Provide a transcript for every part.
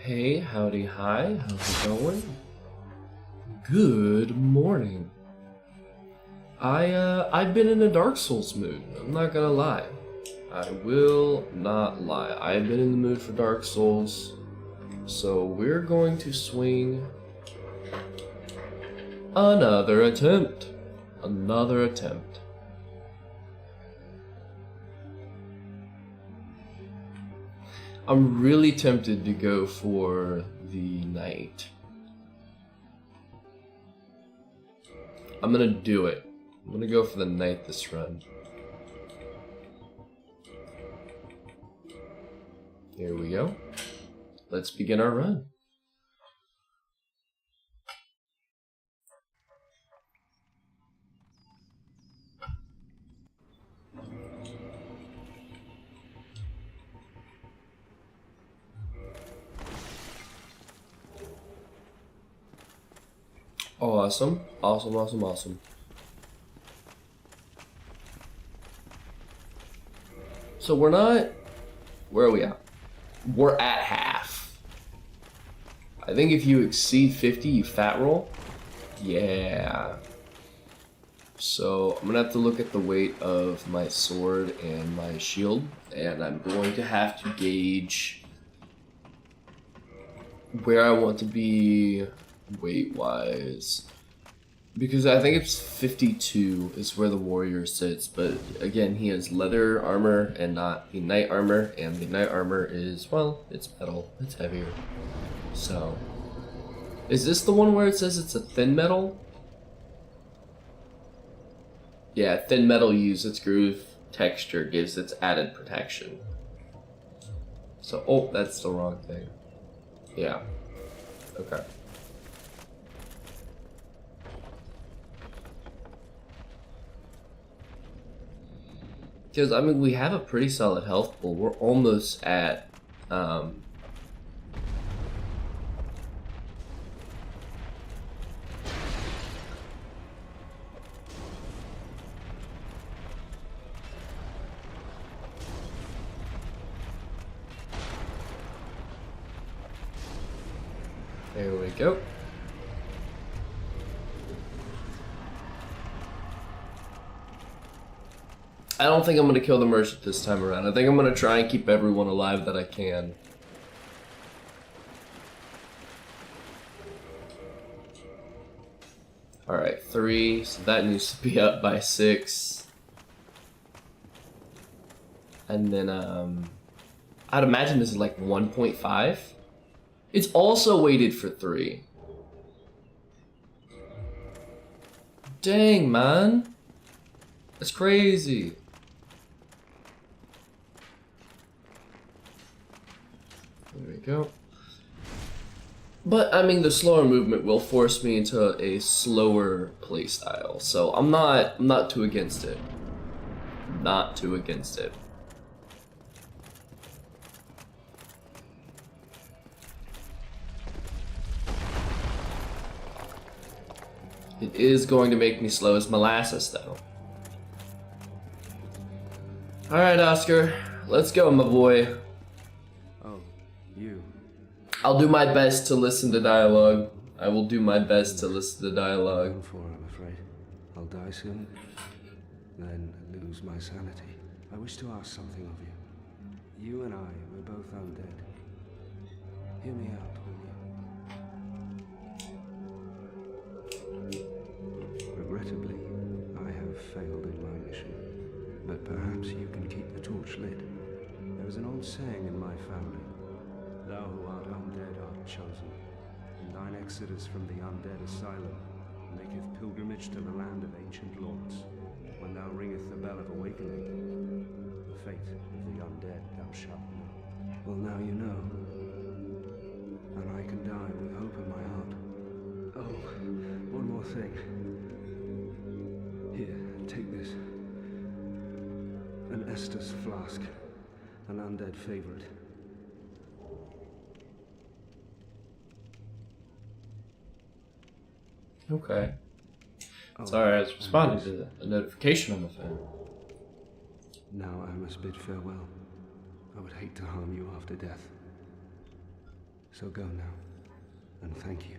Hey, howdy, hi, how's it going? Good morning. I've been in a Dark Souls mood. I'm not gonna lie. I will not lie. I've been in the mood for Dark Souls. So we're going to swing another attempt. Another attempt. I'm really tempted to go for the knight. I'm gonna do it. I'm gonna go for the knight this run. Here we go. Let's begin our run. Awesome. Awesome, awesome, awesome. So we're not... Where are we at? We're at half. I think if you exceed 50, you fat roll. Yeah. So I'm gonna have to look at the weight of my sword and my shield, and I'm going to have to gauge where I want to be weight-wise. Because I think it's 52 is where the warrior sits, but again, he has leather armor and not the knight armor, and the knight armor is, well, it's metal, it's heavier. So, is this the one where it says it's a thin metal? Yeah, thin metal use its groove texture gives its added protection. So, oh, that's the wrong thing. Yeah, okay. Because, I mean, we have a pretty solid health pool. We're almost at, there we go. I don't think I'm going to kill the merchant this time around. I think I'm going to try and keep everyone alive that I can. Alright, 3. So that needs to be up by 6. And then, I'd imagine this is like 1.5. It's also weighted for 3. Dang, man. That's crazy. There we go. But, I mean, the slower movement will force me into a slower playstyle, so I'm not too against it. Not too against it. It is going to make me slow as molasses, though. Alright, Oscar. Let's go, my boy. Oh, you. I'll do my best to listen to dialogue. I will do my best to listen to dialogue. I'm afraid. I'll die soon, then lose my sanity. I wish to ask something of you. You and I were both undead. Hear me out, will you? Regrettably, I have failed in my mission, but perhaps you can keep the torch lit. There is an old saying in my family: thou who art undead art chosen, and thine exodus from the undead asylum maketh pilgrimage to the land of ancient lords. When thou ringeth the bell of awakening, the fate of the undead thou shalt know. Well, now you know, and I can die with hope in my heart. Oh, one more thing. Here, take this. An Estus flask, an undead favorite. Okay. Sorry, I was responding to a notification on the phone. Now I must bid farewell. I would hate to harm you after death. So go now, and thank you.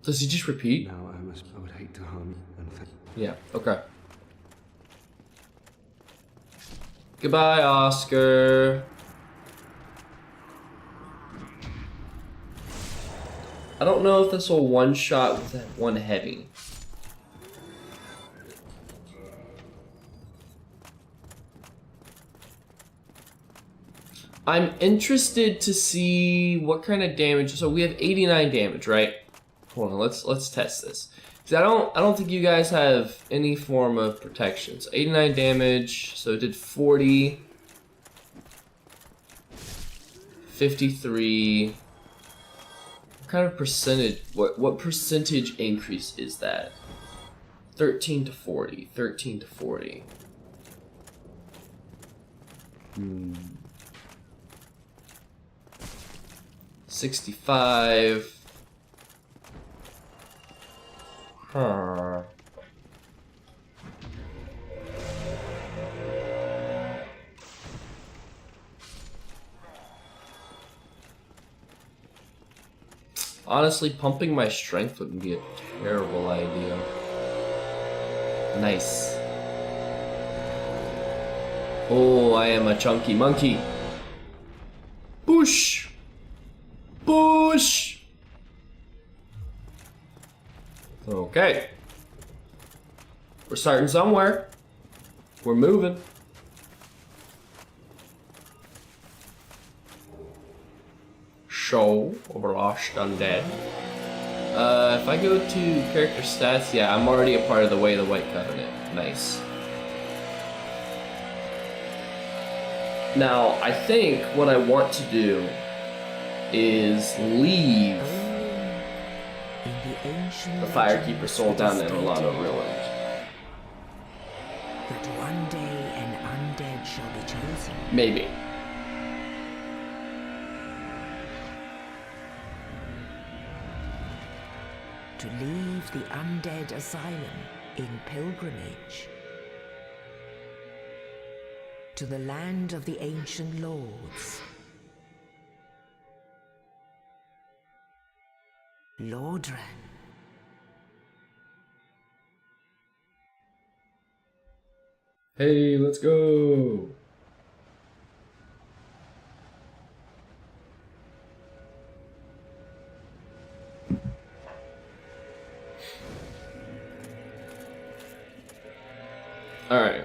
Does he just repeat? Now I would hate to harm you, and thank Yeah, okay. Goodbye, Oscar. I don't know if this will one-shot with that one heavy. I'm interested to see what kind of damage. So we have 89 damage, right? Hold on, let's test this. Because I don't think you guys have any form of protection. So 89 damage, so it did 40. 53. What kind of percentage, what percentage increase is that? 13 to 40, 13 to 40. 65. Huh. Honestly, pumping my strength wouldn't be a terrible idea. Nice. Oh, I am a chunky monkey. Boosh! Boosh! Okay. We're starting somewhere. We're moving. Show Overlost Undead. If I go to character stats, yeah, I'm already a part of the Way of the White Covenant. Nice. Now, I think what I want to do is leave the Firekeeper soul down in Rolando Ruined. That one day an undead shall be chosen. Maybe. To leave the undead asylum in pilgrimage to the land of the ancient lords. Lordran. Hey, let's go. All right.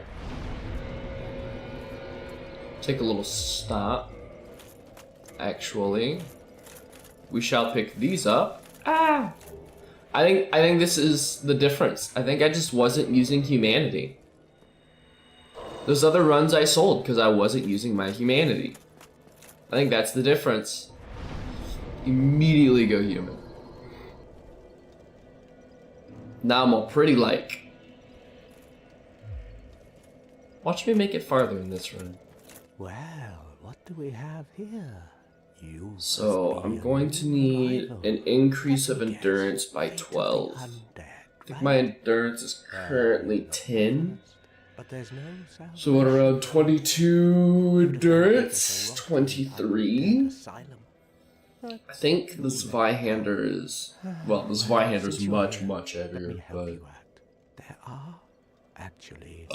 Take a little stop. Actually, we shall pick these up. Ah! I think this is the difference. I think I just wasn't using humanity. Those other runs I sold because I wasn't using my humanity. I think that's the difference. Immediately go human. Now I'm all pretty like. Watch me make it farther in this run. Well, what do we have here? You So I'm going to need an increase of endurance by 12. I think my endurance is currently 10. But there's no sound. So what, around 22 endurance? 23? I think the Zweihander is, well, the Zweihander is much, much heavier, but... There are actually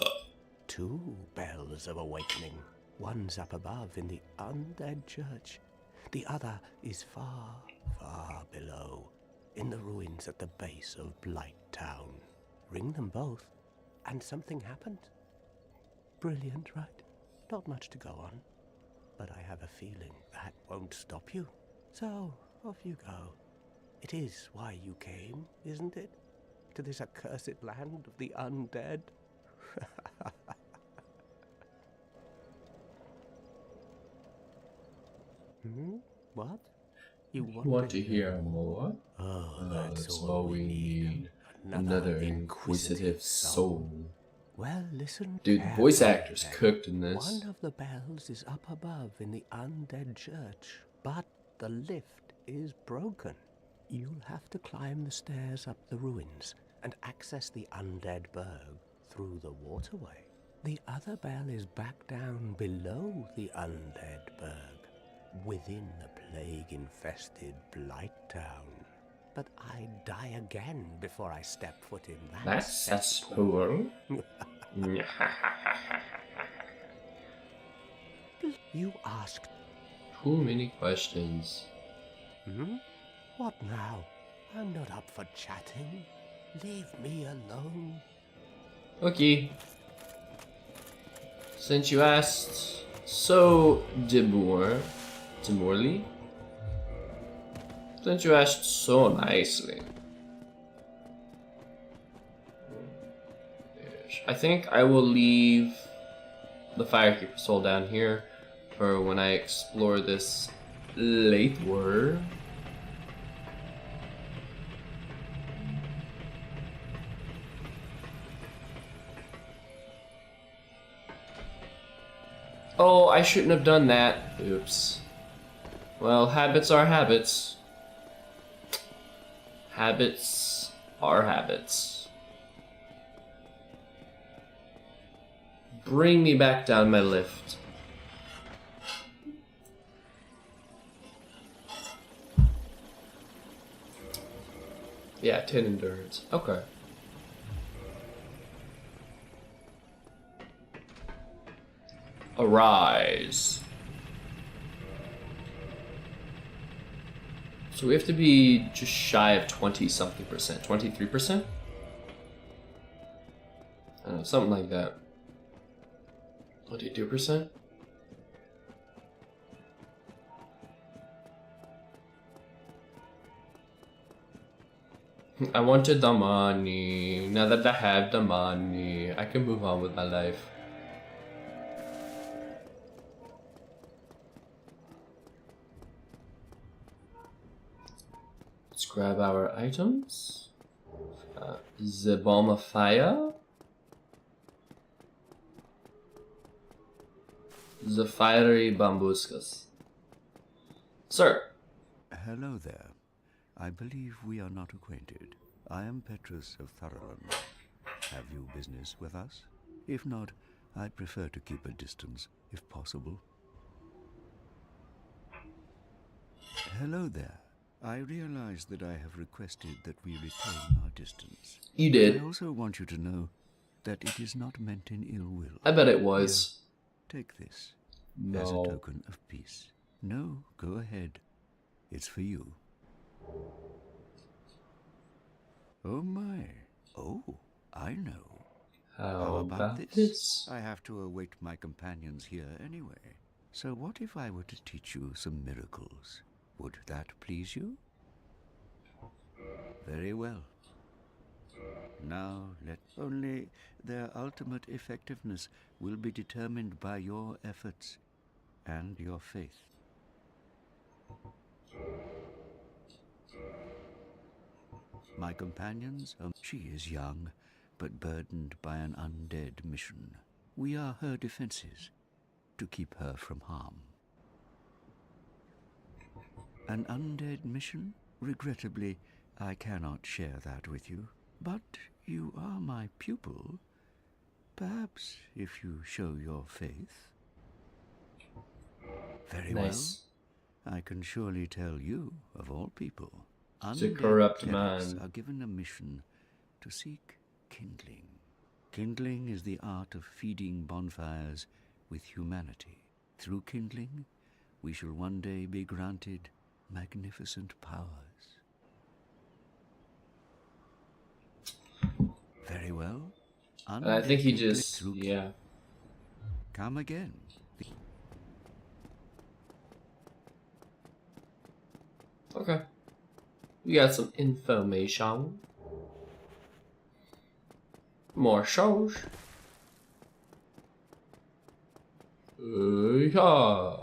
two bells of awakening. One's up above in the undead church. The other is far, far below, in the ruins at the base of Blight Town. Ring them both, and something happens. Brilliant, right? Not much to go on, but I have a feeling that won't stop you. So, off you go. It is why you came, isn't it? To this accursed land of the undead? What? You Want to hear more? Oh, That's all we need. Another inquisitive soul. Well, listen. Dude, the voice carefully actor's then. cooked in this. One of the bells is up above in the undead church, but the lift is broken. You'll have to climb the stairs up the ruins and access the undead burg through the waterway. The other bell is back down below the undead burg. within the plague-infested Blight Town. But I'd die again before I step foot in that That's cesspool. You asked. Too many questions. What now? I'm not up for chatting. Leave me alone. Okay. Since you asked so demurely. Since you asked so nicely. I think I will leave the Firekeeper soul down here for when I explore this later. Oh, I shouldn't have done that. Oops. Well, habits are habits. Habits are habits. Bring me back down my lift. Yeah, 10 endurance. Okay. Arise. So we have to be just shy of 20-something percent. 23%? I don't know, something like that. 22%? I wanted the money. Now that I have the money, I can move on with my life. Let's grab our items. The bomb of fire. The fiery bambuscas. Sir. Hello there. I believe we are not acquainted. I am Petrus of Thurland. Have you business with us? If not, I'd prefer to keep a distance, if possible. Hello there. I realize that I have requested that we retain our distance. You did. I also want you to know that it is not meant in ill will. I bet it was. Here, take this No. as a token of peace. No, go ahead. It's for you. Oh my. Oh, I know. How about this? this? I have to await my companions here anyway. So what if I were to teach you some miracles? Would that please you? Very well. Now only their ultimate effectiveness will be determined by your efforts and your faith. My companions, she is young, but burdened by an undead mission. We are her defenses, to keep her from harm. An undead mission? Regrettably, I cannot share that with you. But you are my pupil. Perhaps if you show your faith. Very Nice. well. I can surely tell you, of all people, It's a undead corrupt clerics man. are given a mission to seek kindling. Kindling is the art of feeding bonfires with humanity. Through kindling, we shall one day be granted magnificent powers. Very well. And I think he Undead just, through yeah. Come again. Okay. We got some information. More shows. Yeah.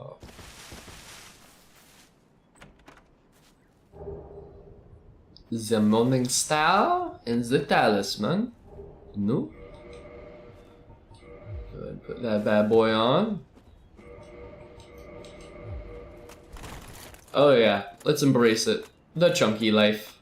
The Morning Star and the Talisman. No. Go ahead and put that bad boy on. Oh yeah, let's embrace it. The chunky life.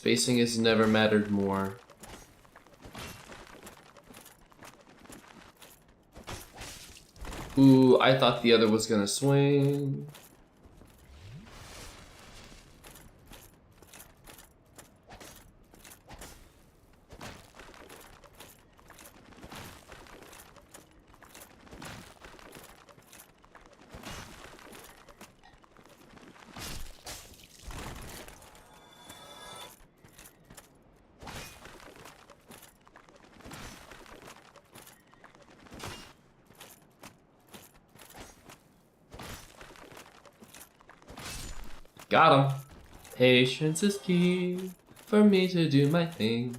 Spacing has never mattered more. Ooh, I thought the other was gonna swing. Got him. Patience is key for me to do my thing.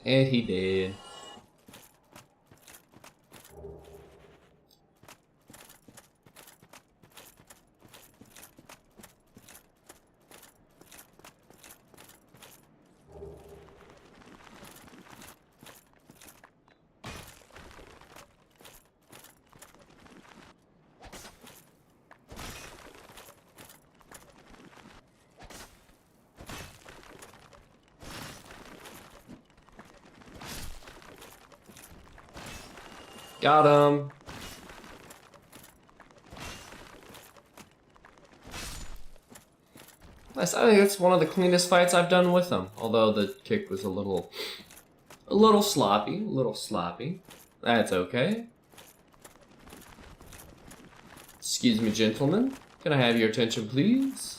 And he did. Got him. Nice. I think that's one of the cleanest fights I've done with him. Although the kick was a little sloppy. That's okay. Excuse me, gentlemen. Can I have your attention, please?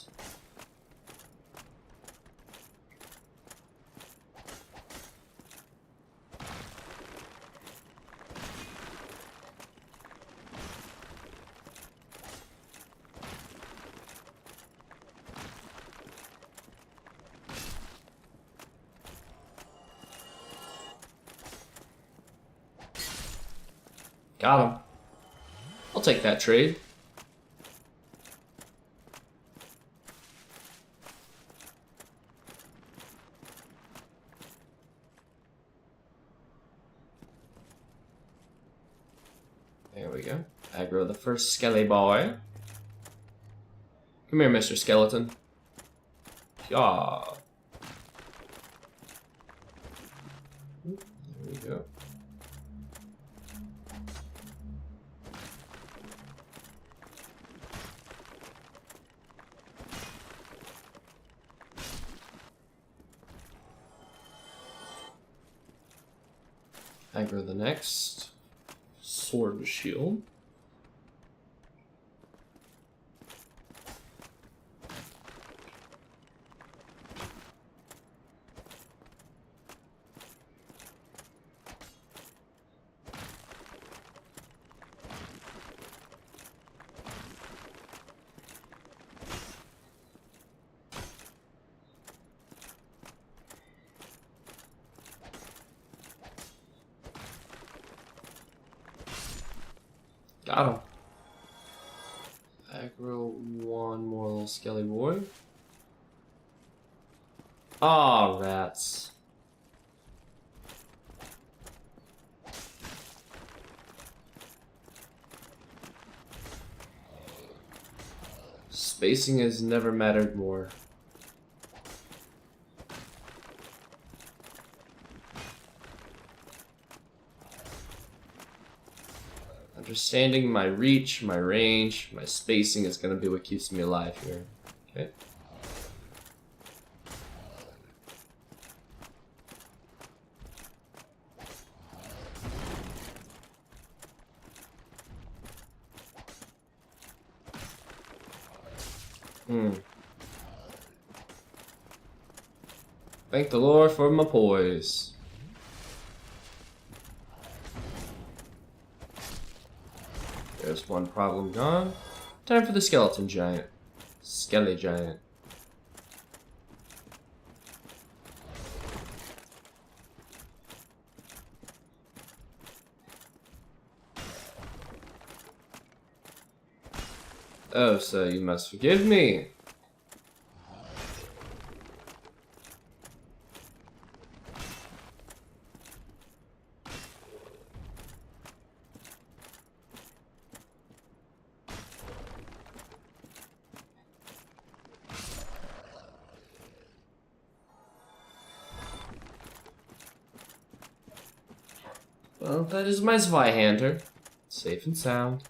Got him. I'll take that trade. There we go. Aggro the first skelly boy. Come here, Mr. Skeleton. Yeah. There we go. Aggro the next sword shield. Got him. Aggro one more little skelly boy. Aw, rats. Spacing has never mattered more. Understanding my reach, my range, my spacing is going to be what keeps me alive here. Okay. Thank the Lord for my poise. There's one problem gone. Time for the skeleton giant. Skelly giant. Oh, so you must forgive me. Well, that is my Zweihander. Safe and sound.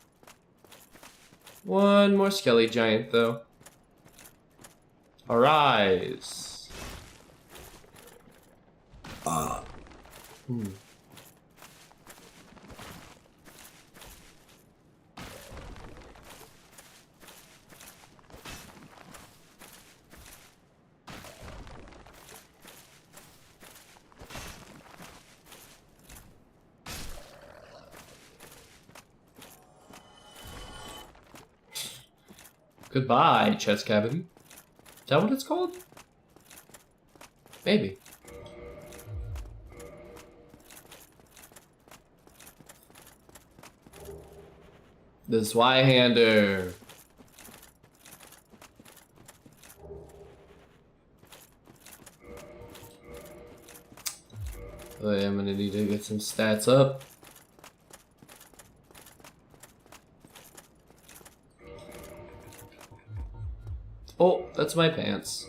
One more skelly giant, though. Arise. Goodbye, chest cavity. Is that what it's called? Maybe. The Zweihander. Oh, yeah, I'm gonna need to get some stats up. Oh, that's my pants.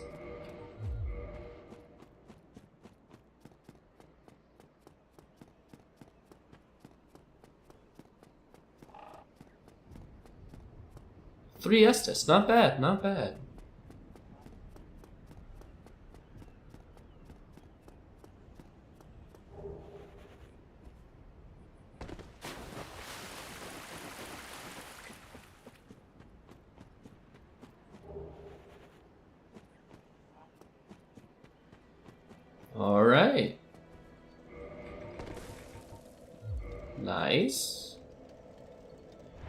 Three Estes, not bad, not bad. All right. Nice.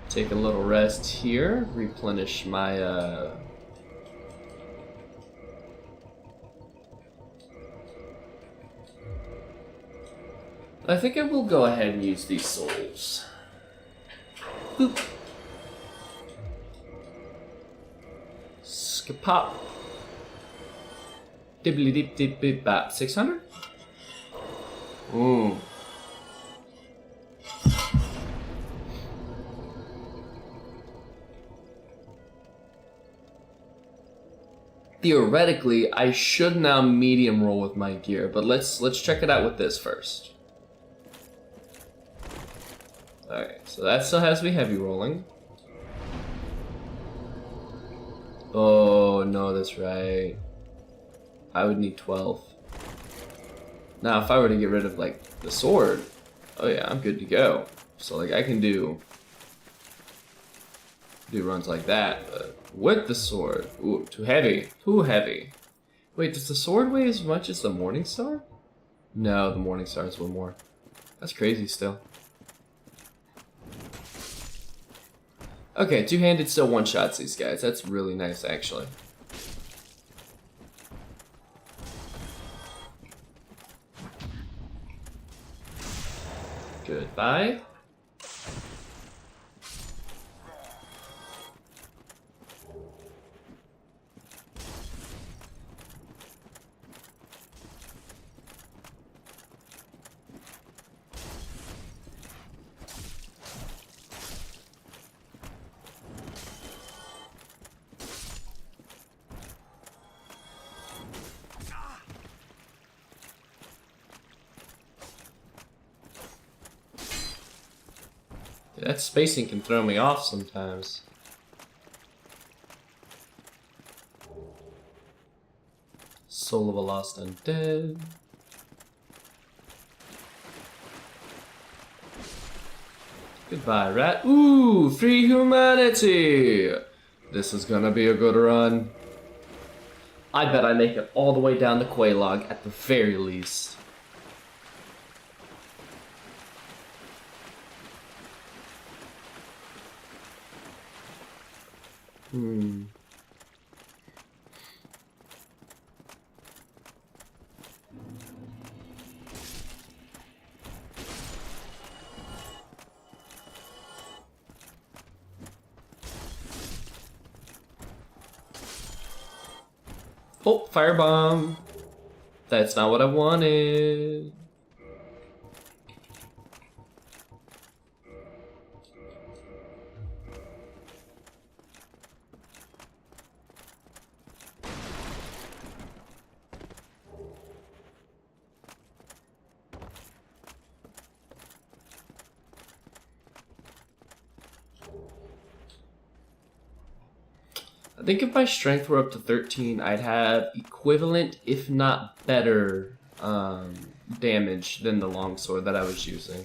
Take a little rest here, replenish my I think I will go ahead and use these souls. Boop. Skapop. Dibbly dip dip dip bap. 600? Ooh. Theoretically, I should now medium roll with my gear, but let's check it out with this first. Alright, so that still has me heavy rolling. Oh no, that's right. I would need 12. Now, if I were to get rid of, like, the sword, oh yeah, I'm good to go. So, like, I can do runs like that, but with the sword, ooh, too heavy, too heavy. Wait, does the sword weigh as much as the Morning Star? No, the Morning Star's one more. That's crazy still. Okay, two-handed still one-shots these guys. That's really nice, actually. Goodbye. That spacing can throw me off sometimes. Soul of a Lost Undead. Goodbye, rat. Ooh, free humanity! This is gonna be a good run. I bet I make it all the way down to Quelaag at the very least. Oh, firebomb. That's not what I wanted. I think if my strength were up to 13, I'd have equivalent, if not better, damage than the longsword that I was using.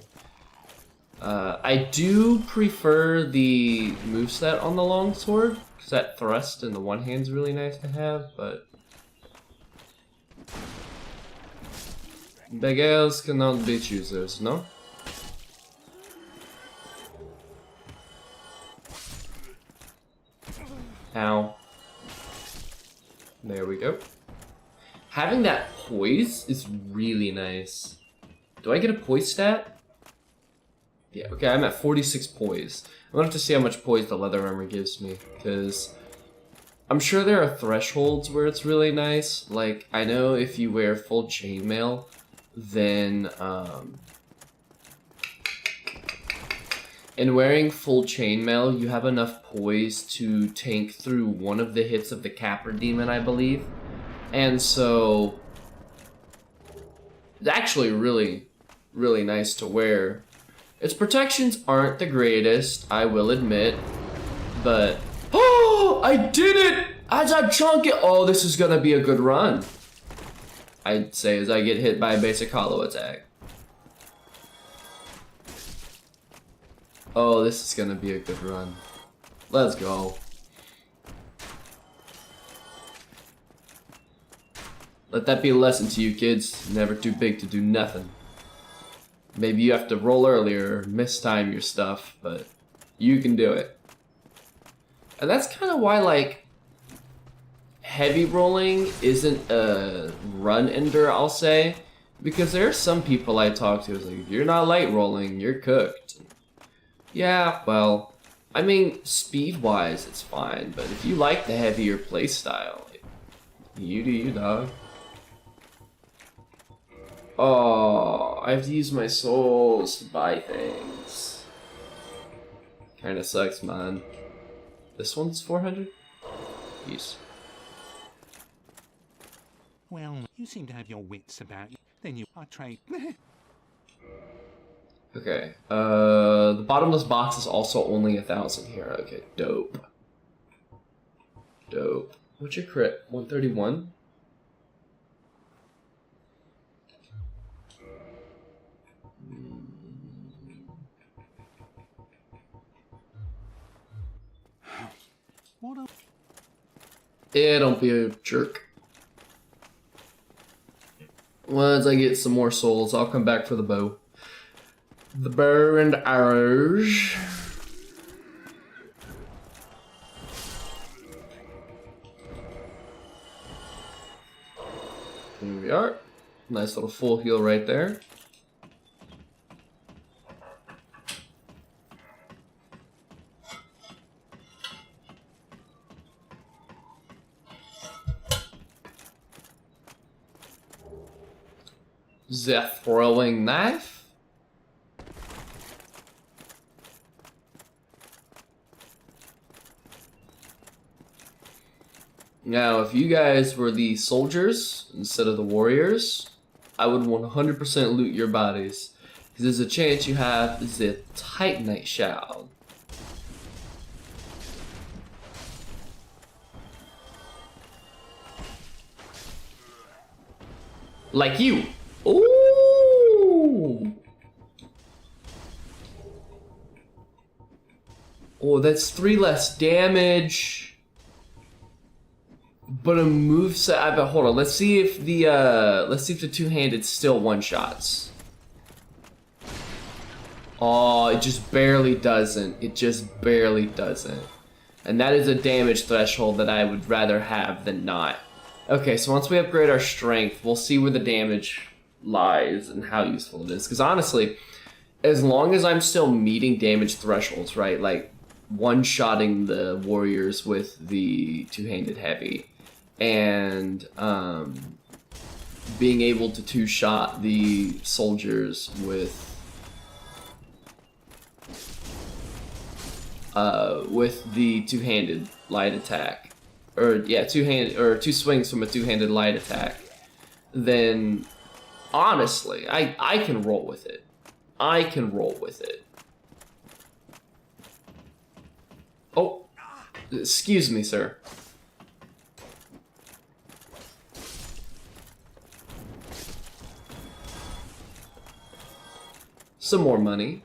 I do prefer the moveset on the longsword, because that thrust in the one hand's really nice to have, but... beggars cannot be choosers, no? Ow. There we go. Having that poise is really nice. Do I get a poise stat? Yeah, okay, I'm at 46 poise. I'm gonna have to see how much poise the leather armor gives me, because I'm sure there are thresholds where it's really nice. Like, I know if you wear full chainmail, then, in wearing full chainmail, you have enough poise to tank through one of the hits of the Capper Demon, I believe. And so, it's actually really, really nice to wear. Its protections aren't the greatest, I will admit, but... Oh, I did it! As I chunk it! Oh, this is gonna be a good run. I'd say as I get hit by a basic hollow attack. Oh, this is gonna be a good run. Let's go. Let that be a lesson to you kids. Never too big to do nothing. Maybe you have to roll earlier or mistime your stuff, but you can do it. And that's kind of why, like, heavy rolling isn't a run ender, I'll say. Because there are some people I talk to who's like, if you're not light rolling, you're cooked. Yeah, well, I mean, speed-wise, it's fine, but if you like the heavier playstyle, you do you, dog. Oh, I have to use my souls to buy things. Kinda sucks, man. This one's 400? Yes. Well, you seem to have your wits about you. Then you are trade. Okay, the bottomless box is also only 1,000 here. Okay, dope. Dope. What's your crit? 131? What a... Yeah, don't be a jerk. Once I get some more souls, I'll come back for the bow. The bow and arrows. Here we are. Nice little full heal right there. The throwing knife. Now, if you guys were the soldiers instead of the warriors, I would 100% loot your bodies. Because there's a chance you have the Titanite Shroud. Like you. Ooh. Oh, that's 3 less damage. But a moveset. I bet. Hold on. Let's see if the two-handed still one-shots. Oh, it just barely doesn't. It just barely doesn't. And that is a damage threshold that I would rather have than not. Okay, so once we upgrade our strength, we'll see where the damage lies and how useful it is. Because honestly, as long as I'm still meeting damage thresholds, right? Like one-shotting the warriors with the two-handed heavy, and being able to two-shot the soldiers with the two-handed light attack, or yeah, two swings from a two-handed light attack, then honestly, I can roll with it. I can roll with it. Oh, excuse me, sir. Some more money.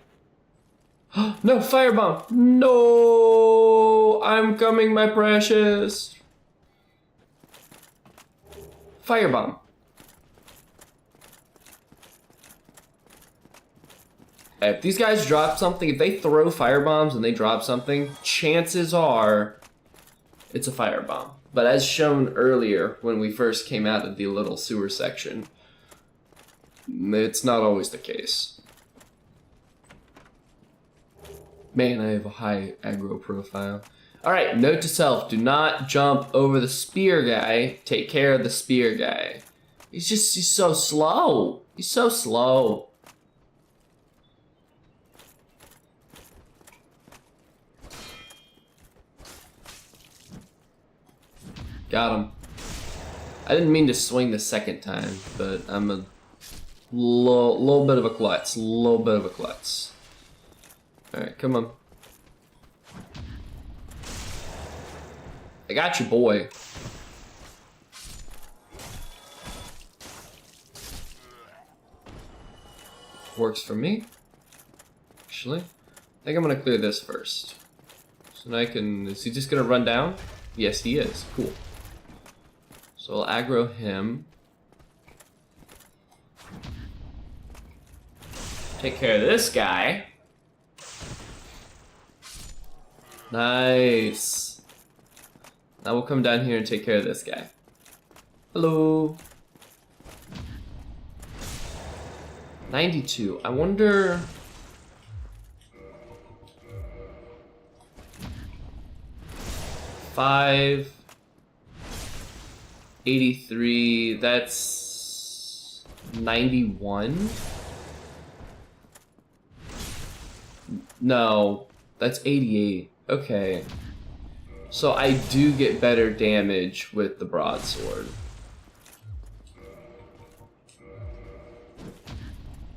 No, firebomb! No! I'm coming, my precious! Firebomb. If these guys drop something, if they throw firebombs and they drop something, chances are it's a firebomb. But as shown earlier when we first came out of the little sewer section, it's not always the case. Man, I have a high aggro profile. Alright, note to self, do not jump over the spear guy. Take care of the spear guy. He's so slow. He's so slow. Got him. I didn't mean to swing the second time, but I'm a little bit of a klutz. Little bit of a klutz. Alright, come on. I got you, boy. Works for me. Actually, I think I'm gonna clear this first. So now I can... Is he just gonna run down? Yes, he is. Cool. So I'll aggro him. Take care of this guy. Nice. Now we'll come down here and take care of this guy. Hello. 92. I wonder... Five... 83, that's 91? No, that's 88. Okay. So I do get better damage with the broadsword.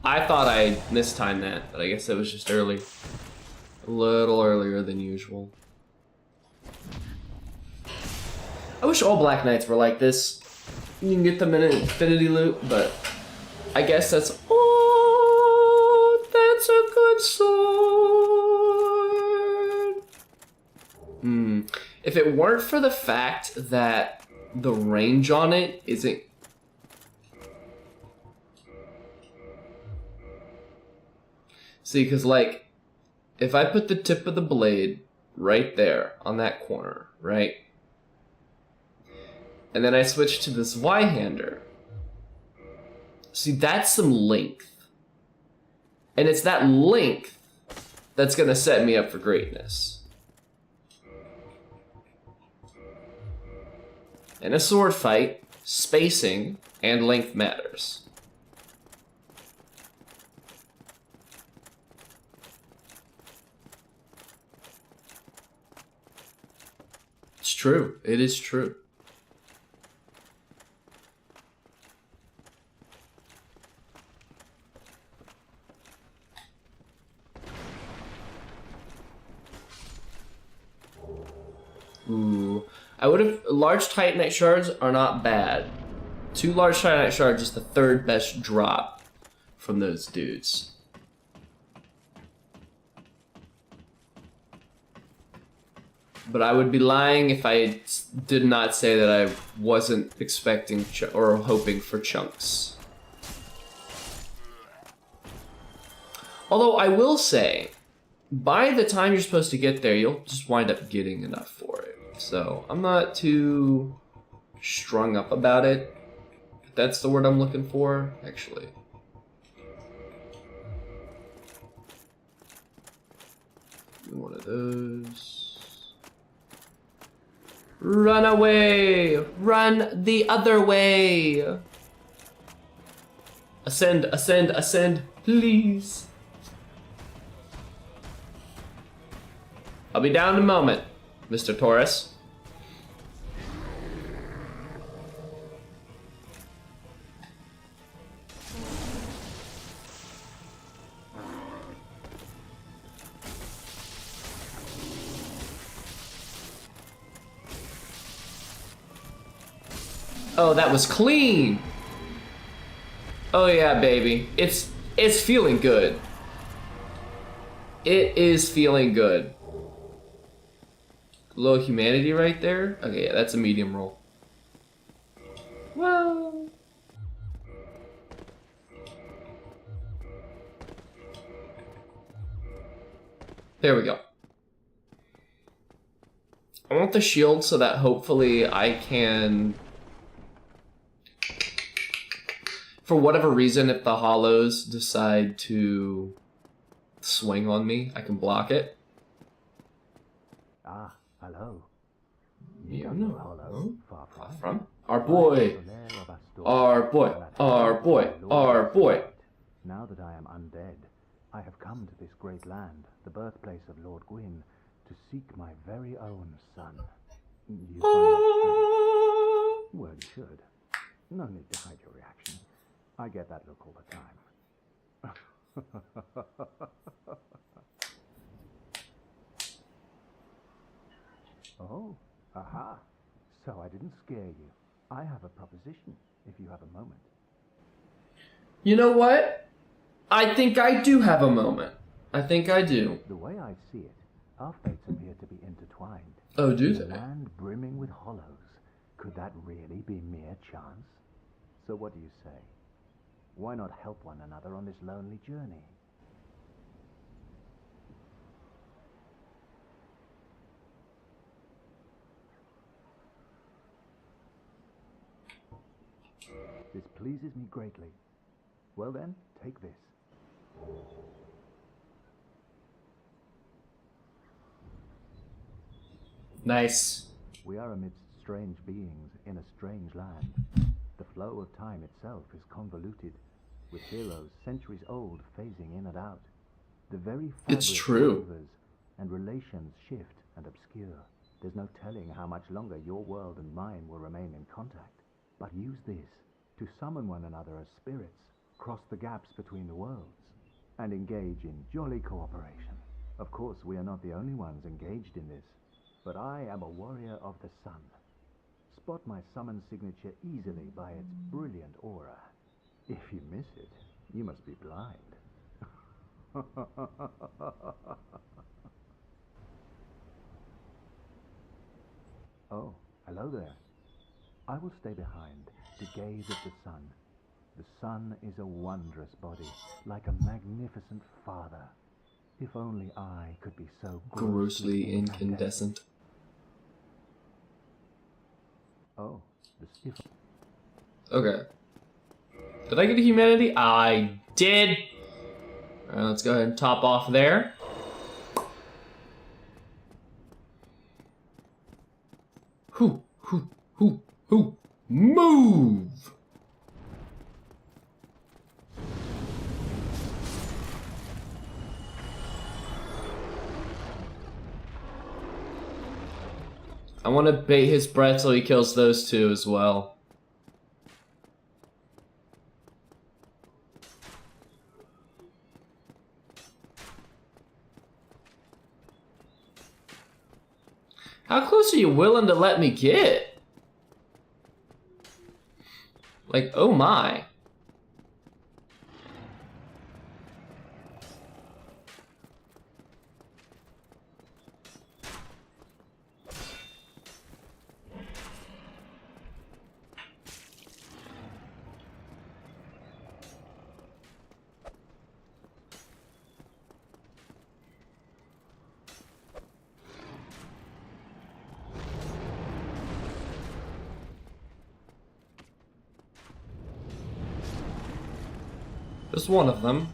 I thought I mistimed that, but I guess it was just early. A little earlier than usual. I wish all Black Knights were like this. You can get them in Infinity Loot, but I guess that's... Oh, that's a good sword. If it weren't for the fact that the range on it isn't... See, because like, if I put the tip of the blade right there on that corner, right? And then I switch to this Y-hander. See, that's some length. And it's that length that's gonna set me up for greatness. In a sword fight, spacing and length matters. It's true. It is true. Ooh. I would have... Large Titanite shards are not bad. 2 large Titanite shards is the 3rd best drop from those dudes. But I would be lying if I did not say that I wasn't expecting or hoping for chunks. Although I will say, by the time you're supposed to get there, you'll just wind up getting enough for it. So I'm not too strung up about it. If that's the word I'm looking for, actually. One of those. Run away! Run the other way! Ascend, ascend, ascend, please. I'll be down in a moment, Mr. Taurus. Oh, that was clean. Oh yeah, baby. It's feeling good. It is feeling good. Low humanity right there. Okay, yeah, that's a medium roll. Well, there we go. I want the shield so that hopefully I can, for whatever reason, if the hollows decide to swing on me, I can block it. Ah, hello. Yeah, Come no. no hollow, far From our boy, Our our boy. Now that I am undead, I have come to this great land, the birthplace of Lord Gwyn, to seek my very own son. You find that strange? Well, you should. No need to hide your reaction. I get that look all the time. Oh, aha. So I didn't scare you. I have a proposition, if you have a moment. You know what? I think I do have a moment. I think I do. The way I see it, our fates appear to be intertwined. Oh, do In a they? land brimming with hollows, could that really be mere chance? So what do you say? Why not help one another on this lonely journey? This pleases me greatly. Well then, take this. Nice. We are amidst strange beings in a strange land. The flow of time itself is convoluted, with heroes centuries old phasing in and out. The very It's fabric true. wavers, and relations shift and obscure. There's no telling how much longer your world and mine will remain in contact. But use this to summon one another as spirits, cross the gaps between the worlds, and engage in jolly cooperation. Of course, we are not the only ones engaged in this, but I am a warrior of the sun. Spot my summon signature easily by its brilliant aura. If you miss it, you must be blind. Oh, hello there. I will stay behind to gaze at the sun. The sun is a wondrous body, like a magnificent father. If only I could be so Grossly incandescent. Oh, the stiff. Okay. Did I get a humanity? I did. Alright, let's go ahead and top off there. Hoo, hoo, hoo, hoo. Move! I want to bait his breath so he kills those two as well. How close are you willing to let me get? Like, oh my. Just one of them.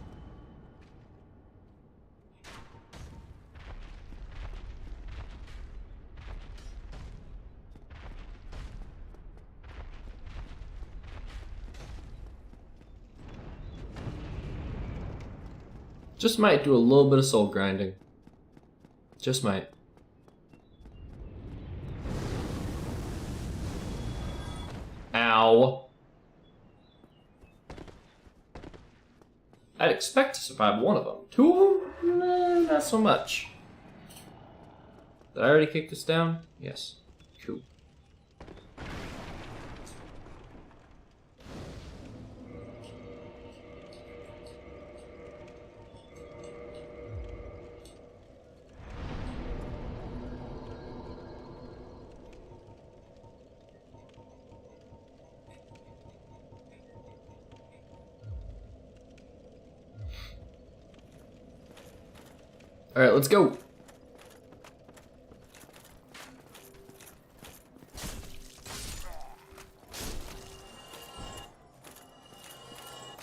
Just might do a little bit of soul grinding. Just might. Ow. I'd expect to survive one of them. Two of them? Nah, not so much. Did I already kick this down? Yes. Cool. Alright, let's go.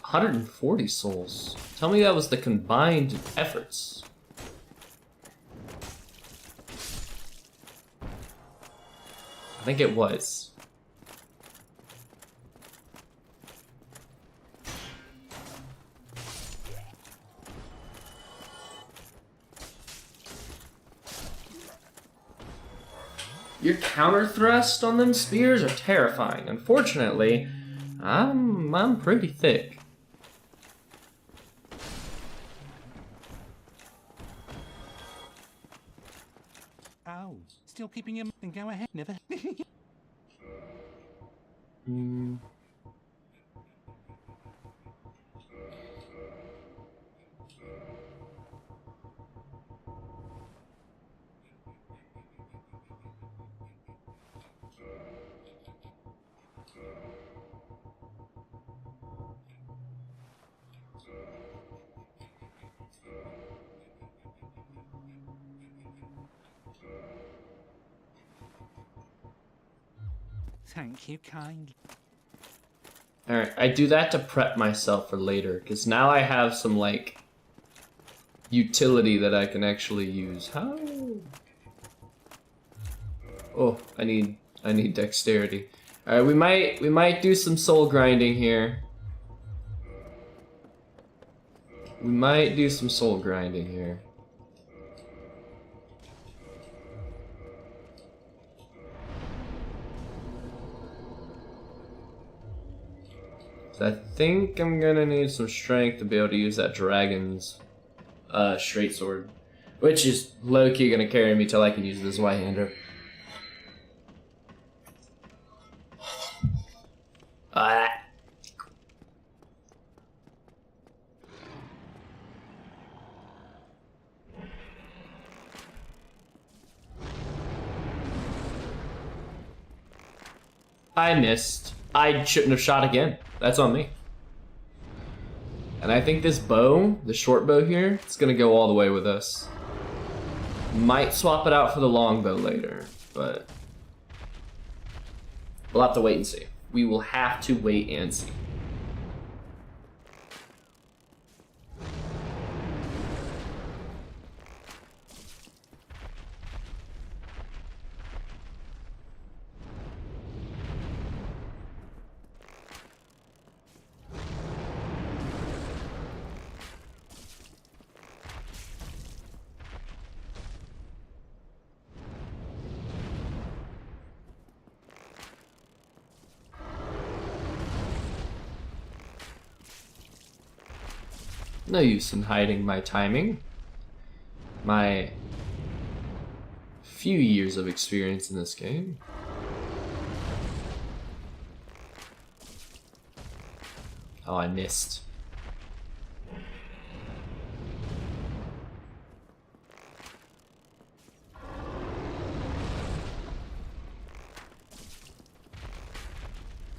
$140 souls. Tell me that was the combined efforts. I think it was. Your counter thrust on them spears are terrifying. Unfortunately, I'm pretty thick. Oh, still keeping him? Then go ahead. Never. Thank you kindly. Alright, I do that to prep myself for later, because now I have some, like, utility that I can actually use. How? Oh, I need dexterity. Alright, we might do some soul grinding here. We might do some soul grinding here. So I think I'm gonna need some strength to be able to use that dragon's straight sword, which is low-key gonna carry me till I can use this white-hander. Ah. I missed. I shouldn't have shot again. That's on me. And I think this bow, the short bow here, it's gonna go all the way with us. Might swap it out for the long bow later, but we'll have to wait and see. We will have to wait and see. No use in hiding my timing. My few years of experience in this game. Oh, I missed.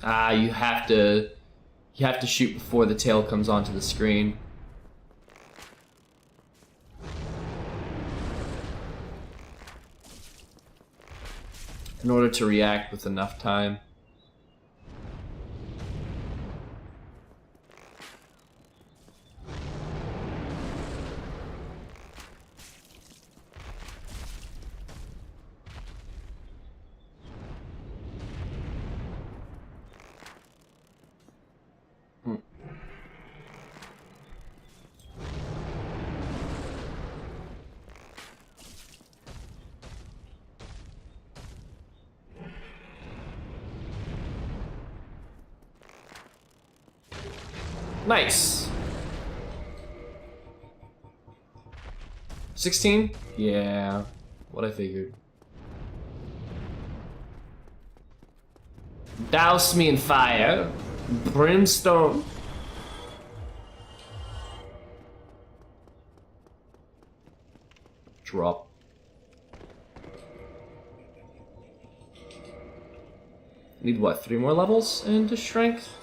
Ah, you have to shoot before the tail comes onto the screen. In order to react with enough time. Nice. 16? Yeah, what I figured. Douse me in fire. Brimstone. Drop. Need what, 3 more levels into strength?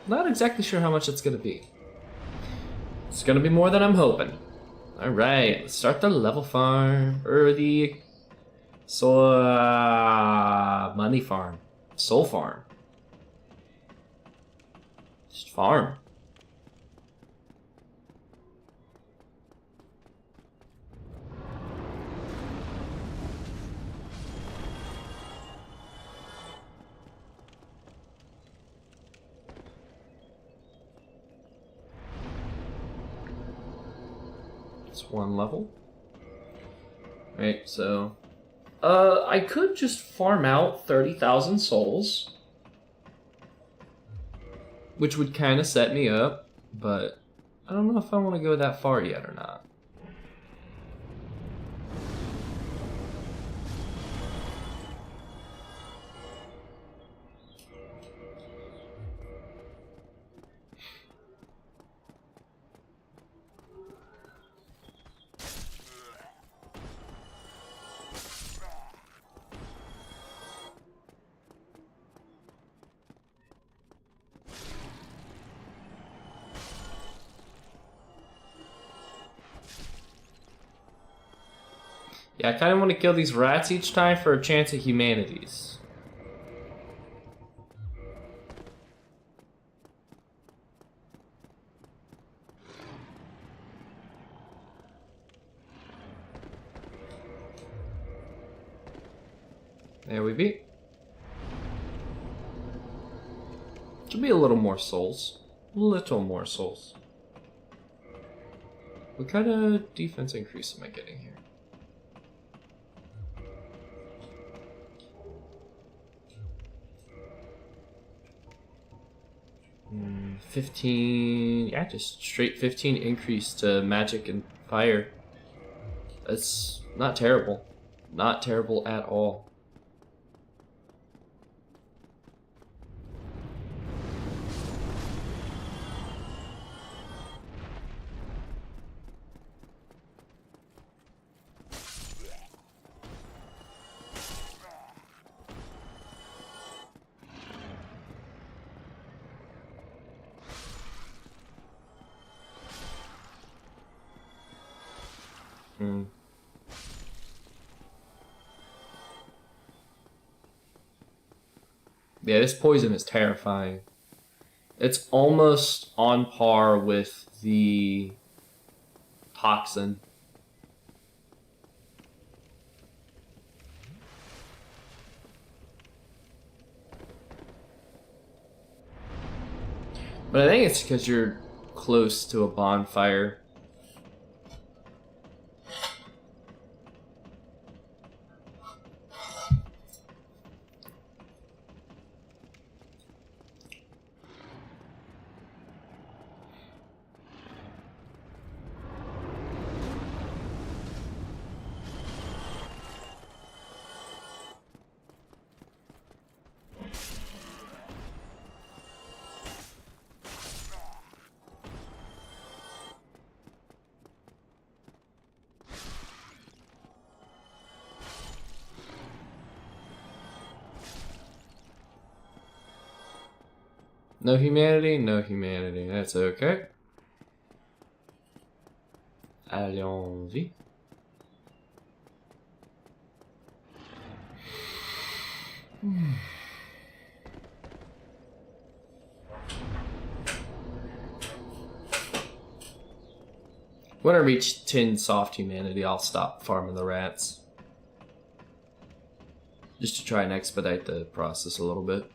Not exactly sure how much it's gonna be. It's gonna be more than I'm hoping. Alright, let's start the level farm. Or the money farm. Soul farm. Just farm. It's 1 level. Right, so I could just farm out 30,000 souls, which would kind of set me up, but I don't know if I want to go that far yet or not. Yeah, I kind of want to kill these rats each time for a chance at humanities. There we be. Should be a little more souls. Little more souls. What kind of defense increase am I getting here? 15, yeah, just straight 15 increase to magic and fire. That's not terrible. Not terrible at all. Yeah, this poison is terrifying. It's almost on par with the toxin. But I think it's because you're close to a bonfire. No humanity, no humanity. That's okay. Allons-y. When I reach 10 soft humanity, I'll stop farming the rats. Just to try and expedite the process a little bit.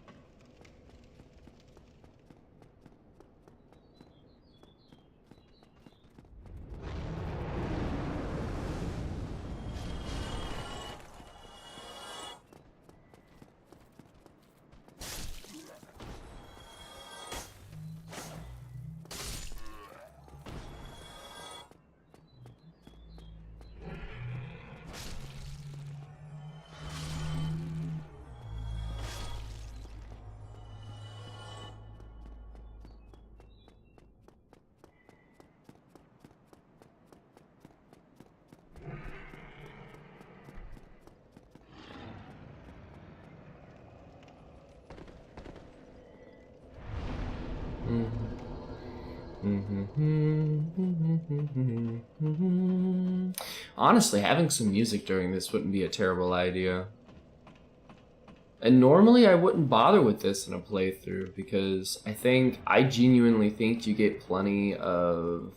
Honestly, having some music during this wouldn't be a terrible idea. And normally I wouldn't bother with this in a playthrough because I genuinely think you get plenty of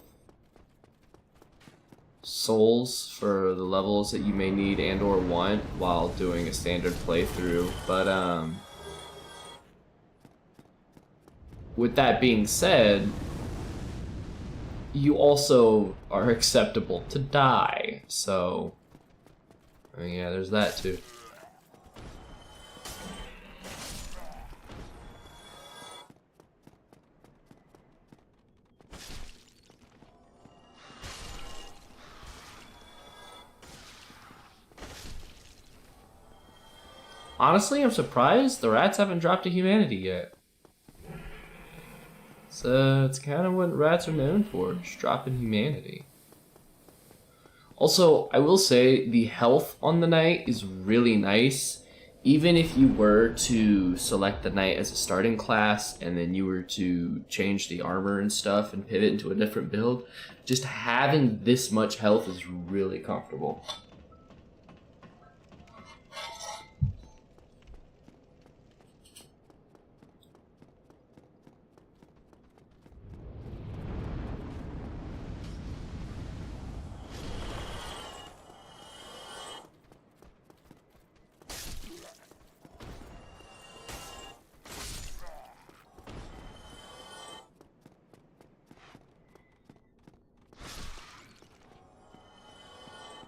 souls for the levels that you may need and or want while doing a standard playthrough. But with that being said, you also are acceptable to die. So, I mean, yeah, there's that too. Honestly, I'm surprised the rats haven't dropped to humanity yet. So it's kind of what rats are known for, just dropping humanity. Also, I will say the health on the knight is really nice. Even if you were to select the knight as a starting class and then you were to change the armor and stuff and pivot into a different build, just having this much health is really comfortable.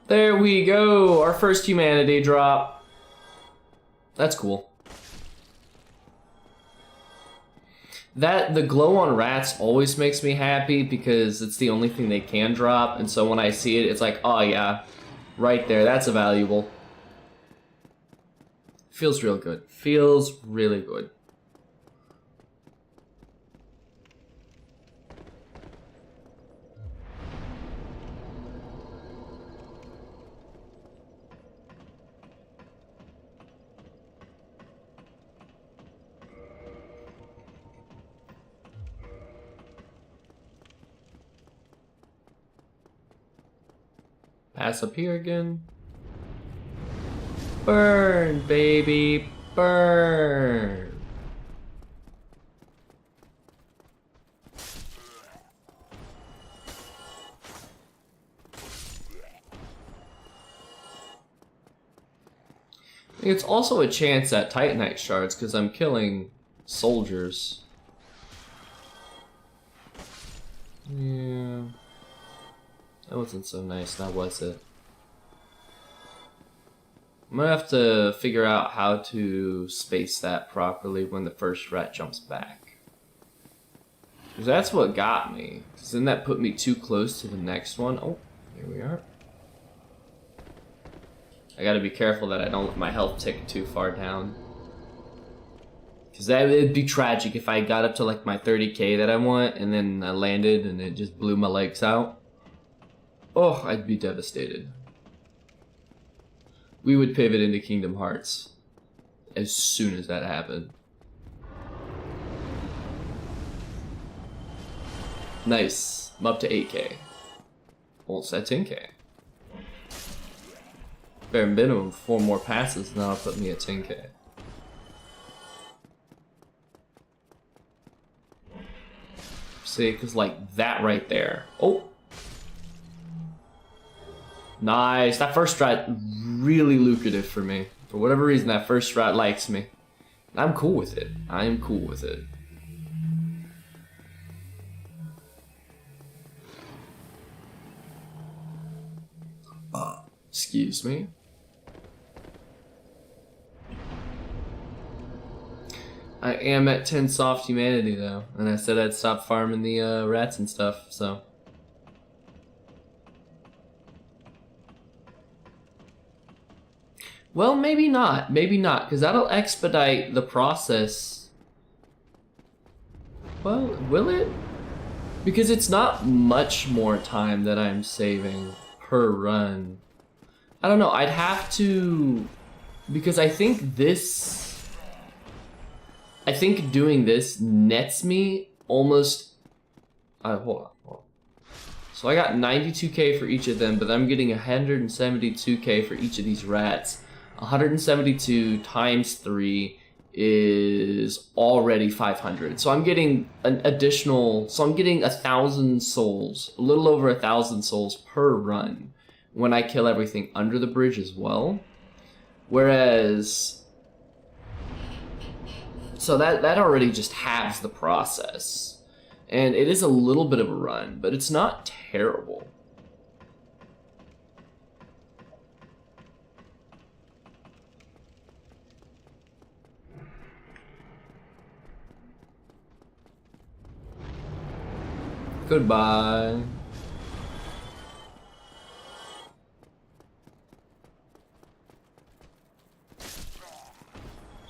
There we go, our first humanity drop. That's cool. The glow on rats always makes me happy because it's the only thing they can drop, and so when I see it, it's like, oh yeah, right there, that's a valuable. Feels real good. Feels really good. Pass up here again. Burn, baby, burn. It's also a chance at Titanite shards because I'm killing soldiers. Yeah. That wasn't so nice, now was it? I'm gonna have to figure out how to space that properly when the first rat jumps back. Because that's what got me. Because then that put me too close to the next one. Oh, here we are. I gotta be careful that I don't let my health tick too far down. Because that would be tragic if I got up to like my 30k that I want and then I landed and it just blew my legs out. Oh, I'd be devastated. We would pivot into Kingdom Hearts as soon as that happened. Nice. I'm up to 8k. Almost at 10k. Bare minimum 4 more passes, and that'll put me at 10k. See, because like that right there. Oh! Nice. That first strat really lucrative for me. For whatever reason, that first strat likes me. I'm cool with it. I am cool with it. Excuse me. I am at 10 soft humanity though, and I said I'd stop farming the rats and stuff, so. Well, maybe not, because that'll expedite the process. Well, will it? Because it's not much more time that I'm saving per run. I don't know, I'd have to, because I think doing this nets me almost Hold on. So I got 92k for each of them, but I'm getting 172k for each of these rats. 172 times 3 is already 500. So I'm getting an additional, so I'm getting 1,000 souls, a little over 1,000 souls per run when I kill everything under the bridge as well. Whereas, so that already just halves the process. And it is a little bit of a run, but it's not terrible. Goodbye.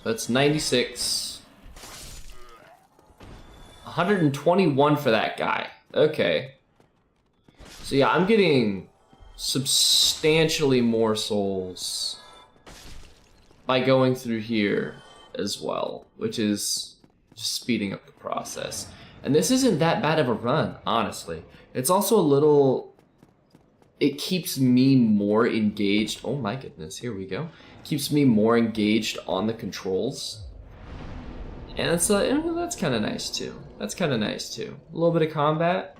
That's 96. 121 for that guy. Okay. So yeah, I'm getting substantially more souls by going through here as well, which is just speeding up the process. And this isn't that bad of a run, honestly. It's also a little... It keeps me more engaged. Oh my goodness, here we go. Keeps me more engaged on the controls. And it's that's kind of nice too. That's kind of nice too. A little bit of combat.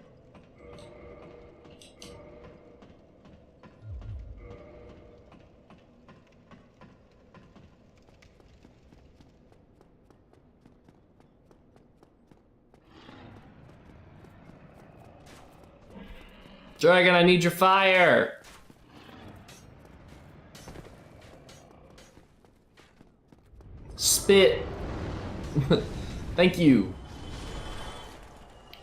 Dragon, I need your fire! Spit! Thank you.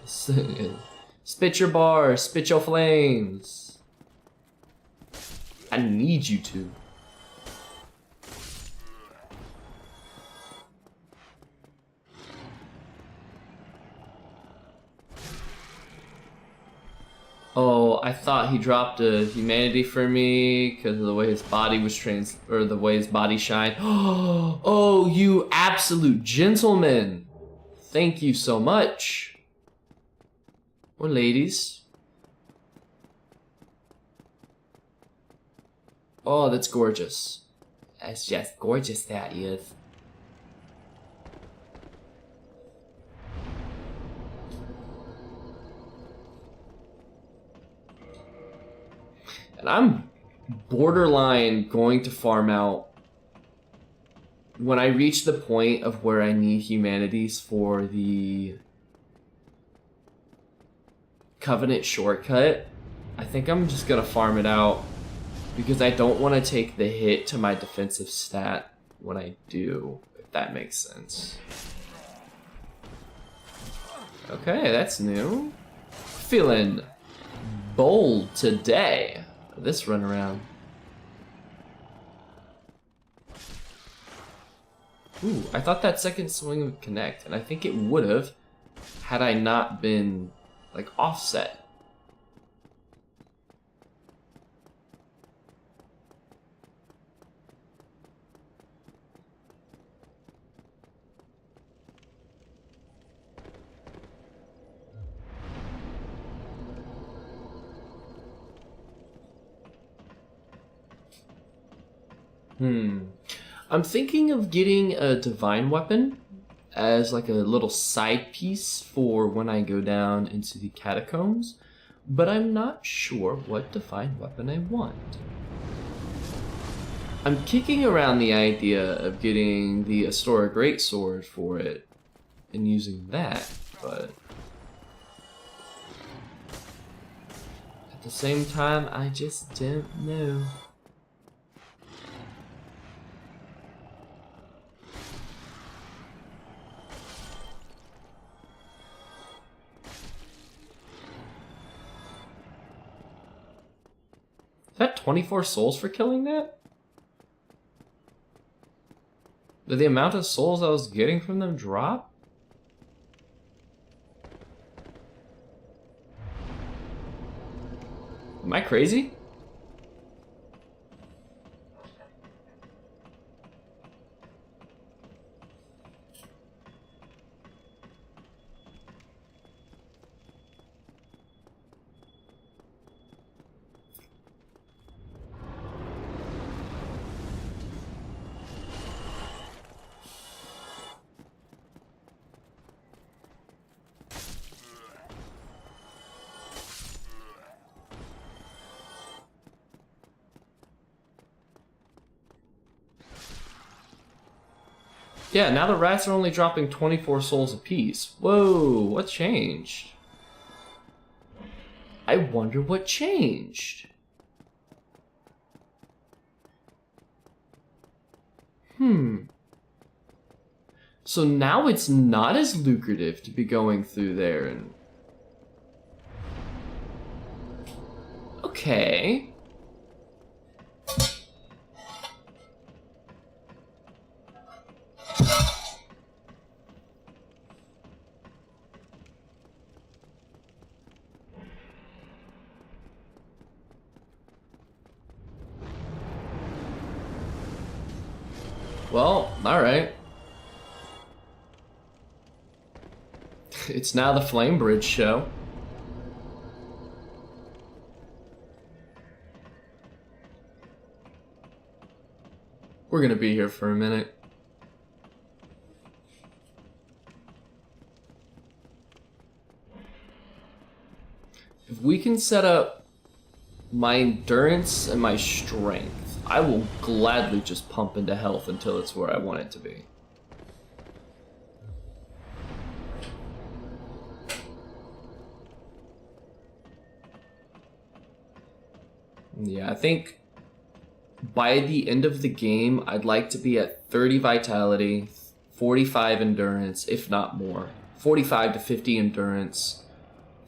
Spit your bars, spit your flames. I need you to. Oh, I thought he dropped a humanity for me because of the way his body was the way his body shined. Oh, you absolute gentleman. Thank you so much. Or ladies. Oh, that's gorgeous. That's just gorgeous, that is. And I'm borderline going to farm out when I reach the point of where I need humanities for the Covenant shortcut. I think I'm just gonna farm it out because I don't want to take the hit to my defensive stat when I do, if that makes sense. Okay, that's new. Feeling bold today. This run around. Ooh, I thought that second swing would connect, and I think it would have had I not been like offset. I'm thinking of getting a divine weapon as like a little side piece for when I go down into the catacombs, but I'm not sure what divine weapon I want. I'm kicking around the idea of getting the Astora Greatsword for it and using that, but at the same time, I just don't know. Is that 24 souls for killing that? Did the amount of souls I was getting from them drop? Am I crazy? Yeah, now the rats are only dropping 24 souls apiece. Whoa, what changed? I wonder what changed. So now it's not as lucrative to be going through there and... Okay. Well, alright. It's now the Flame Bridge show. We're gonna be here for a minute. If we can set up my endurance and my strength, I will gladly just pump into health until it's where I want it to be. Yeah, I think by the end of the game, I'd like to be at 30 vitality, 45 endurance, if not more. 45 to 50 endurance,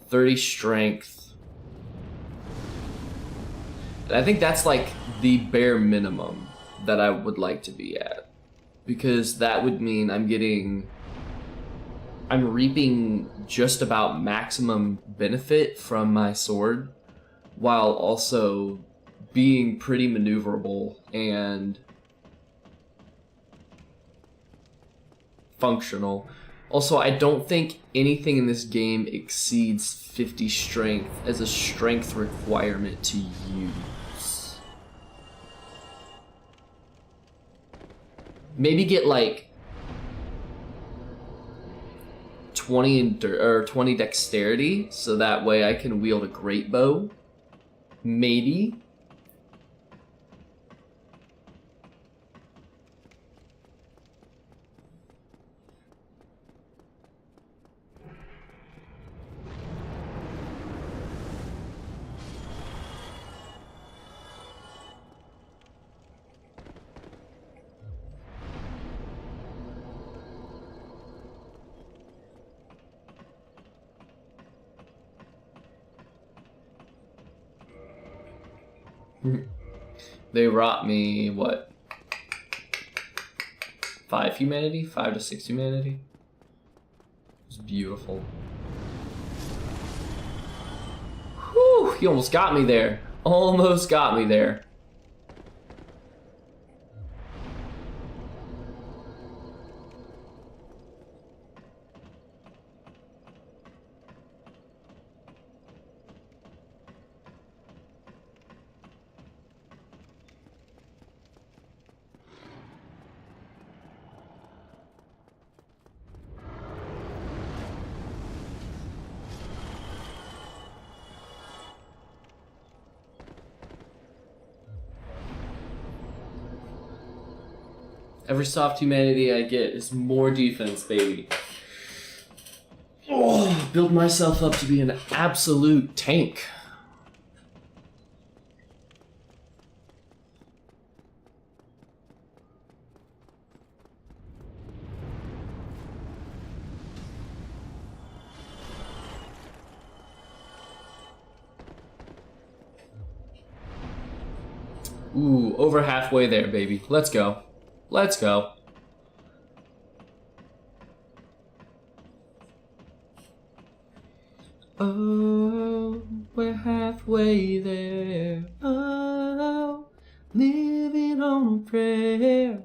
30 strength. And I think that's like the bare minimum that I would like to be at. Because that would mean I'm reaping just about maximum benefit from my sword, while also being pretty maneuverable and functional. Also, I don't think anything in this game exceeds 50 strength as a strength requirement to use. Maybe get like 20 20 dexterity, so that way I can wield a great bow. Maybe. They rot me, what? 5 humanity? 5 to 6 humanity? It's beautiful. Whew, he almost got me there. Almost got me there. Every soft humanity I get is more defense, baby. Oh, build myself up to be an absolute tank. Ooh, over halfway there, baby. Let's go. Let's go. Oh, we're halfway there. Oh, living on a prayer.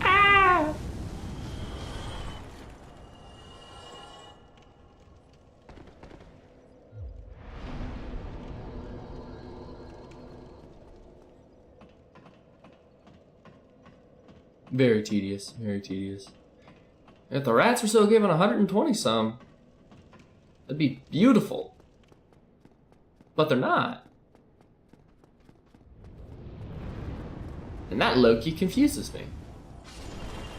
Ah! Very tedious, very tedious. If the rats were still giving 120 some, that'd be beautiful. But they're not. And that low-key confuses me.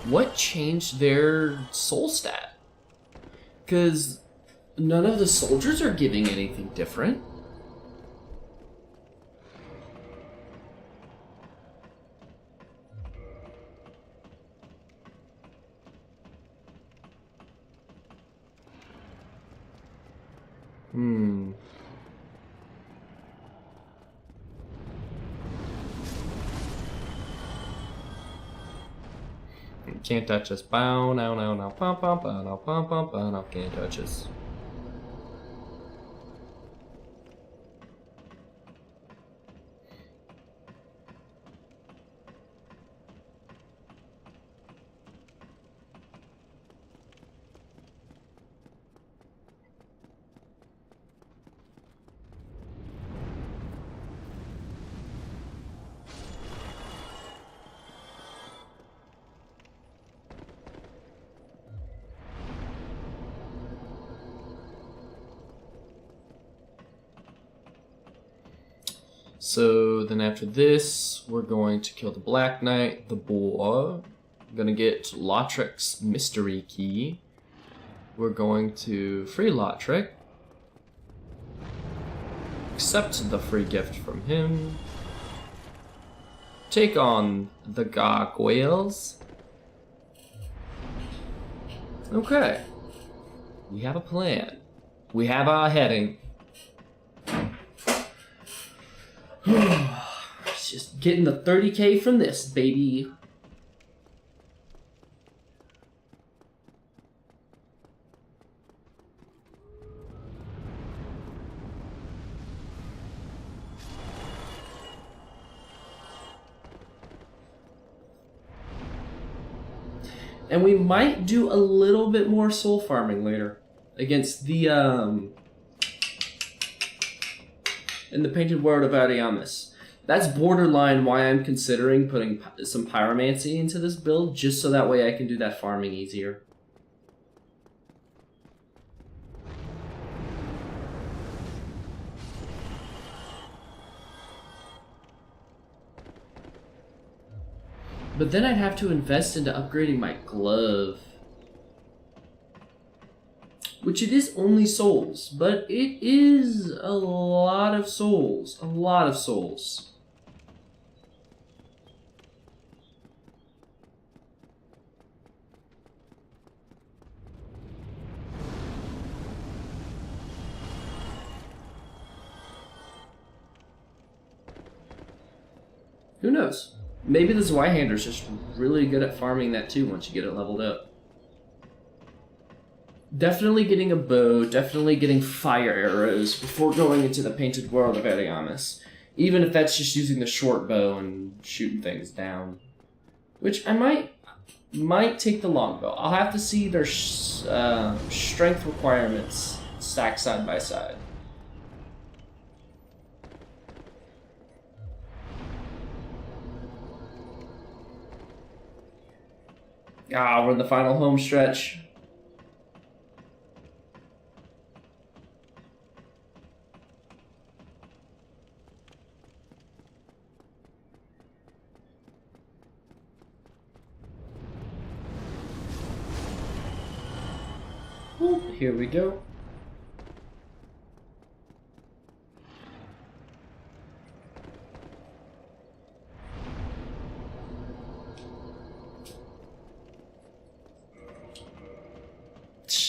what changed their soul stat? Because none of the soldiers are giving anything different. Can't touch us. Bow, now, pom, pom, bow, now, pom, pom, bow, now, can't touch us. So then after this, we're going to kill the Black Knight, the boar. We're gonna get Lautric's mystery key. We're going to free Lautric. Accept the free gift from him. Take on the gargoyles. Okay. We have a plan. We have our heading. It's just getting the 30k from this, baby. And we might do a little bit more soul farming later against the in the Painted World of Ariamis. That's borderline why I'm considering putting some pyromancy into this build, just so that way I can do that farming easier. But then I'd have to invest into upgrading my glove. Which it is only souls, but it is a lot of souls. A lot of souls. Who knows? Maybe the Zweihander's just really good at farming that too once you get it leveled up. Definitely getting a bow, definitely getting fire arrows before going into the Painted World of Ariamis. Even if that's just using the short bow and shooting things down. Which I might take the longbow. I'll have to see their strength requirements stacked side by side. We're in the final home stretch. Here we go.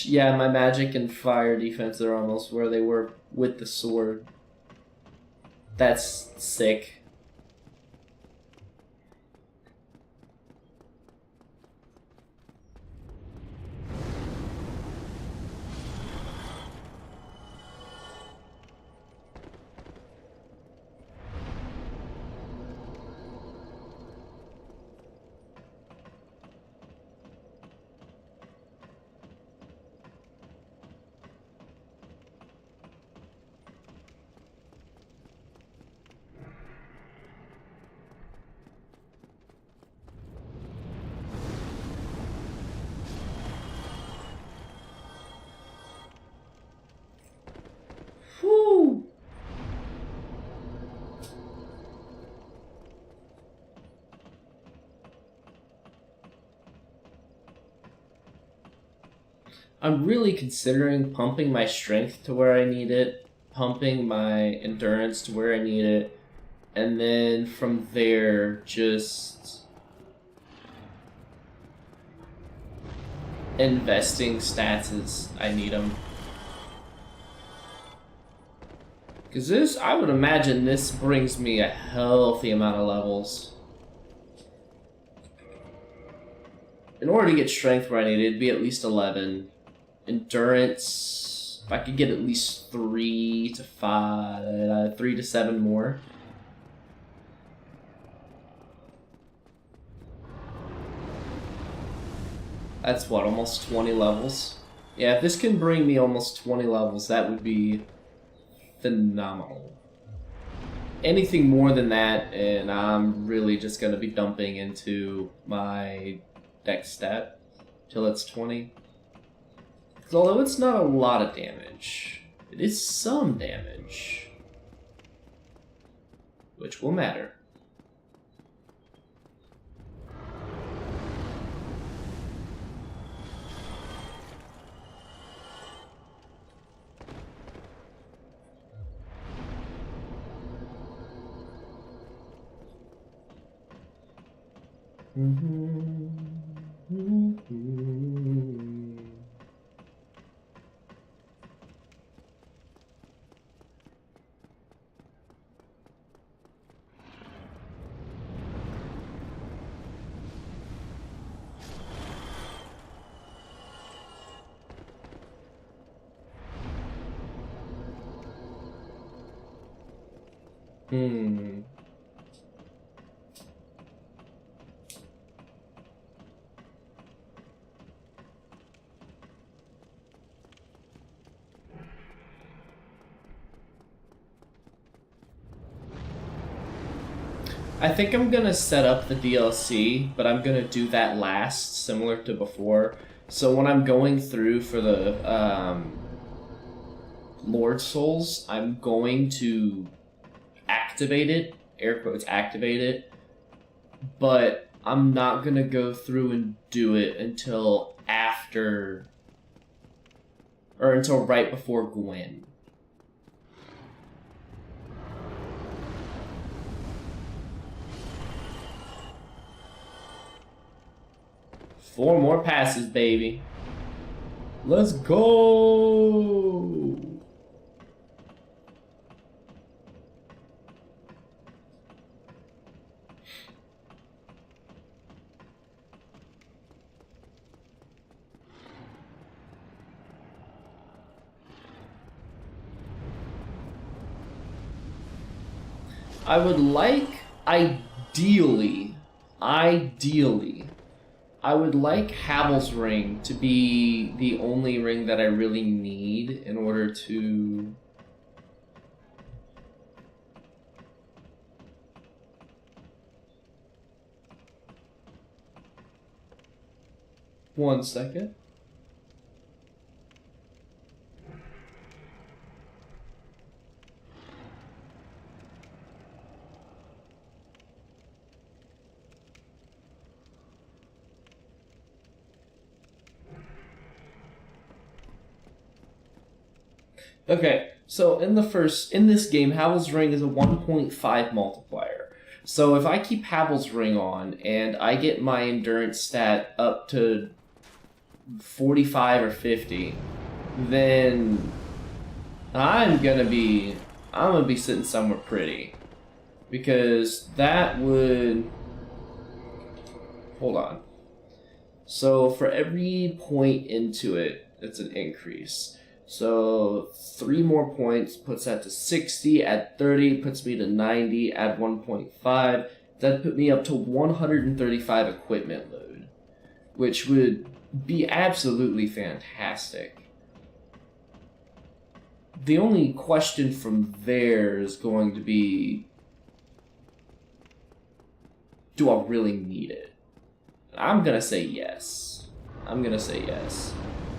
Yeah, my magic and fire defense are almost where they were with the sword. That's sick. I'm really considering pumping my strength to where I need it, pumping my endurance to where I need it, and then from there just investing stats as I need them. Because this, I would imagine this brings me a healthy amount of levels. In order to get strength where I need it, it'd be at least 11. Endurance, if I could get at least 3 to 5, 3 to 7 more. That's what, almost 20 levels? Yeah, if this can bring me almost 20 levels, that would be phenomenal. Anything more than that, and I'm really just going to be dumping into my dex stat till it's 20. Because although it's not a lot of damage, it is some damage, which will matter. I think I'm gonna set up the DLC, but I'm gonna do that last, similar to before. So when I'm going through for the Lord Souls, I'm going to activate it, air quotes activate it, but I'm not gonna go through and do it until after, or until right before Gwen. Four more passes, baby. Let's go! I would like, ideally, I would like Havel's Ring to be the only ring that I really need in order to... One second. Okay, so in this game, Havel's Ring is a 1.5 multiplier. So if I keep Havel's Ring on and I get my endurance stat up to 45 or 50, then I'm gonna be sitting somewhere pretty. Because that would... Hold on. So for every point into it, it's an increase. So 3 more points puts that to 60, add 30 puts me to 90, add 1.5, that put me up to 135 equipment load, which would be absolutely fantastic. The only question from there is going to be, do I really need it? I'm gonna say yes.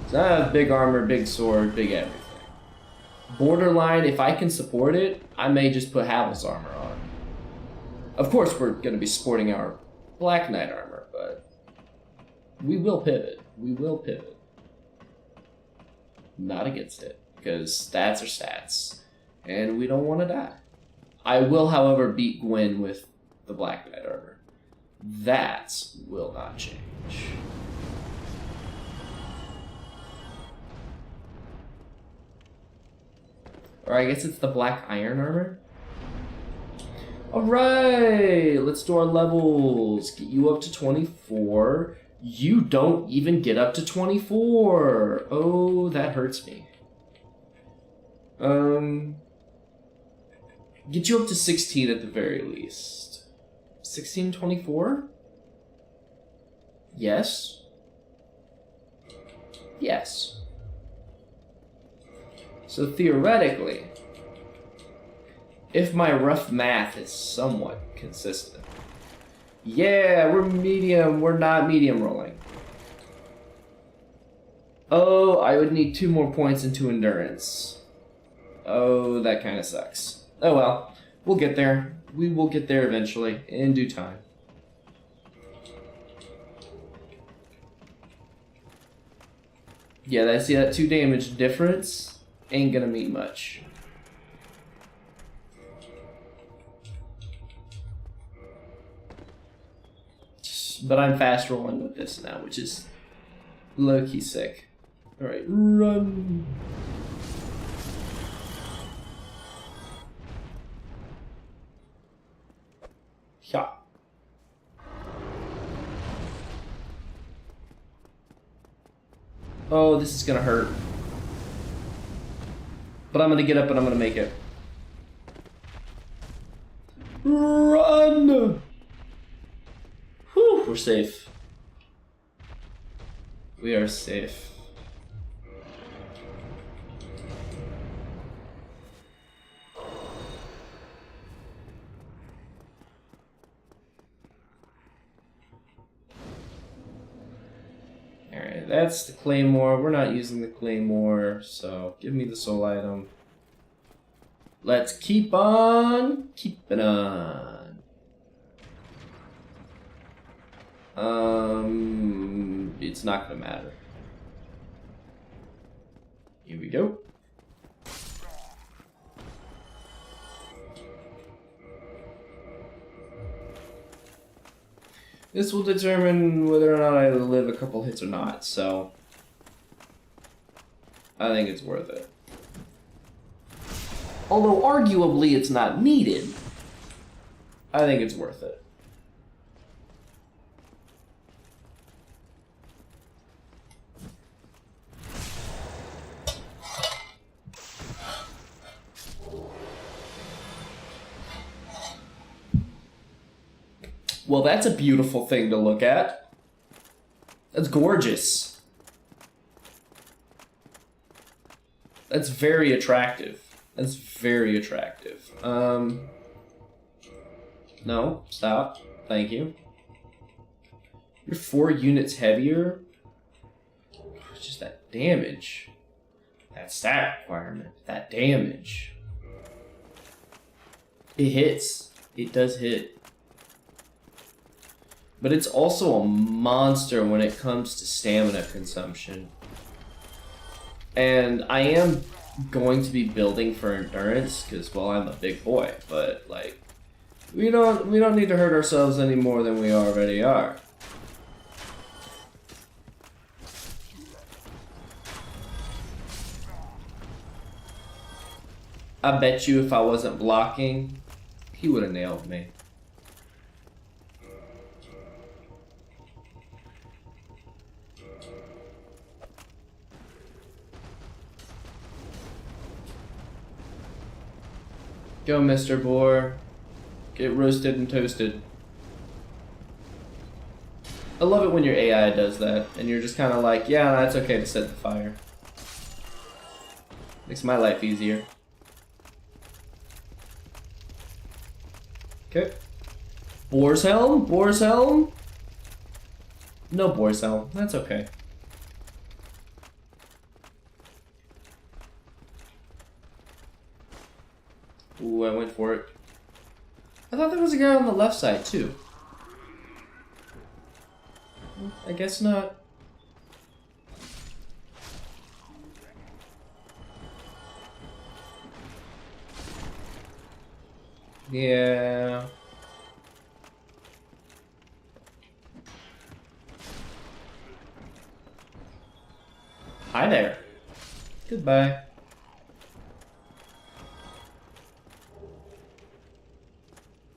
So I have big armor, big sword, big everything. Borderline, if I can support it, I may just put Havel's armor on. Of course, we're going to be sporting our Black Knight armor, but we will pivot. not against it, because stats are stats, and we don't want to die. I will, however, beat Gwen with the Black Knight armor. That will not change. Or I guess it's the Black Iron armor? Alright, let's do our levels. Get you up to 24. You don't even get up to 24. Oh, that hurts me. Get you up to 16 at the very least. 16, 24? Yes. Yes. So theoretically, if my rough math is somewhat consistent. Yeah, we're medium. We're not medium rolling. Oh, I would need 2 more points into endurance. Oh, that kind of sucks. Oh well, we'll get there. We will get there eventually, in due time. Yeah, I see that 2 damage difference ain't gonna mean much. But I'm fast rolling with this now, which is low-key sick. Alright, run! Yeah. Oh, this is gonna hurt. But I'm gonna get up and I'm gonna make it. Run! Whew, we're safe. We are safe. Alright, that's the claymore. We're not using the claymore, so give me the soul item. Let's keep on keeping on. It's not gonna matter. Here we go. This will determine whether or not I live a couple hits or not, so I think it's worth it. Although arguably it's not needed, I think it's worth it. Well, that's a beautiful thing to look at. That's gorgeous. That's very attractive. That's very attractive. No, stop. Thank you. You're 4 units heavier. It's just that damage. That stat requirement. That damage. It hits. It does hit. But it's also a monster when it comes to stamina consumption. And I am going to be building for endurance because, well, I'm a big boy. But like, we don't need to hurt ourselves any more than we already are. I bet you if I wasn't blocking, he would have nailed me. Go, Mr. Boar. Get roasted and toasted. I love it when your AI does that, and you're just kind of like, yeah, no, it's okay to set the fire. Makes my life easier. Okay. Boar's Helm? Boar's Helm? No Boar's Helm. That's okay. Ooh, I went for it. I thought there was a guy on the left side, too. I guess not. Yeah. Hi there. Goodbye.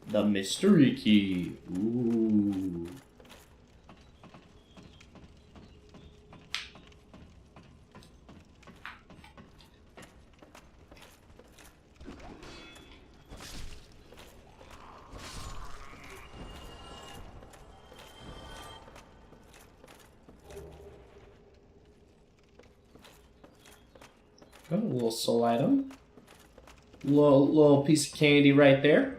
The mystery key. Ooh. Oh, a little soul item. Little piece of candy right there.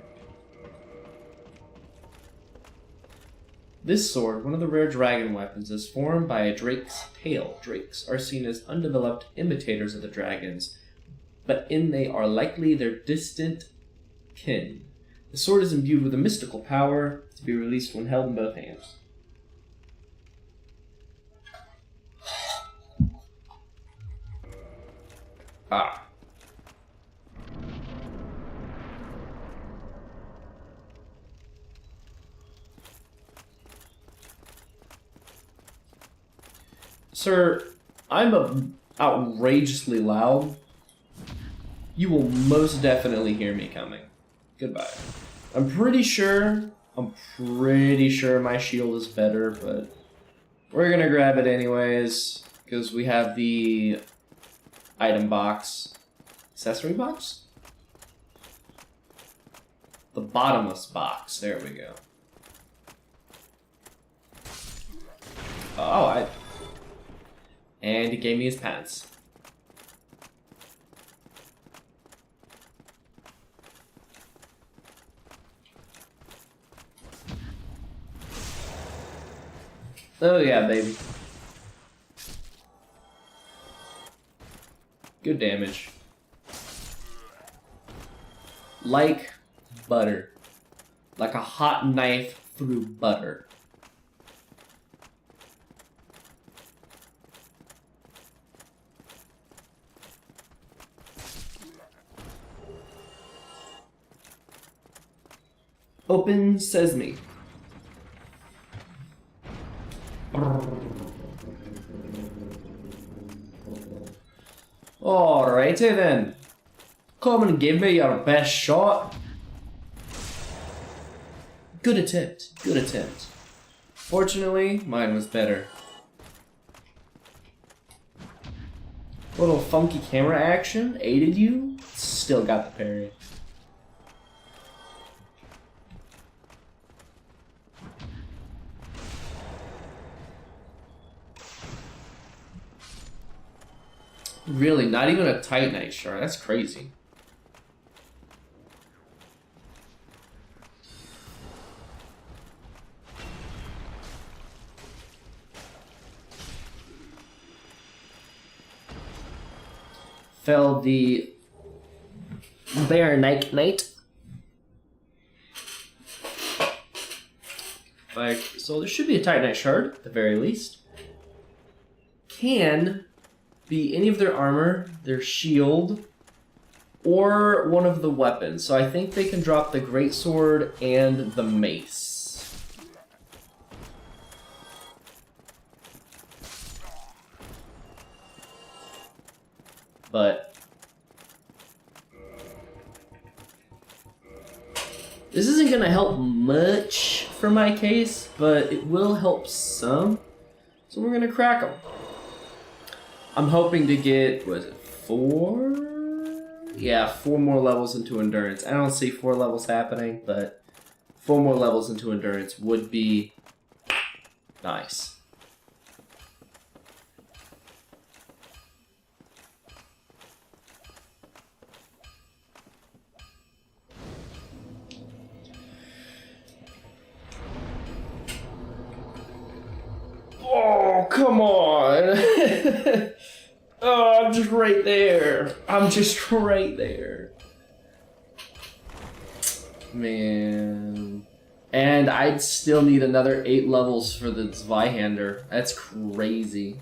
This sword, one of the rare dragon weapons, is formed by a drake's tail. Drakes are seen as undeveloped imitators of the dragons, but in they are likely their distant kin. The sword is imbued with a mystical power to be released when held in both hands. Ah. Sir, I'm outrageously loud. You will most definitely hear me coming. Goodbye. I'm pretty sure my shield is better, but we're gonna grab it anyways, because we have the item box. Accessory box? The bottomless box. There we go. Oh, and he gave me his pants. Oh yeah, baby. Good damage. Like butter. Like a hot knife through butter. Open sesame. Alrighty then. Come and give me your best shot. Good attempt. Good attempt. Fortunately, mine was better. Little funky camera action aided you. Still got the parry. Really, not even a Titanite shard. That's crazy. Fell the Bear Knight. Like, so there should be a Titanite shard at the very least. Can be any of their armor, their shield, or one of the weapons. So I think they can drop the greatsword and the mace. But this isn't going to help much for my case, but it will help some. So we're going to crack them. I'm hoping to get, was it 4? Yeah, 4 more levels into Endurance. I don't see 4 levels happening, but 4 more levels into Endurance would be nice. Oh, come on! Oh, I'm just right there. I'm just right there. Man. And I'd still need another 8 levels for the Zweihander. That's crazy.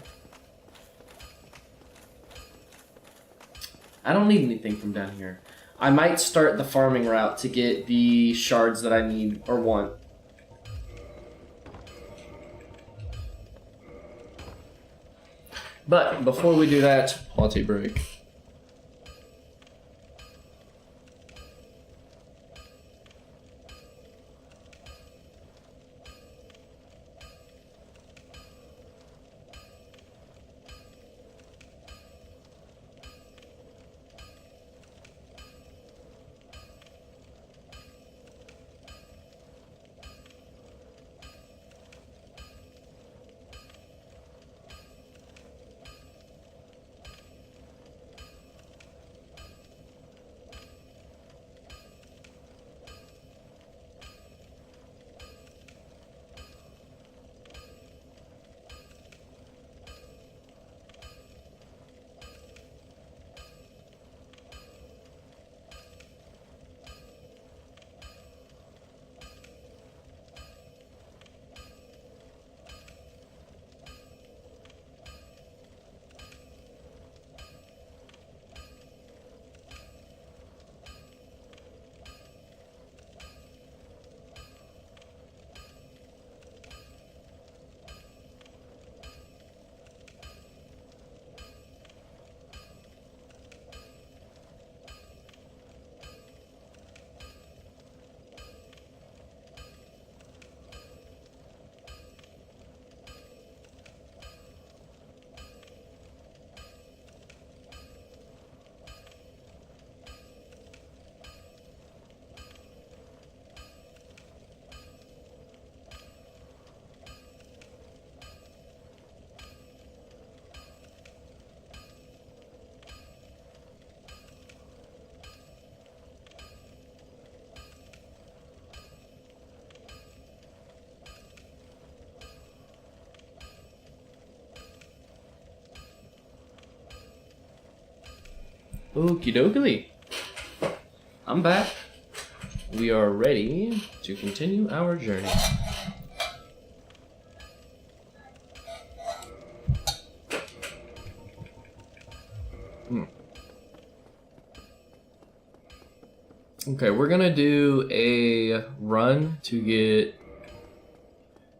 I don't need anything from down here. I might start the farming route to get the shards that I need or want. But before we do that, latte break. Okie dokie. I'm back. We are ready to continue our journey. Okay, we're gonna do a run to get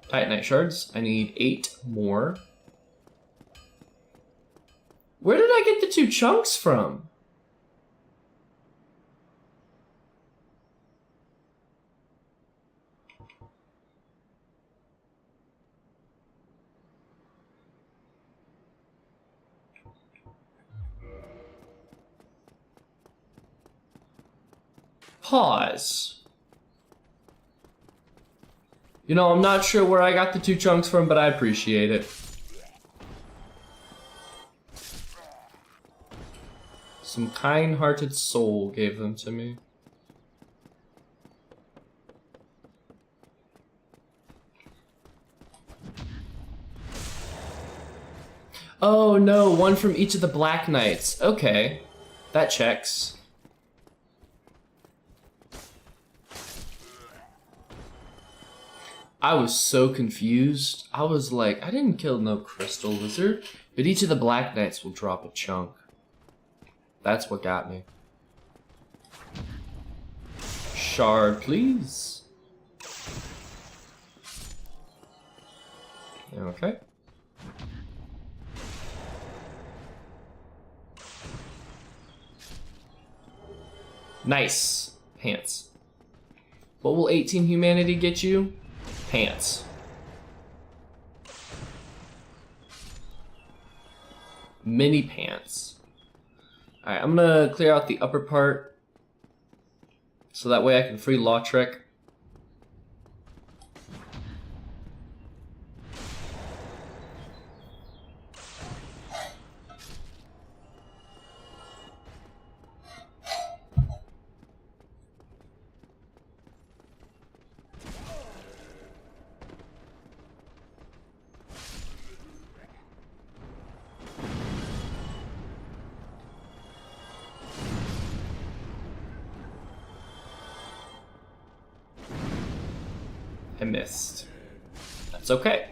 Titanite shards. I need 8 more. Where did I get the 2 chunks from? Pause. You know, I'm not sure where I got the 2 chunks from, but I appreciate it. Some kind-hearted soul gave them to me. Oh no, one from each of the Black Knights. Okay, that checks. I was so confused. I was like, I didn't kill no crystal lizard, but each of the Black Knights will drop a chunk. That's what got me. Shard, please. Okay. Nice. Pants. What will 18 humanity get you? Pants. Mini pants. Alright, I'm gonna clear out the upper part so that way I can free Lautrec. I missed. That's okay.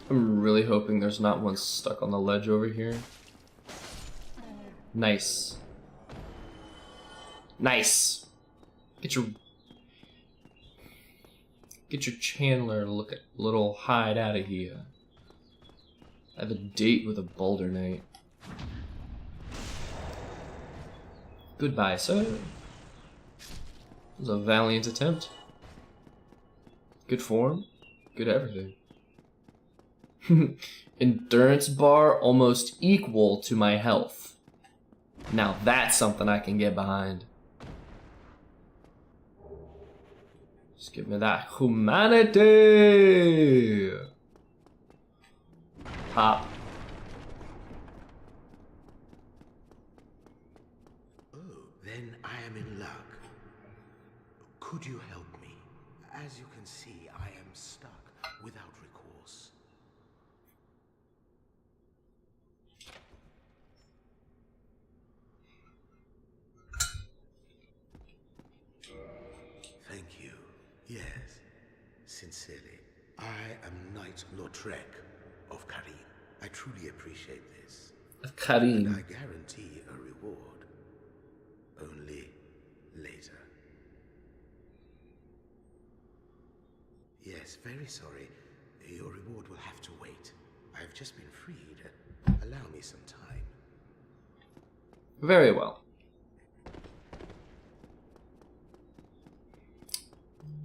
I'm really hoping there's not one stuck on the ledge over here. Nice. Nice. Get your Chandler to look a little hide out of here. I have a date with a Boulder Knight. Goodbye, sir. It was a valiant attempt. Good form, good everything. Endurance bar almost equal to my health. Now that's something I can get behind. Just give me that humanity. Pop. Oh, then I am in luck. Could you help me? As you can see, I am stuck without recourse. Thank you. Yes, sincerely. I am Knight Lautrec of Karim. I truly appreciate this. Karim. And I guarantee a reward. Only later. Yes, very sorry. Your reward will have to wait. I've just been freed. Allow me some time. Very well.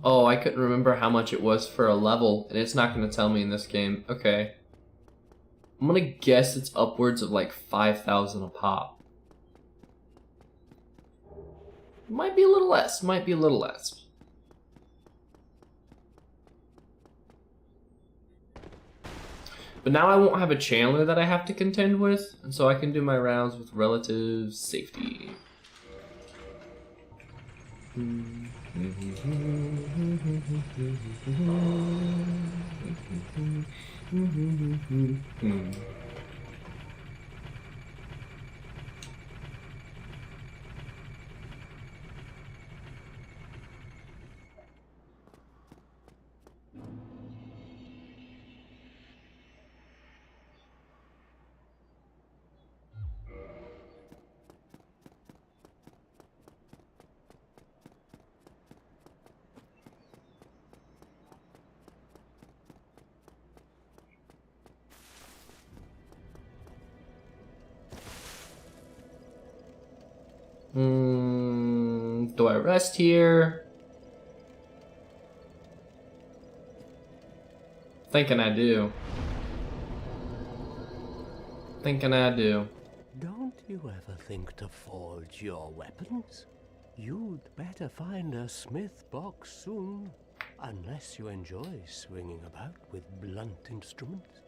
Oh, I couldn't remember how much it was for a level, and it's not going to tell me in this game. Okay. I'm going to guess it's upwards of like 5,000 a pop. Might be a little less, might be a little less. But now I won't have a Chandler that I have to contend with, and so I can do my rounds with relative safety. Do I rest here? Thinking I do. Thinking I do. Don't you ever think to forge your weapons? You'd better find a smith box soon. Unless you enjoy swinging about with blunt instruments.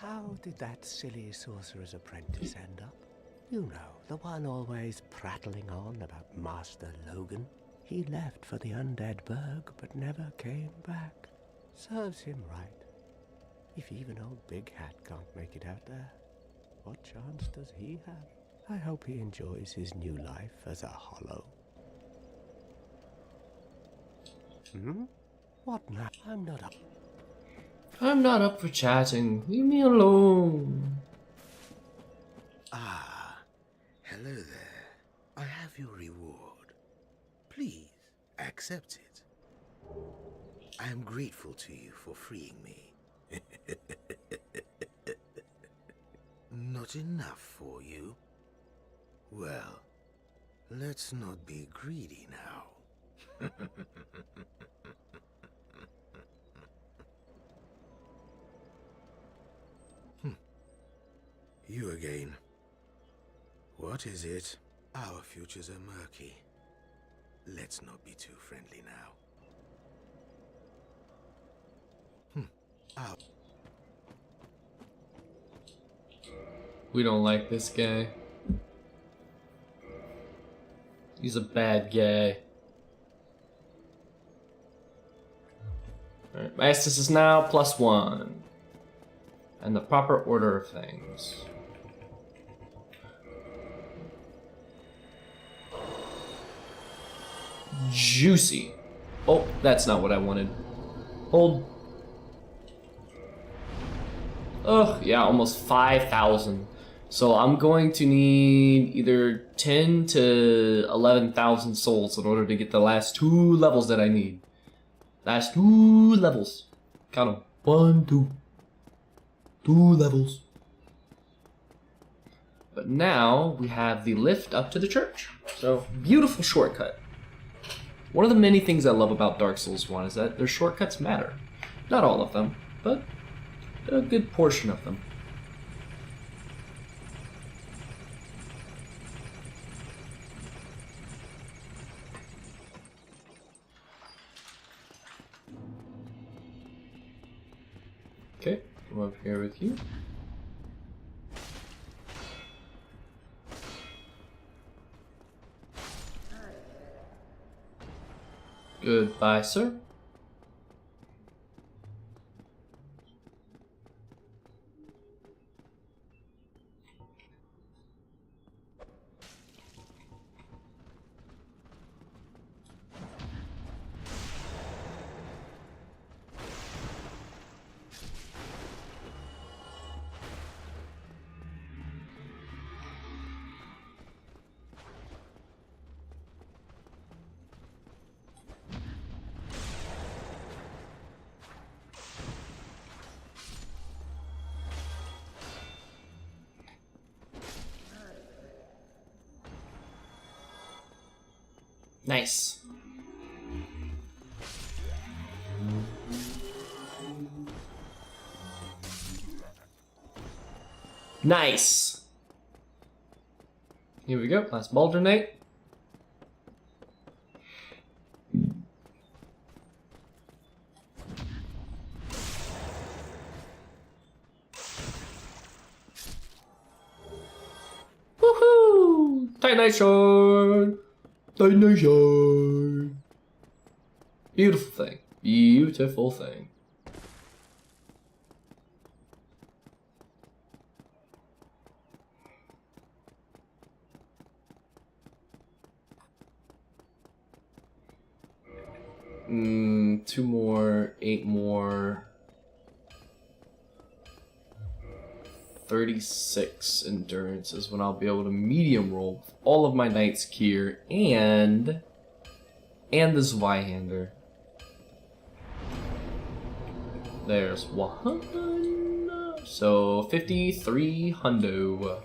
How did that silly sorcerer's apprentice end up? You know, the one always prattling on about Master Logan. He left for the undead burg, but never came back. Serves him right. If even old Big Hat can't make it out there, what chance does he have? I hope he enjoys his new life as a hollow. What now? I'm not up. I'm not up for chatting. Leave me alone. Ah, hello there. I have your reward. Please, accept it. I am grateful to you for freeing me. Not enough for you? Well, let's not be greedy now. You again. What is it? Our futures are murky. Let's not be too friendly now. We don't like this guy. He's a bad guy. Alright, my Estus is now +1. And the proper order of things. Juicy. Oh, that's not what I wanted. Hold. Ugh, yeah, almost 5,000. So I'm going to need either 10 to 11,000 souls in order to get the last 2 levels that I need. Last 2 levels. Count them. 1, 2. 2 levels. But now we have the lift up to the church. So, beautiful shortcut. One of the many things I love about Dark Souls 1 is that their shortcuts matter. Not all of them, but a good portion of them. Okay, come up here with you. Goodbye, sir. Nice. Nice. Here we go. Last Baldurnate. Woohoo! Titanation! Titanation! Beautiful thing. Beautiful thing. Two more, 8 more. 36 endurance is when I'll be able to medium roll with all of my Knight's gear and the Zweihander. There's one. So 53 hundo.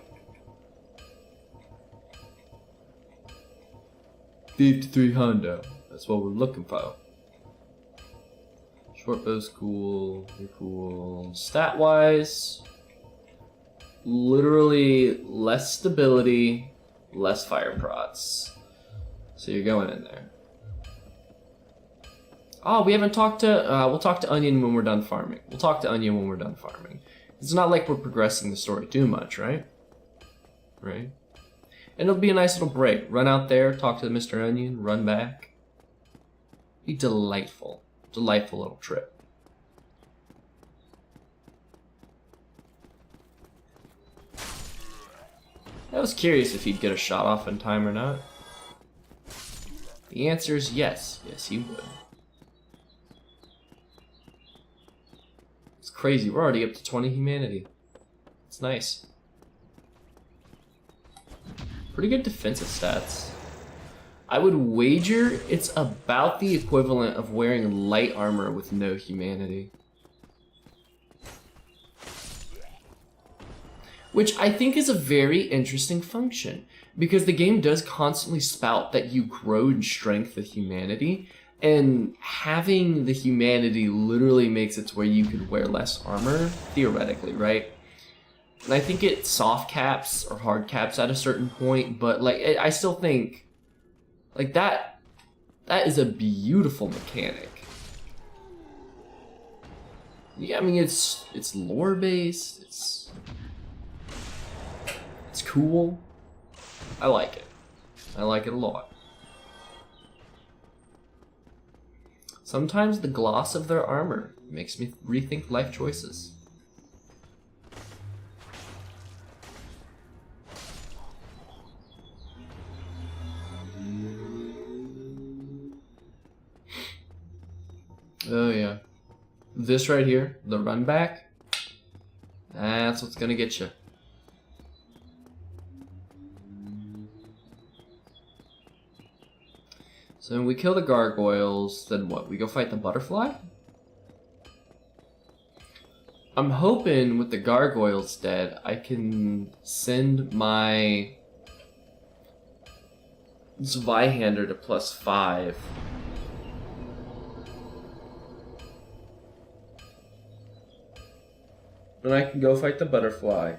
53 hundo. That's what we're looking for. Short bow's cool. You're cool. Stat wise, literally less stability, less fire prots. So you're going in there. Oh, we haven't talked to, we'll talk to Onion when we're done farming. We'll talk to Onion when we're done farming. It's not like we're progressing the story too much, right? Right? And it'll be a nice little break. Run out there, talk to Mr. Onion, run back. Be delightful. Delightful little trip. I was curious if he'd get a shot off in time or not. The answer is yes. Yes, he would. It's crazy. We're already up to 20 humanity. It's nice. Pretty good defensive stats. I would wager it's about the equivalent of wearing light armor with no humanity. Which I think is a very interesting function, because the game does constantly spout that you grow in strength with humanity, and having the humanity literally makes it to where you could wear less armor, theoretically, right? And I think it soft caps or hard caps at a certain point, but like I still think like that is a beautiful mechanic. Yeah, I mean it's lore based, it's cool. I like it. I like it a lot. Sometimes the gloss of their armor makes me rethink life choices. Oh yeah. This right here, the run back, that's what's gonna get you. So when we kill the gargoyles, then what? We go fight the butterfly? I'm hoping with the gargoyles dead, I can send my Zweihander to +5. And I can go fight the butterfly.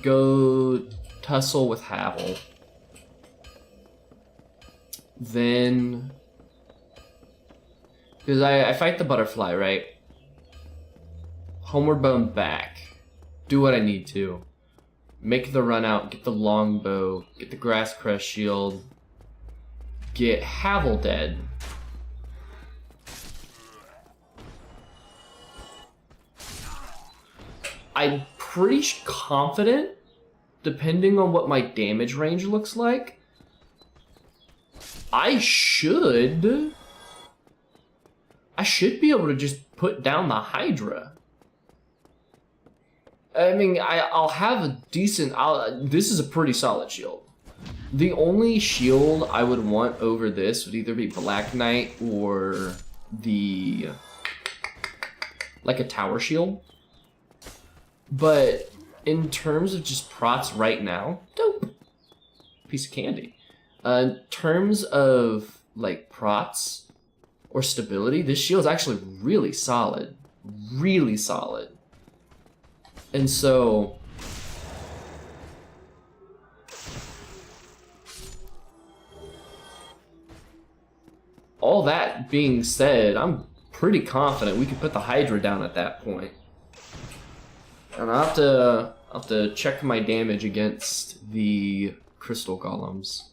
Go tussle with Havel. Then... Because I fight the butterfly, right? Homeward bound back. Do what I need to. Make the run out, get the longbow, get the grass crest shield, get Havel dead. I'm pretty confident, depending on what my damage range looks like, I should be able to just put down the Hydra. I mean, I'll have a decent... this is a pretty solid shield. The only shield I would want over this would either be Black Knight or the... like a tower shield. But in terms of just prots right now, dope. Piece of candy. In terms of like prots or stability, this shield is actually really solid. Really solid. And so... all that being said, I'm pretty confident we could put the Hydra down at that point. And I'll have to check my damage against the crystal golems.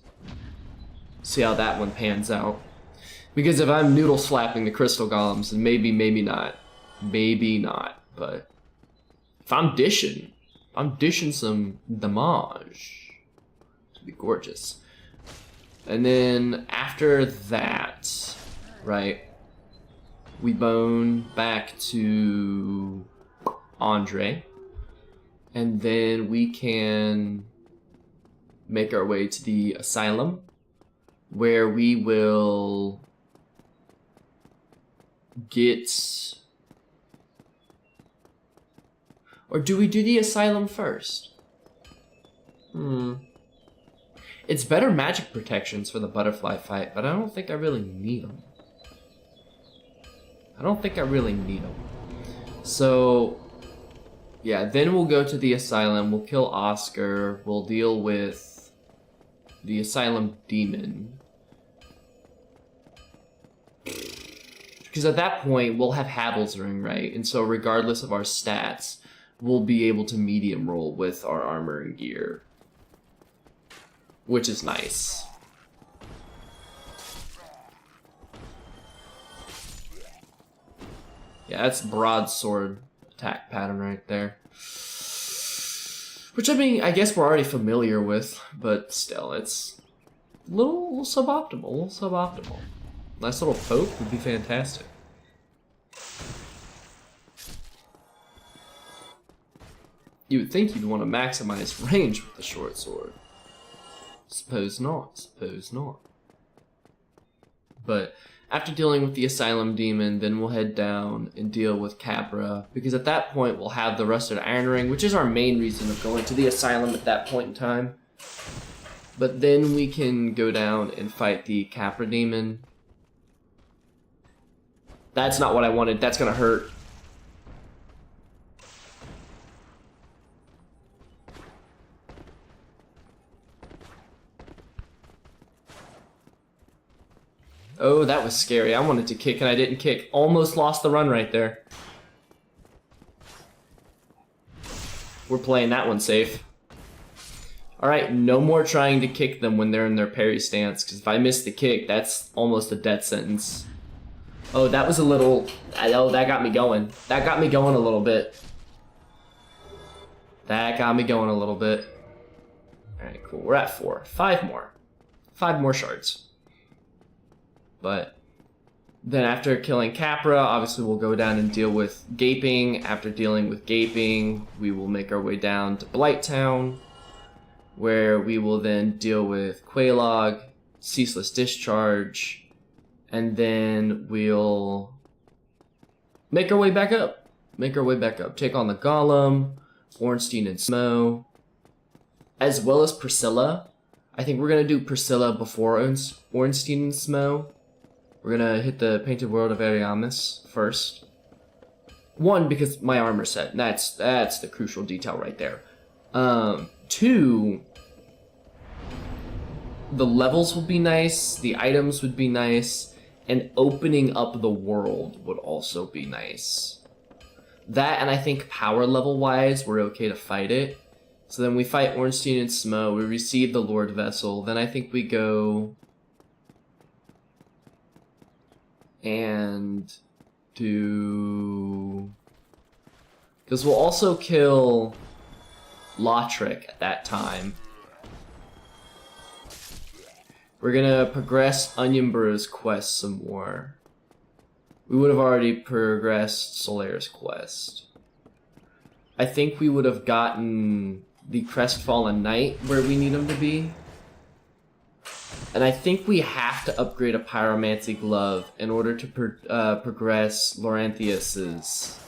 See how that one pans out. Because if I'm noodle slapping the crystal golems, then maybe not. Maybe not. But if I'm dishing some damage, it'd be gorgeous. And then after that, right, we bone back to Andre. And then we can make our way to the asylum, where we will get... or do we do the asylum first? It's better magic protections for the butterfly fight, but I don't think I really need them. So... yeah, then we'll go to the asylum, we'll kill Oscar, we'll deal with the asylum demon. Because at that point, we'll have Havel's ring, right? And so regardless of our stats, we'll be able to medium roll with our armor and gear. Which is nice. Yeah, that's broadsword attack pattern right there. Which, I mean, I guess we're already familiar with, but still, it's a little suboptimal. Nice little poke would be fantastic. You would think you'd want to maximize range with the short sword. Suppose not. But after dealing with the asylum demon, then we'll head down and deal with Capra, because at that point we'll have the rusted iron ring, which is our main reason of going to the asylum at that point in time. But then we can go down and fight the Capra demon. That's not what I wanted. That's gonna hurt. Oh, that was scary. I wanted to kick and I didn't kick. Almost lost the run right there. We're playing that one safe. Alright, no more trying to kick them when they're in their parry stance, because if I miss the kick, that's almost a death sentence. Oh, that was a little... oh, that got me going. That got me going a little bit. Alright, cool. We're at 4. 5 more. 5 more shards. But then after killing Capra, obviously we'll go down and deal with Gaping. After dealing with Gaping, we will make our way down to Blighttown, where we will then deal with Quelaag, Ceaseless Discharge, and then we'll make our way back up. Take on the Golem, Ornstein and Smo, as well as Priscilla. I think we're going to do Priscilla before Ornstein and Smo. We're going to hit the Painted World of Ariamis first. One, because my armor set. That's the crucial detail right there. Two, the levels would be nice, the items would be nice, and opening up the world would also be nice. That, and I think power level wise, we're okay to fight it. So then we fight Ornstein and Smo, we receive the Lord Vessel, then I think we go and do... because we'll also kill Lautrec at that time. We're gonna progress Onion Burrow's quest some more. We would have already progressed Solaire's quest. I think we would have gotten the Crestfallen Knight where we need him to be. And I think we have to upgrade a Pyromancy Glove in order to progress Laurenthius's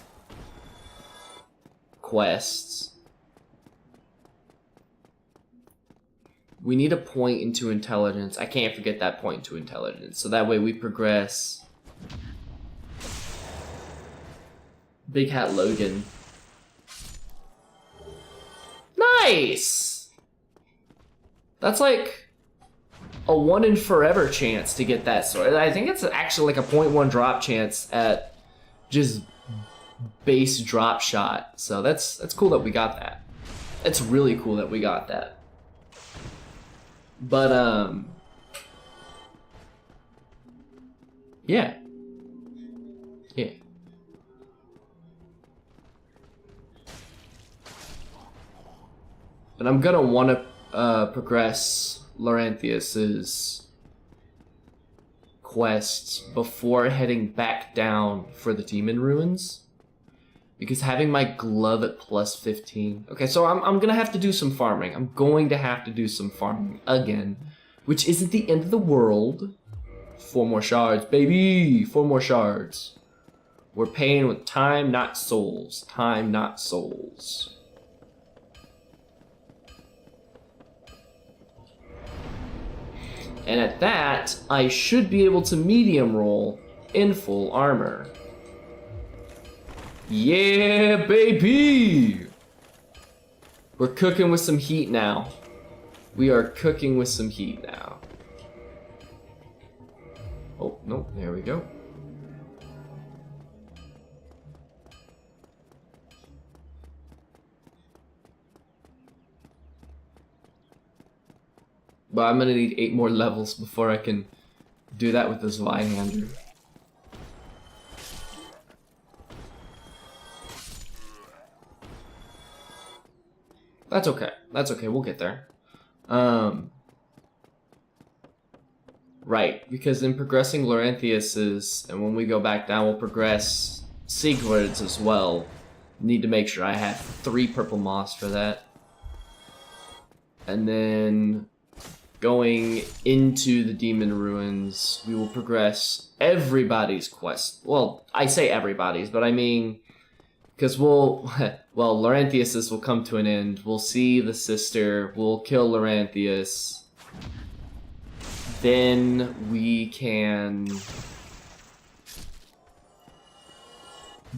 quests. We need a point into intelligence. I can't forget that point into intelligence. So that way we progress Big Hat Logan. Nice! That's like a 1 in forever chance to get that sword. I think it's actually like a 0.1 drop chance at just base drop shot. So that's cool that we got that. It's really cool that we got that. But yeah. And I'm gonna want to progress Laurenthius's quests before heading back down for the Demon Ruins. Because having my glove at plus 15... Okay, so I'm gonna have to do some farming. I'm going to have to do some farming again. Which isn't the end of the world. 4 more shards, baby! 4 more shards. We're paying with time, not souls. Time, not souls. And at that, I should be able to medium roll in full armor. Yeah, baby! We're cooking with some heat now. We are cooking with some heat now. Oh, no, there we go. But I'm gonna need 8 more levels before I can do that with the Zweihander. That's okay. That's okay. We'll get there. Right, because in progressing Laurenthius's, and when we go back down, we'll progress Sigvard's as well. Need to make sure I have 3 purple moss for that. And then going into the Demon Ruins, we will progress everybody's quest. Well, I say everybody's, but I mean, because well, Laurenthius's will come to an end. We'll see the sister, we'll kill Laurenthius. Then we can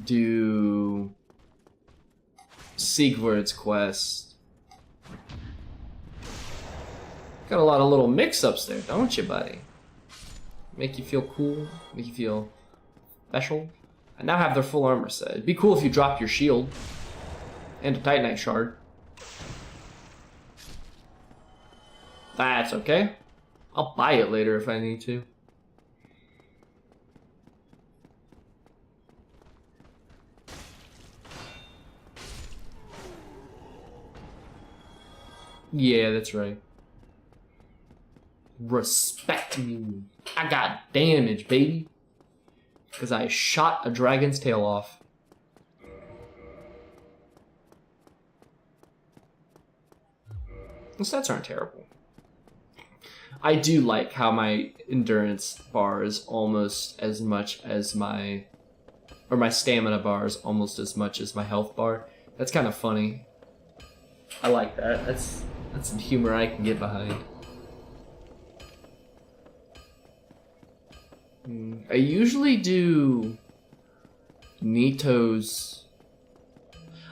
do Sigvard's quest. Got a lot of little mix-ups there, don't you, buddy? Make you feel cool, make you feel special. I now have their full armor set. It'd be cool if you dropped your shield and a Titanite shard. That's okay. I'll buy it later if I need to. Yeah, that's right. Respect me. I got damage, baby. Because I shot a dragon's tail off. The stats aren't terrible. I do like how my endurance bar is almost as much as my stamina bar is almost as much as my health bar. That's kind of funny. I like that. That's some humor I can get behind. I usually do Nito's.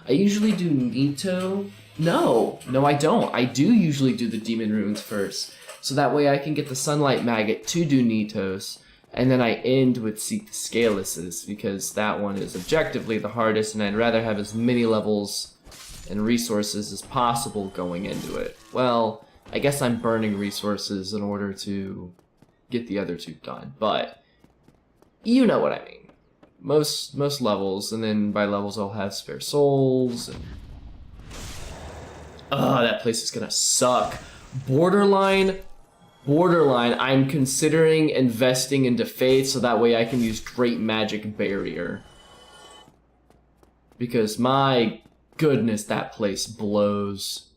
I usually do Nito. No, I don't. I do usually do the Demon Ruins first. So that way I can get the Sunlight Maggot to do Nitos. And then I end with Seek the Scalelesses, because that one is objectively the hardest, and I'd rather have as many levels and resources as possible going into it. Well, I guess I'm burning resources in order to get the other two done, but you know what I mean. Most levels, and then by levels I'll have spare souls, and that place is gonna suck. Borderline, I'm considering investing into Faith so that way I can use Great Magic Barrier. Because my goodness, that place blows.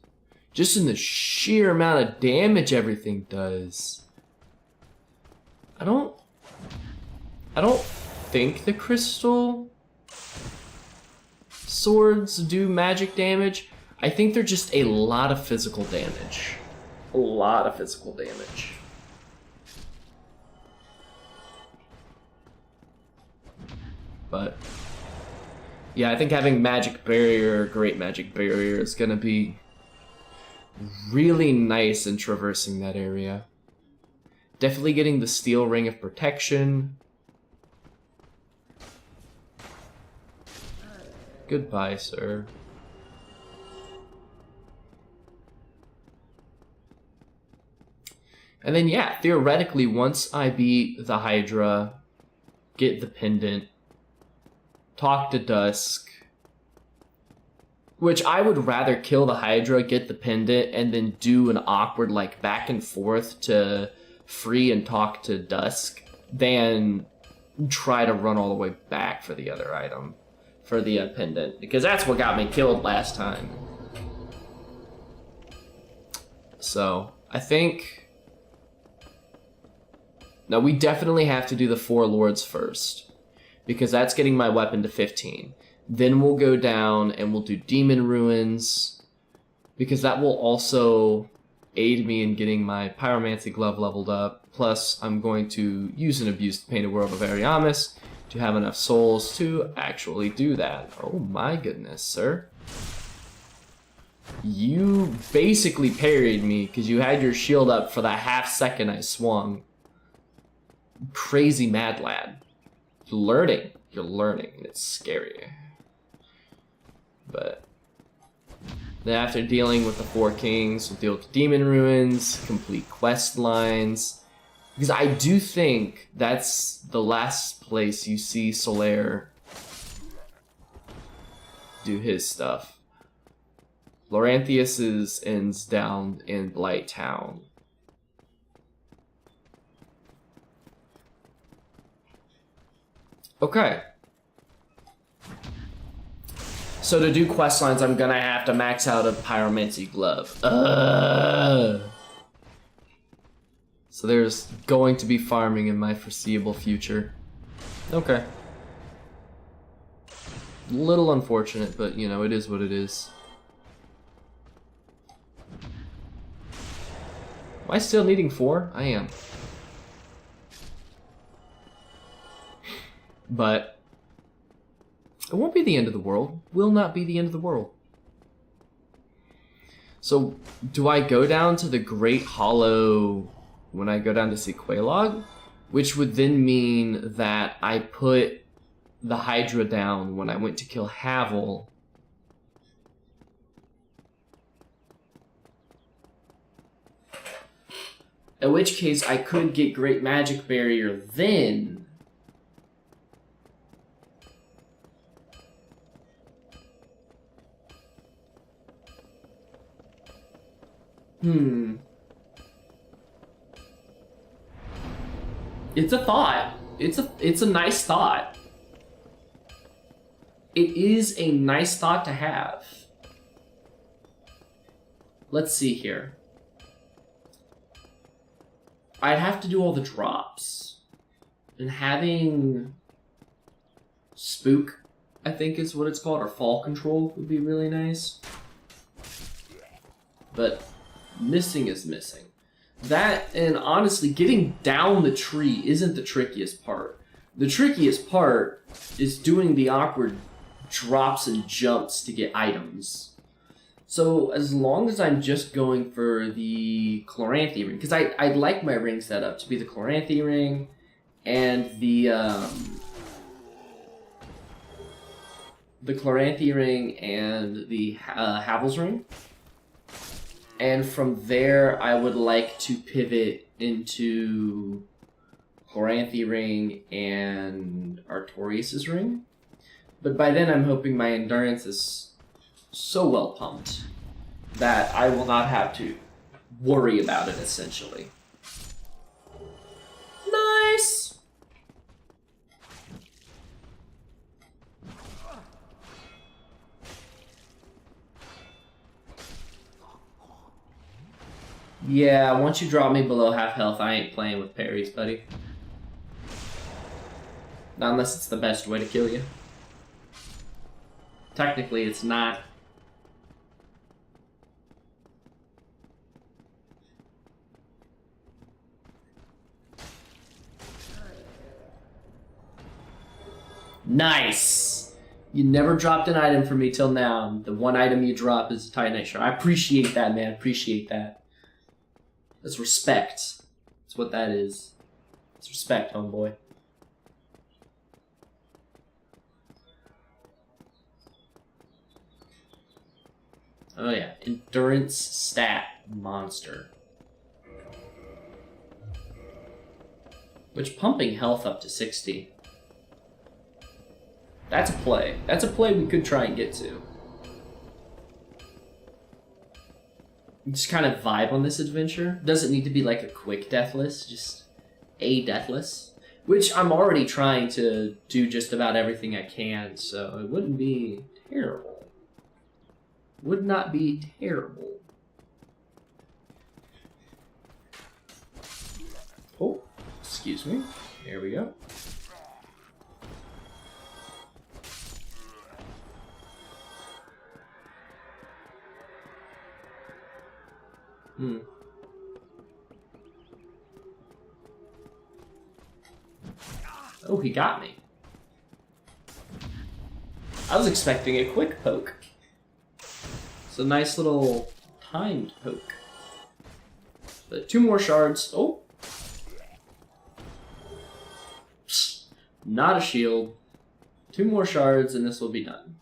Just in the sheer amount of damage everything does. I don't think the crystal swords do magic damage. I think they're just a lot of physical damage. A lot of physical damage. But yeah, I think having Magic Barrier, Great Magic Barrier, is gonna be really nice in traversing that area. Definitely getting the Steel Ring of Protection. Goodbye, sir. And then, yeah, theoretically, once I beat the Hydra, get the pendant, talk to Dusk, which I would rather kill the Hydra, get the pendant, and then do an awkward, like, back and forth to free and talk to Dusk, than try to run all the way back for the other item, for the pendant, because that's what got me killed last time. So, I think... Now, we definitely have to do the 4 Lords first, because that's getting my weapon to 15. Then we'll go down and we'll do Demon Ruins, because that will also aid me in getting my Pyromancy Glove leveled up. Plus, I'm going to use and abuse the Painted World of Ariamis to have enough souls to actually do that. Oh my goodness, sir. You basically parried me because you had your shield up for the half second I swung. Crazy mad lad. You're learning, and it's scary. But then after dealing with the 4 kings, we'll deal with the Demon Ruins, complete quest lines. Because I do think that's the last place you see Solaire do his stuff. Laurenthius' ends down in Blight Town. Okay. So to do quest lines, I'm gonna have to max out a Pyromancy Glove. So there's going to be farming in my foreseeable future. Okay. Little unfortunate, but you know, it is what it is. Am I still needing 4? I am. But it won't be the end of the world. Will not be the end of the world. So, do I go down to the Great Hollow when I go down to see Quelaag? Which would then mean that I put the Hydra down when I went to kill Havel. In which case, I could get Great Magic Barrier then. It's a thought. It's a nice thought. It is a nice thought to have. let's see here. I'd have to do all the drops. And having Spook, I think is what it's called, or Fall Control would be really nice. But missing is missing. That, and honestly, getting down the tree isn't the trickiest part. The trickiest part is doing the awkward drops and jumps to get items. So as long as I'm just going for the Chloranthy ring, because I'd like my ring setup to be the Chloranthy ring and the Chloranthy ring and the Havel's ring. And from there, I would like to pivot into Chloranthy ring and Artorias' ring. But by then, I'm hoping my endurance is so well pumped that I will not have to worry about it, essentially. Nice! Yeah, once you drop me below half health, I ain't playing with parries, buddy. Not unless it's the best way to kill you. Technically, it's not. Nice! You never dropped an item for me till now. The one item you drop is a Titanite Shard. I appreciate that, man. Appreciate that. That's respect. That's what that is. It's respect, homeboy. Oh yeah, endurance stat monster. Which pumping health up to 60. That's a play. That's a play we could try and get to. Just kind of vibe on this adventure. Doesn't need to be like a quick Deathless, just a Deathless. Which I'm already trying to do just about everything I can, so it wouldn't be terrible. Would not be terrible. Oh, excuse me. Here we go. Oh, he got me. I was expecting a quick poke. It's a nice little timed poke. But 2 more shards. Oh. Psst. Not a shield. 2 more shards and this will be done.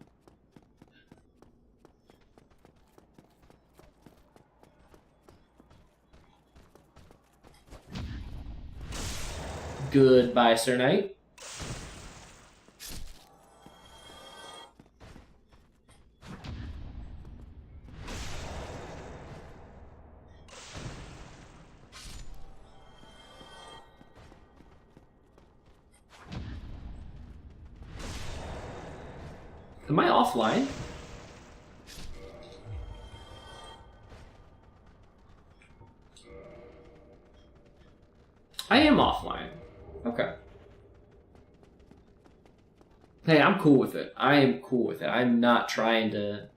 Goodbye, Sir Knight. Am I offline? I am offline. Okay. Hey, I'm cool with it. I am cool with it. I'm not trying to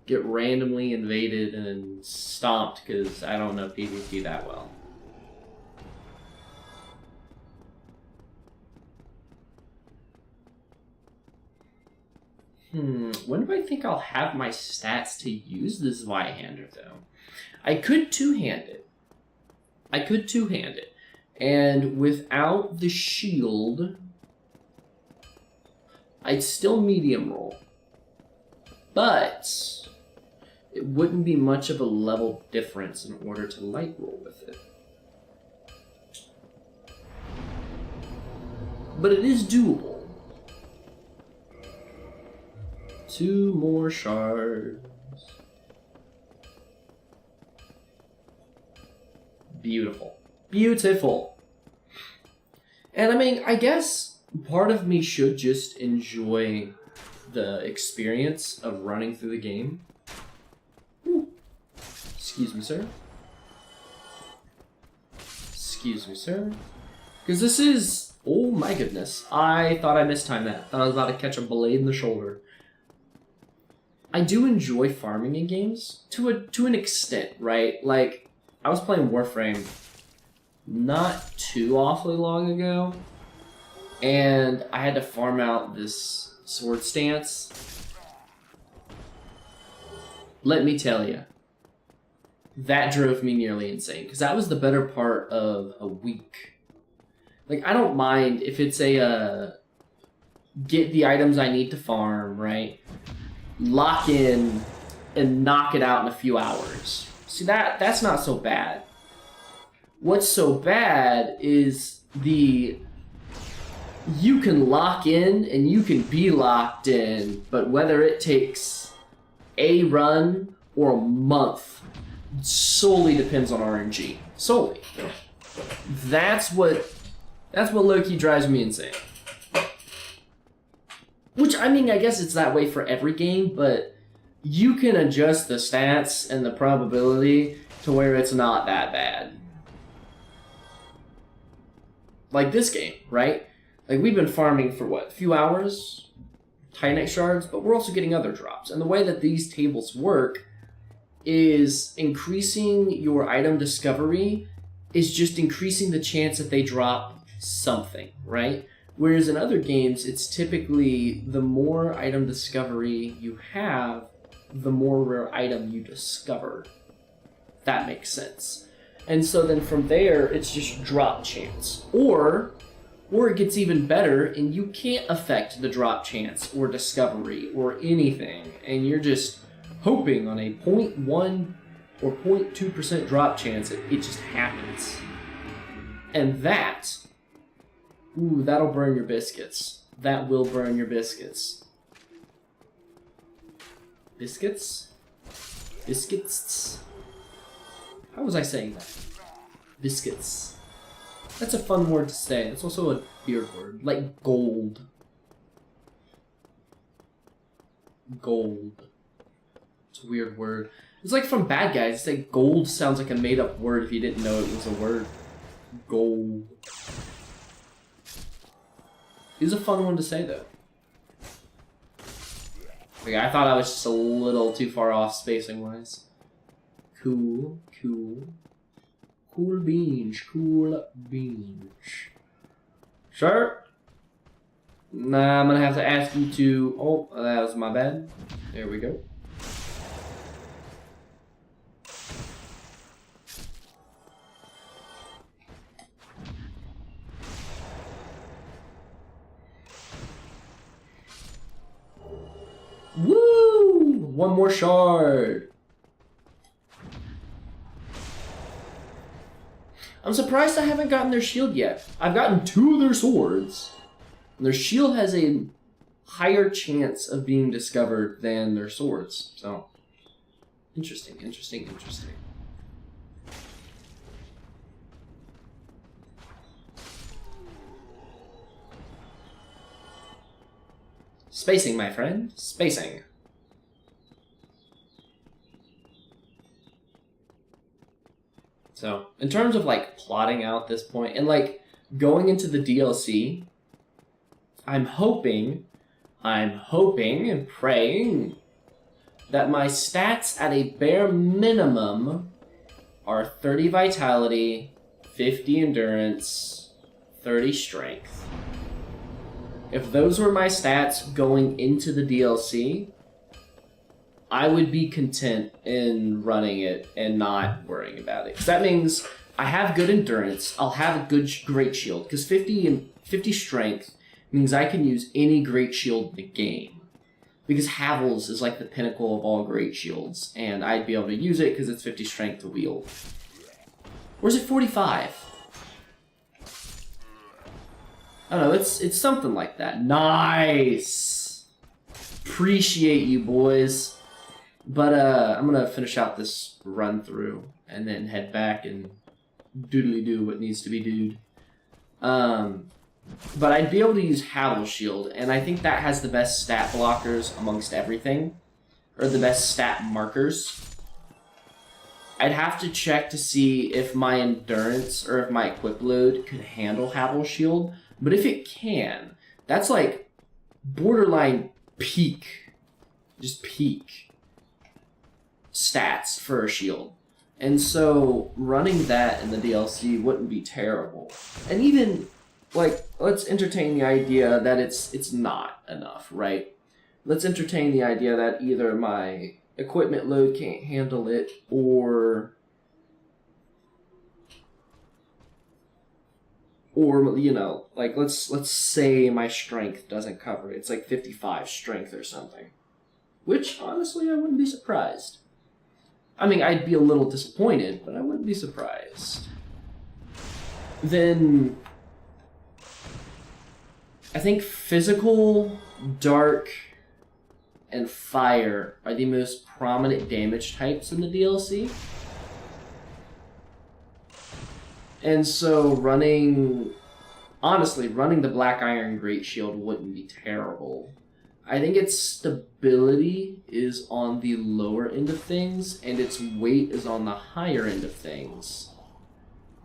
get randomly invaded and stomped because I don't know PvP that well. When do I think I'll have my stats to use this Zweihander, though? I could two-hand it. And without the shield, I'd still medium roll. But it wouldn't be much of a level difference in order to light roll with it. But it is doable. 2 more shards. Beautiful. Beautiful. And I mean, I guess part of me should just enjoy the experience of running through the game. Ooh. Excuse me, sir. Excuse me, sir. Because this is... Oh my goodness. I thought I mistimed that. Thought I was about to catch a blade in the shoulder. I do enjoy farming in games to an extent, right? Like, I was playing Warframe not too awfully long ago, and I had to farm out this sword stance. Let me tell you, that drove me nearly insane, because that was the better part of a week. Like, I don't mind if it's a get the items I need to farm, right? Lock in and knock it out in a few hours. See, that's not so bad. What's so bad is you can lock in and you can be locked in, but whether it takes a run or a month solely depends on RNG. Solely. That's what low-key drives me insane. Which, I mean, I guess it's that way for every game, but you can adjust the stats and the probability to where it's not that bad. Like this game, right? Like, we've been farming for, what, a few hours? Titan shards, but we're also getting other drops. And the way that these tables work is increasing your item discovery is just increasing the chance that they drop something, right? Whereas in other games, it's typically the more item discovery you have, the more rare item you discover. That makes sense. And so then from there, it's just drop chance. Or it gets even better, and you can't affect the drop chance or discovery or anything, and you're just hoping on a 0.1 or 0.2% drop chance. It just happens. And that... Ooh, that'll burn your biscuits. That will burn your biscuits. Biscuits? Biscuits? How was I saying that? Biscuits. That's a fun word to say. It's also a weird word. Like gold. Gold. It's a weird word. It's like from Bad Guys. It's like gold sounds like a made-up word if you didn't know it was a word. Gold. It's a fun one to say, though. Okay, I thought I was just a little too far off spacing-wise. Cool, cool. Cool beans, cool beans. Sir? Nah, I'm gonna have to ask you to... Oh, that was my bad. There we go. Woo! One more shard. I'm surprised I haven't gotten their shield yet. I've gotten 2 of their swords. And their shield has a higher chance of being discovered than their swords. So, interesting, interesting, interesting. Spacing, my friend. Spacing. So, in terms of, like, plotting out this point, and, like, going into the DLC, I'm hoping and praying that my stats at a bare minimum are 30 vitality, 50 endurance, 30 strength. If those were my stats going into the DLC, I would be content in running it and not worrying about it. Because that means I have good endurance, I'll have a great shield, because 50 strength means I can use any great shield in the game. Because Havel's is like the pinnacle of all great shields, and I'd be able to use it because it's 50 strength to wield. Or is it 45? I don't know, it's something like that. Nice! Appreciate you, boys. But I'm gonna finish out this run through and then head back and doodly do what needs to be doed. But I'd be able to use Havel's shield, and I think that has the best stat blockers amongst everything. Or the best stat markers. I'd have to check to see if my endurance or if my equip load could handle Havel Shield. But if it can, that's like borderline peak, just peak stats for a shield. And so running that in the DLC wouldn't be terrible. And even, like, let's entertain the idea that it's not enough, right? Let's entertain the idea that either my equipment load can't handle it, or you know, like let's say my strength doesn't cover it. It's like 55 strength or something. Which honestly I wouldn't be surprised. I mean, I'd be a little disappointed, but I wouldn't be surprised. Then I think physical, dark, and fire are the most prominent damage types in the DLC. And so honestly, running the Black Iron Great Shield wouldn't be terrible. I think its stability is on the lower end of things, and its weight is on the higher end of things.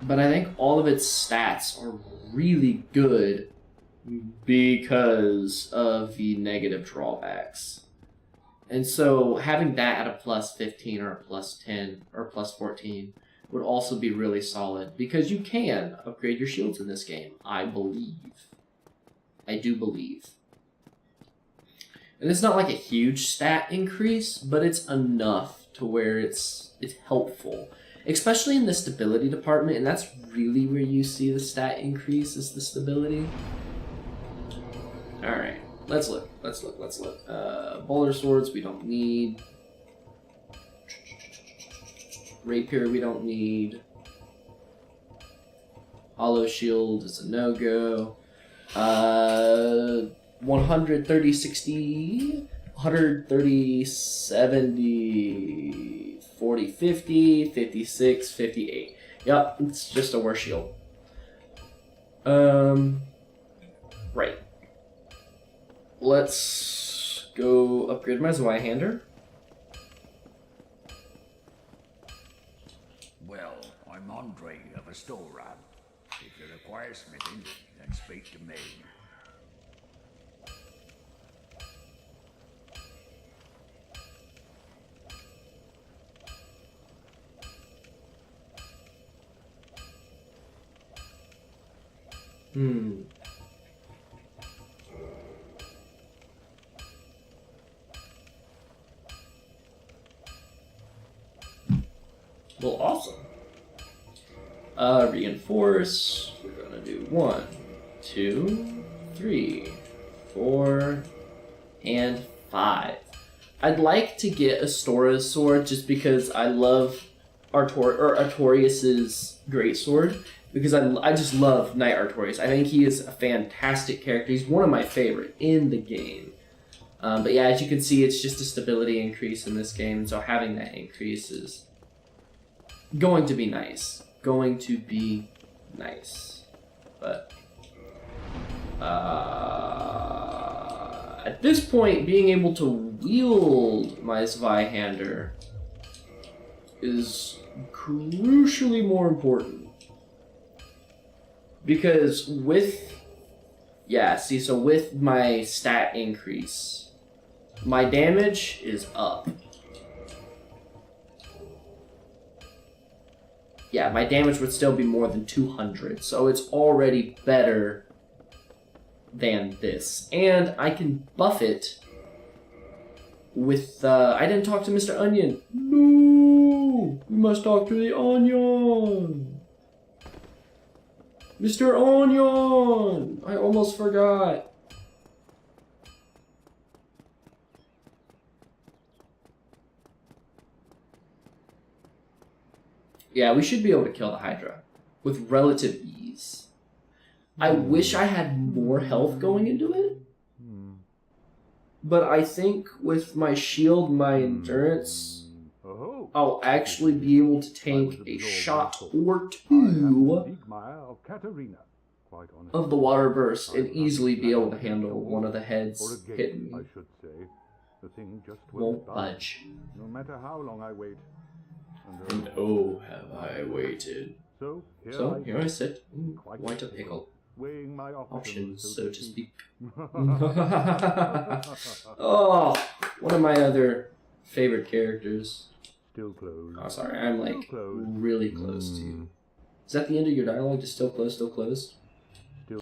But I think all of its stats are really good because of the negative drawbacks. And so having that at a plus 15 or a plus 10 or plus 14 would also be really solid, because you can upgrade your shields in this game, I believe. I do believe. And it's not like a huge stat increase, but it's enough to where it's helpful. Especially in the stability department, and that's really where you see the stat increase, is the stability. Alright, let's look. Boulder swords we don't need. Rapier we don't need. Hollow shield is a no-go. 130, 60, 130, 70, 40, 50, 56, 58. Yep, it's just a war shield. Right. Let's go upgrade my Zweihander. Well, I'm Andre of Astoria. If you require smithing, then speak to me. Well, awesome. Reinforce. We're gonna do 1, 2, 3, 4, and 5. I'd like to get Astora's sword just because I love Artorias' greatsword, because I just love Knight Artorias. I think he is a fantastic character. He's one of my favorite in the game. But yeah, as you can see, it's just a stability increase in this game, so having that increase is going to be nice. But at this point, being able to wield my Zweihander is crucially more important. Because with my stat increase, my damage is up. Yeah, my damage would still be more than 200, so it's already better than this. And I can buff it with, I didn't talk to Mr. Onion. No! We must talk to the Onion! Mr. Onion! I almost forgot. Yeah, we should be able to kill the Hydra with relative ease. I wish I had more health going into it. But I think with my shield, my endurance, I'll actually be able to tank a shot or two of the water burst and easily be able to handle one of the heads hitting me. The thing just Won't budge. No matter how long I wait, And oh, have I waited. So Here I sit, quite quite a pickle. weighing my Options, options, so to speak. Oh, one of my other favorite characters. Still closed. Oh, sorry, I'm like Still closed. really close to you. Is that the end of your dialogue? Just still close, still closed? Still.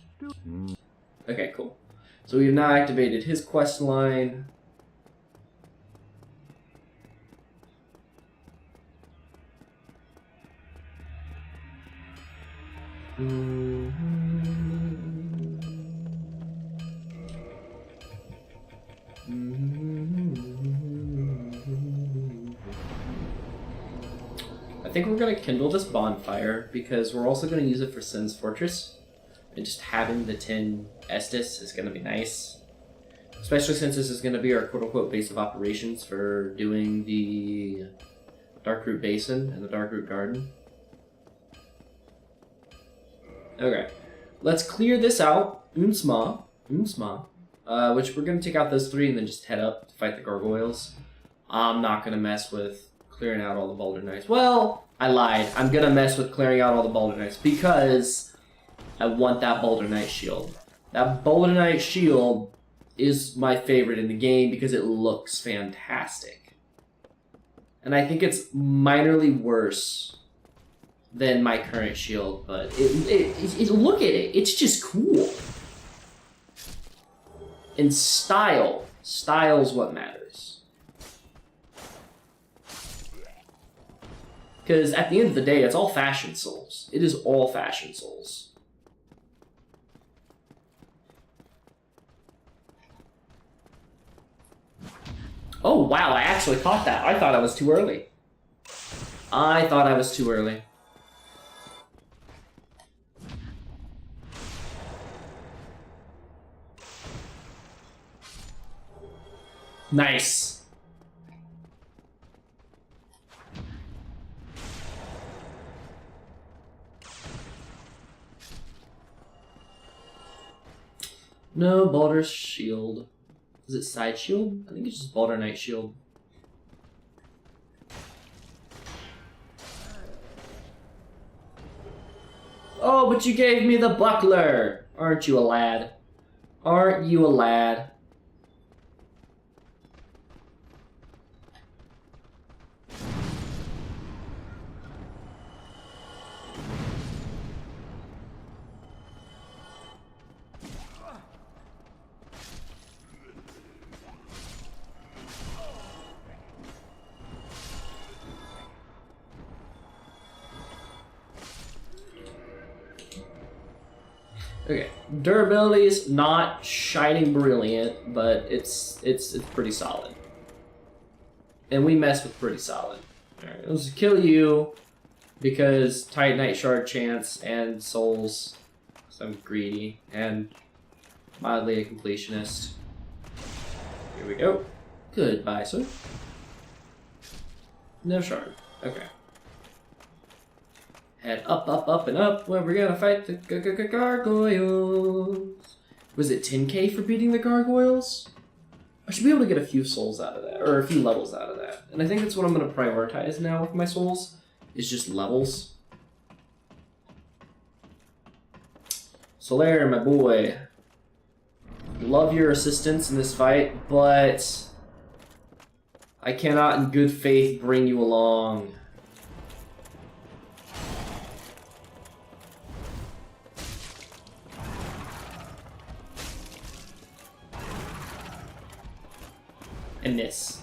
Okay, cool. So we've now activated his quest line. I think we're going to kindle this bonfire because we're also going to use it for Sin's Fortress. And just having the 10 Estus is going to be nice. Especially since this is going to be our quote-unquote base of operations for doing the Darkroot Basin and the Darkroot Garden. Okay, let's clear this out, Unsma, which we're going to take out those 3 and then just head up to fight the gargoyles. I'm not going to mess with clearing out all the Baldur Knights. Well, I lied. I'm going to mess with clearing out all the Baldur Knights because I want that Baldur Knight shield. That Baldur Knight shield is my favorite in the game because it looks fantastic. And I think it's minorly worse than my current shield, but look at it. It's just cool. And style's what matters. Because at the end of the day, it's all fashion souls. It is all fashion souls. Oh wow, I actually caught that. I thought I was too early. Nice. No, Baldur's shield. Is it side shield? I think it's just Baldur Knight shield. Oh, but you gave me the buckler! Aren't you a lad? Aren't you a lad? Okay, durability is not shining brilliant, but it's pretty solid. And we mess with pretty solid. Alright, let's kill you because Titanite Shard chance and souls. So I'm greedy and mildly a completionist. Here we go. Goodbye, sir. No shard. Okay. Head up, up, up, and up, where we're gonna fight the gargoyles. Was it 10k for beating the gargoyles? I should be able to get a few souls out of that, or a few levels out of that. And I think that's what I'm gonna prioritize now with my souls, is just levels. Solaire, my boy. Love your assistance in this fight, but I cannot in good faith bring you along. I missed.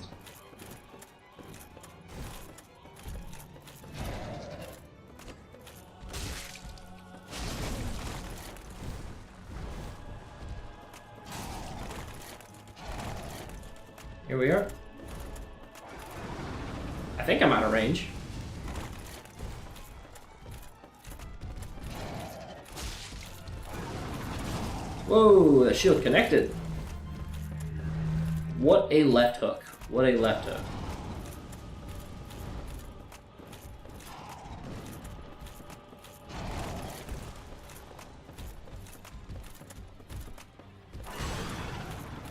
Here we are. I think I'm out of range. Whoa, the shield connected. What a left hook. What a left hook.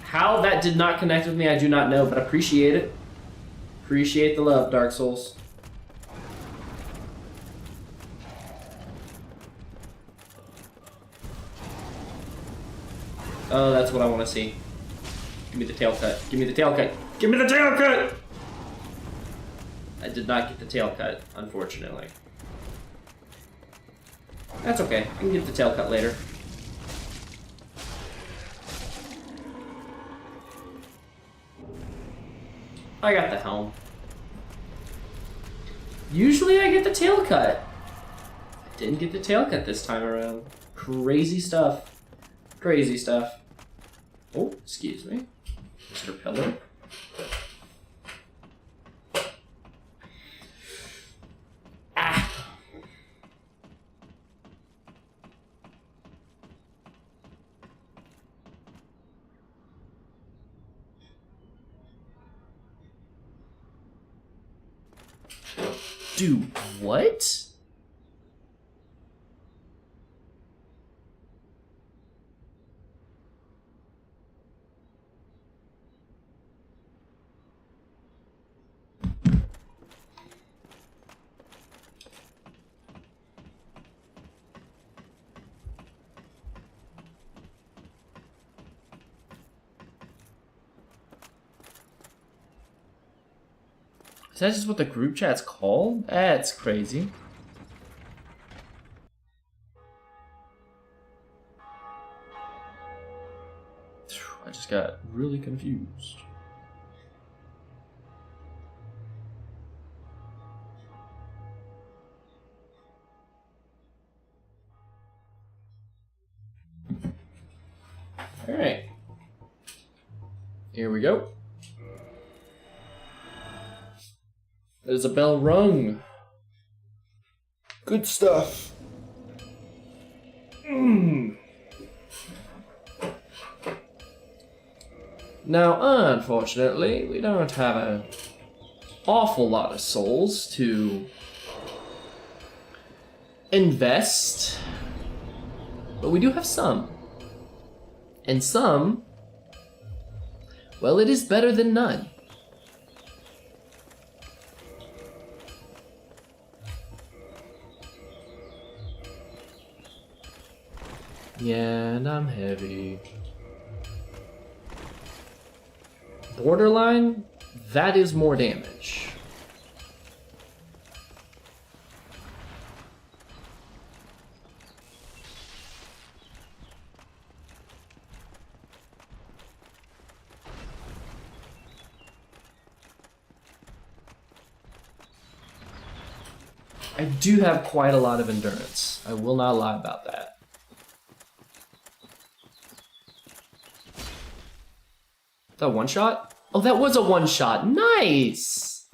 How that did not connect with me, I do not know, but appreciate it. Appreciate the love, Dark Souls. Oh, that's what I want to see. Give me the tail cut. Give me the tail cut. Give me the tail cut! I did not get the tail cut, unfortunately. That's okay. I can get the tail cut later. I got the helm. Usually I get the tail cut. I didn't get the tail cut this time around. Crazy stuff. Crazy stuff. Oh, excuse me. Mr. Pillar. Ah! Dude, what? Is that just what the group chat's called? That's crazy. I just got really confused. All right. Here we go. There's a bell rung. Good stuff. Now, unfortunately, we don't have an awful lot of souls to invest, but we do have some. And some, well, it is better than none. Yeah, and I'm heavy. Borderline, that is more damage. I do have quite a lot of endurance. I will not lie about that. That one shot? Oh, that was a one shot. Nice!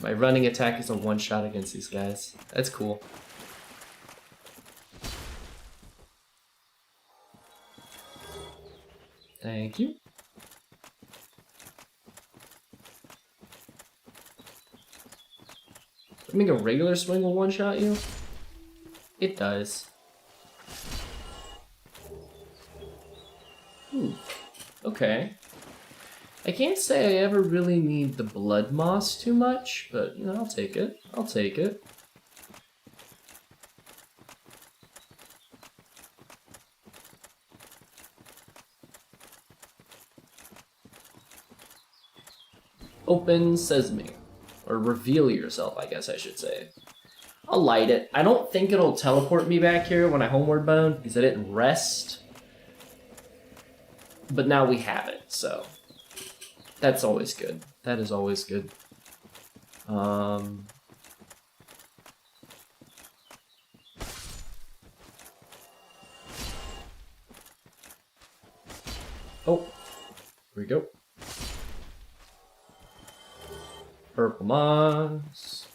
My running attack is a one shot against these guys. That's cool. Thank you. I think a regular swing will one shot you? It does. Okay. I can't say I ever really need the blood moss too much, but you know, I'll take it. I'll take it. Open sesame. Or reveal yourself, I guess I should say. I'll light it. I don't think it'll teleport me back here when I homeward bound, because I didn't rest. But now we have it, so that's always good. That is always good. Oh, here we go. Purple moss.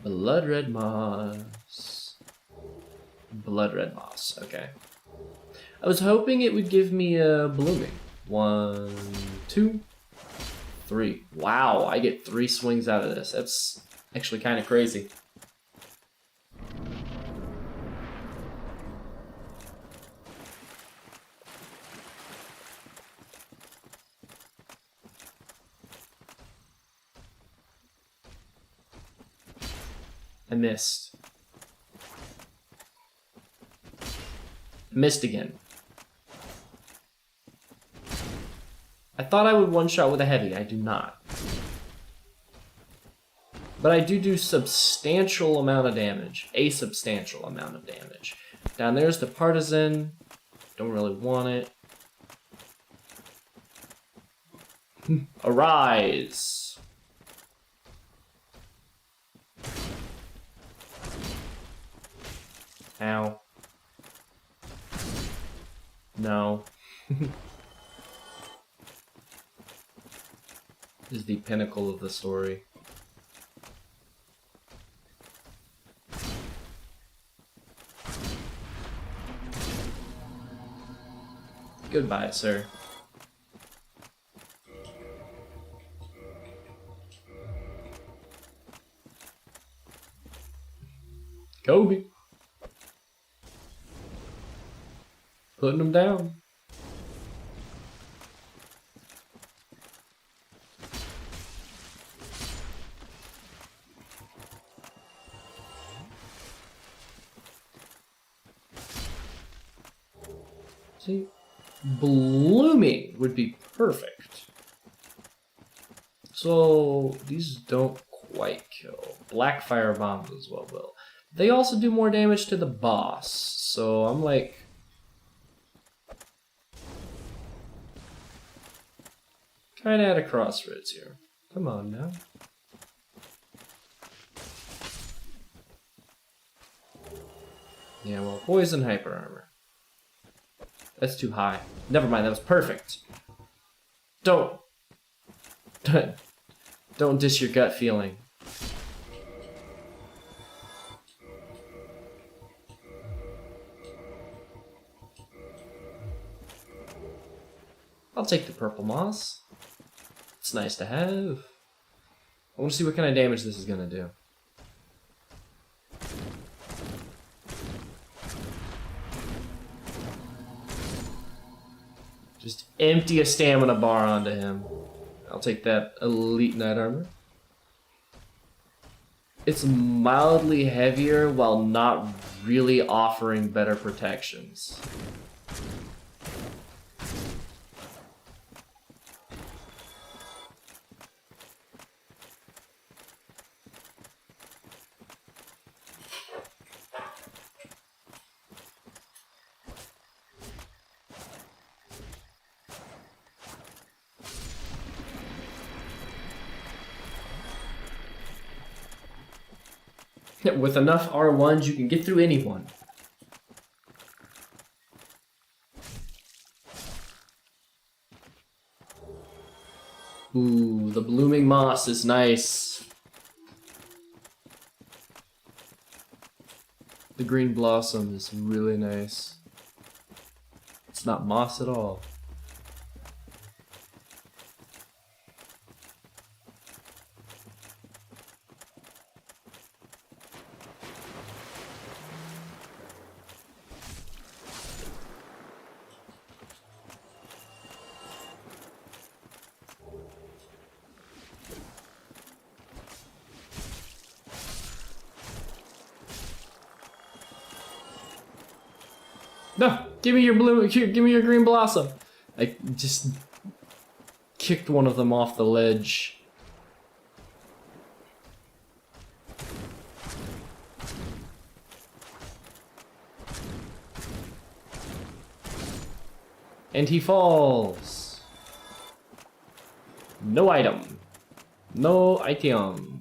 Blood red moss. Blood red moss, okay. I was hoping it would give me a blooming. 1, 2, 3. Wow, I get 3 swings out of this. That's actually kind of crazy. I missed. Missed again. thought I would one-shot with a heavy. I do not. But I do substantial amount of damage. A substantial amount of damage. Down there's the partisan. Don't really want it. Arise. Ow. No. Is the pinnacle of the story. Goodbye, sir. Kobe. Putting him down. See, blooming would be perfect. So these don't quite kill. Black fire bombs as well will. They also do more damage to the boss. So I'm like, kind of at a crossroads here. Come on now. Yeah, well, poison hyper armor. That's too high. Never mind, that was perfect. Don't diss your gut feeling. I'll take the purple moss. It's nice to have. I want to see what kind of damage this is gonna do. Just empty a stamina bar onto him. I'll take that elite knight armor. It's mildly heavier while not really offering better protections. With enough R1s, you can get through anyone. Ooh, the blooming moss is nice. The green blossom is really nice. It's not moss at all. No, give me your blue, give me your green blossom. I just kicked one of them off the ledge. And he falls. No item. No item.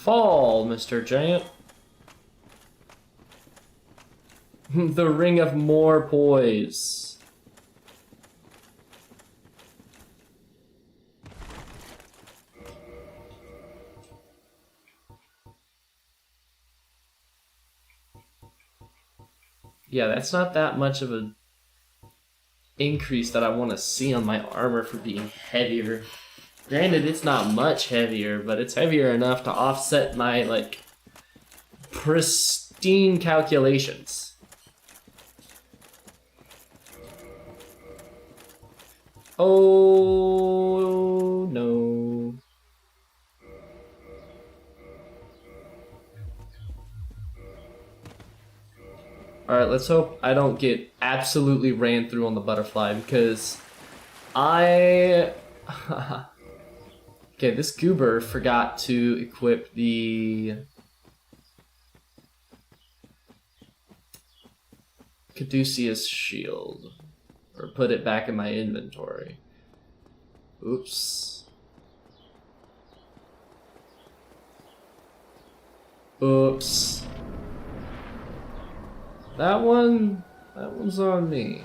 Fall, Mr. Giant. The Ring of More Poise. Yeah, that's not that much of a increase that I want to see on my armor for being heavier. Granted, it's not much heavier, but it's heavier enough to offset my, like, pristine calculations. Oh, no. Alright, let's hope I don't get absolutely ran through on the butterfly, because I... Okay, this goober forgot to equip the Caduceus shield, or put it back in my inventory. Oops. Oops. That one's on me.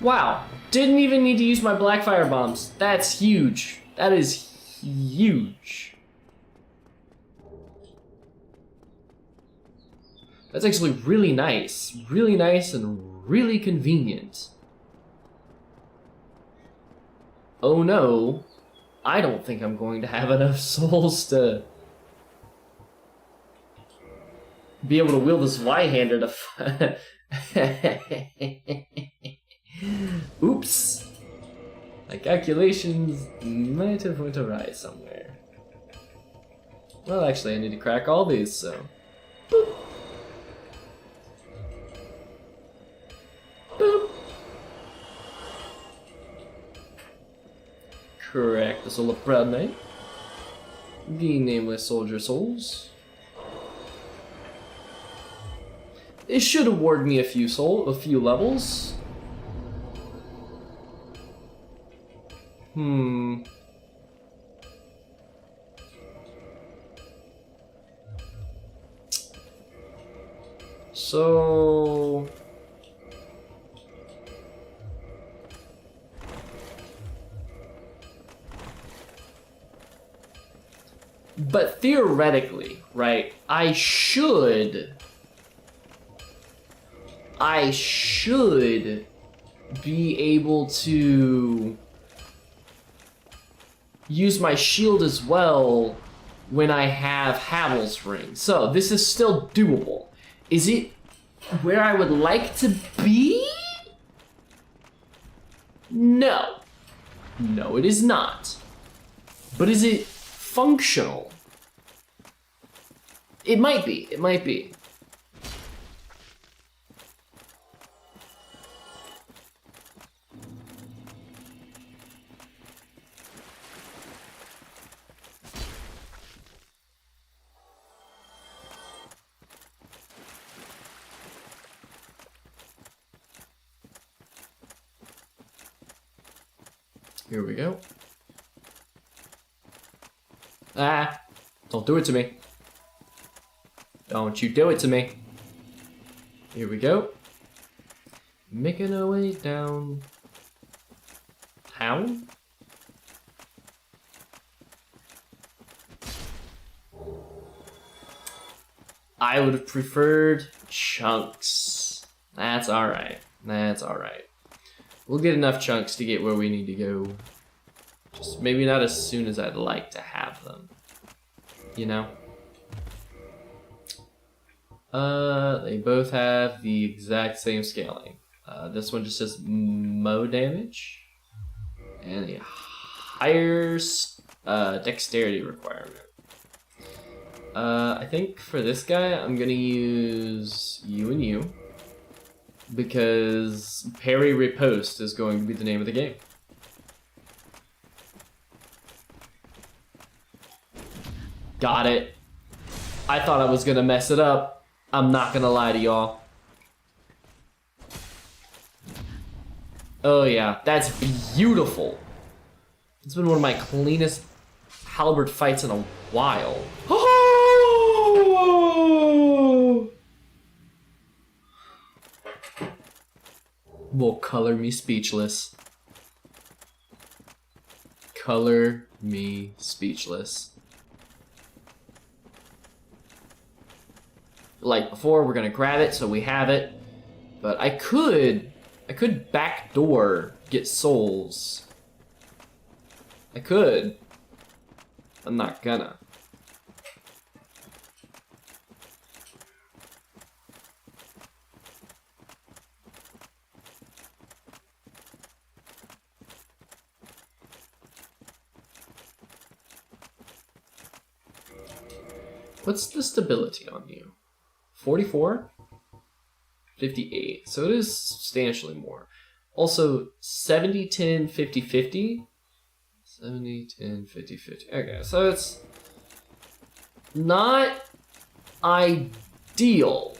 Wow, didn't even need to use my Blackfire bombs. That's huge. That is huge. That's actually really nice. Really nice and really convenient. Oh no, I don't think I'm going to have enough souls to be able to wield this Y-hander to Oops. My calculations might have went awry somewhere. Well, actually, I need to crack all these, so... Boop. Boop. Correct the soul of Proud Knight. The Nameless Soldier Souls. It should award me a few levels. So... But theoretically, right, I should be able to use my shield as well when I have Havel's Ring. So this is still doable. Is it where I would like to be? No. No, it is not. But is it functional? It might be. It might be. Here we go. Ah, don't do it to me. Don't you do it to me. Here we go. Making our way down. Town? I would have preferred chunks. That's alright. That's alright. We'll get enough chunks to get where we need to go. Just maybe not as soon as I'd like to have them. You know? They both have the exact same scaling. This one just says Mo damage. And a higher dexterity requirement. I think for this guy, I'm gonna use you and you. Because parry riposte is going to be the name of the game. Got it. I thought I was gonna mess it up. I'm not gonna lie to y'all. Oh yeah, that's beautiful. It's been one of my cleanest halberd fights in a while. Will color me speechless. Color me speechless. Like before, we're gonna grab it so we have it. But I could backdoor get souls. I could. I'm not gonna. What's the stability on you? 44? 58. So it is substantially more. Also, 70, 10, 50, 50. 70, 10, 50, 50. Okay, so it's not ideal.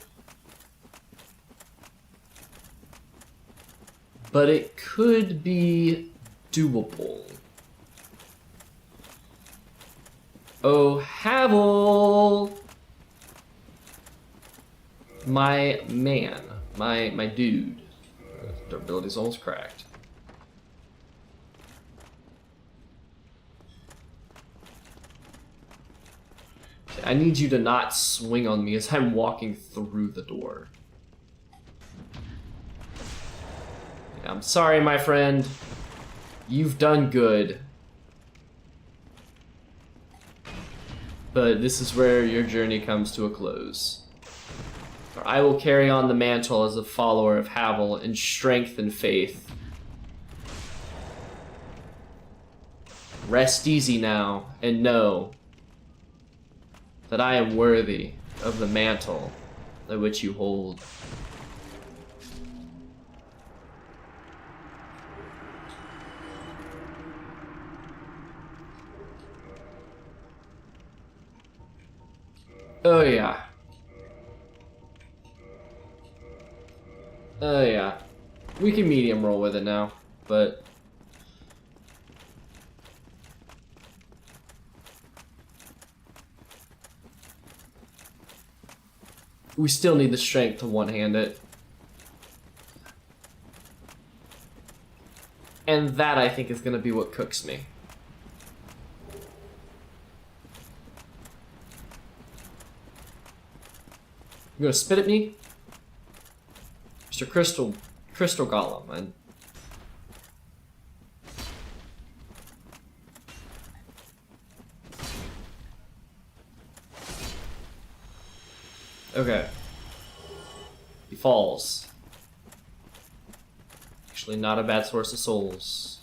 But it could be doable. Oh, Havel! My man. My dude. Durability's almost cracked. I need you to not swing on me as I'm walking through the door. I'm sorry, my friend. You've done good. But this is where your journey comes to a close. For I will carry on the mantle as a follower of Havel in strength and faith. Rest easy now, and know that I am worthy of the mantle that which you hold. Oh yeah. Oh yeah. We can medium roll with it now, but we still need the strength to one-hand it. And that, I think, is gonna be what cooks me. You gonna spit at me? Mr. Crystal Golem, man. Okay. He falls. Actually, not a bad source of souls.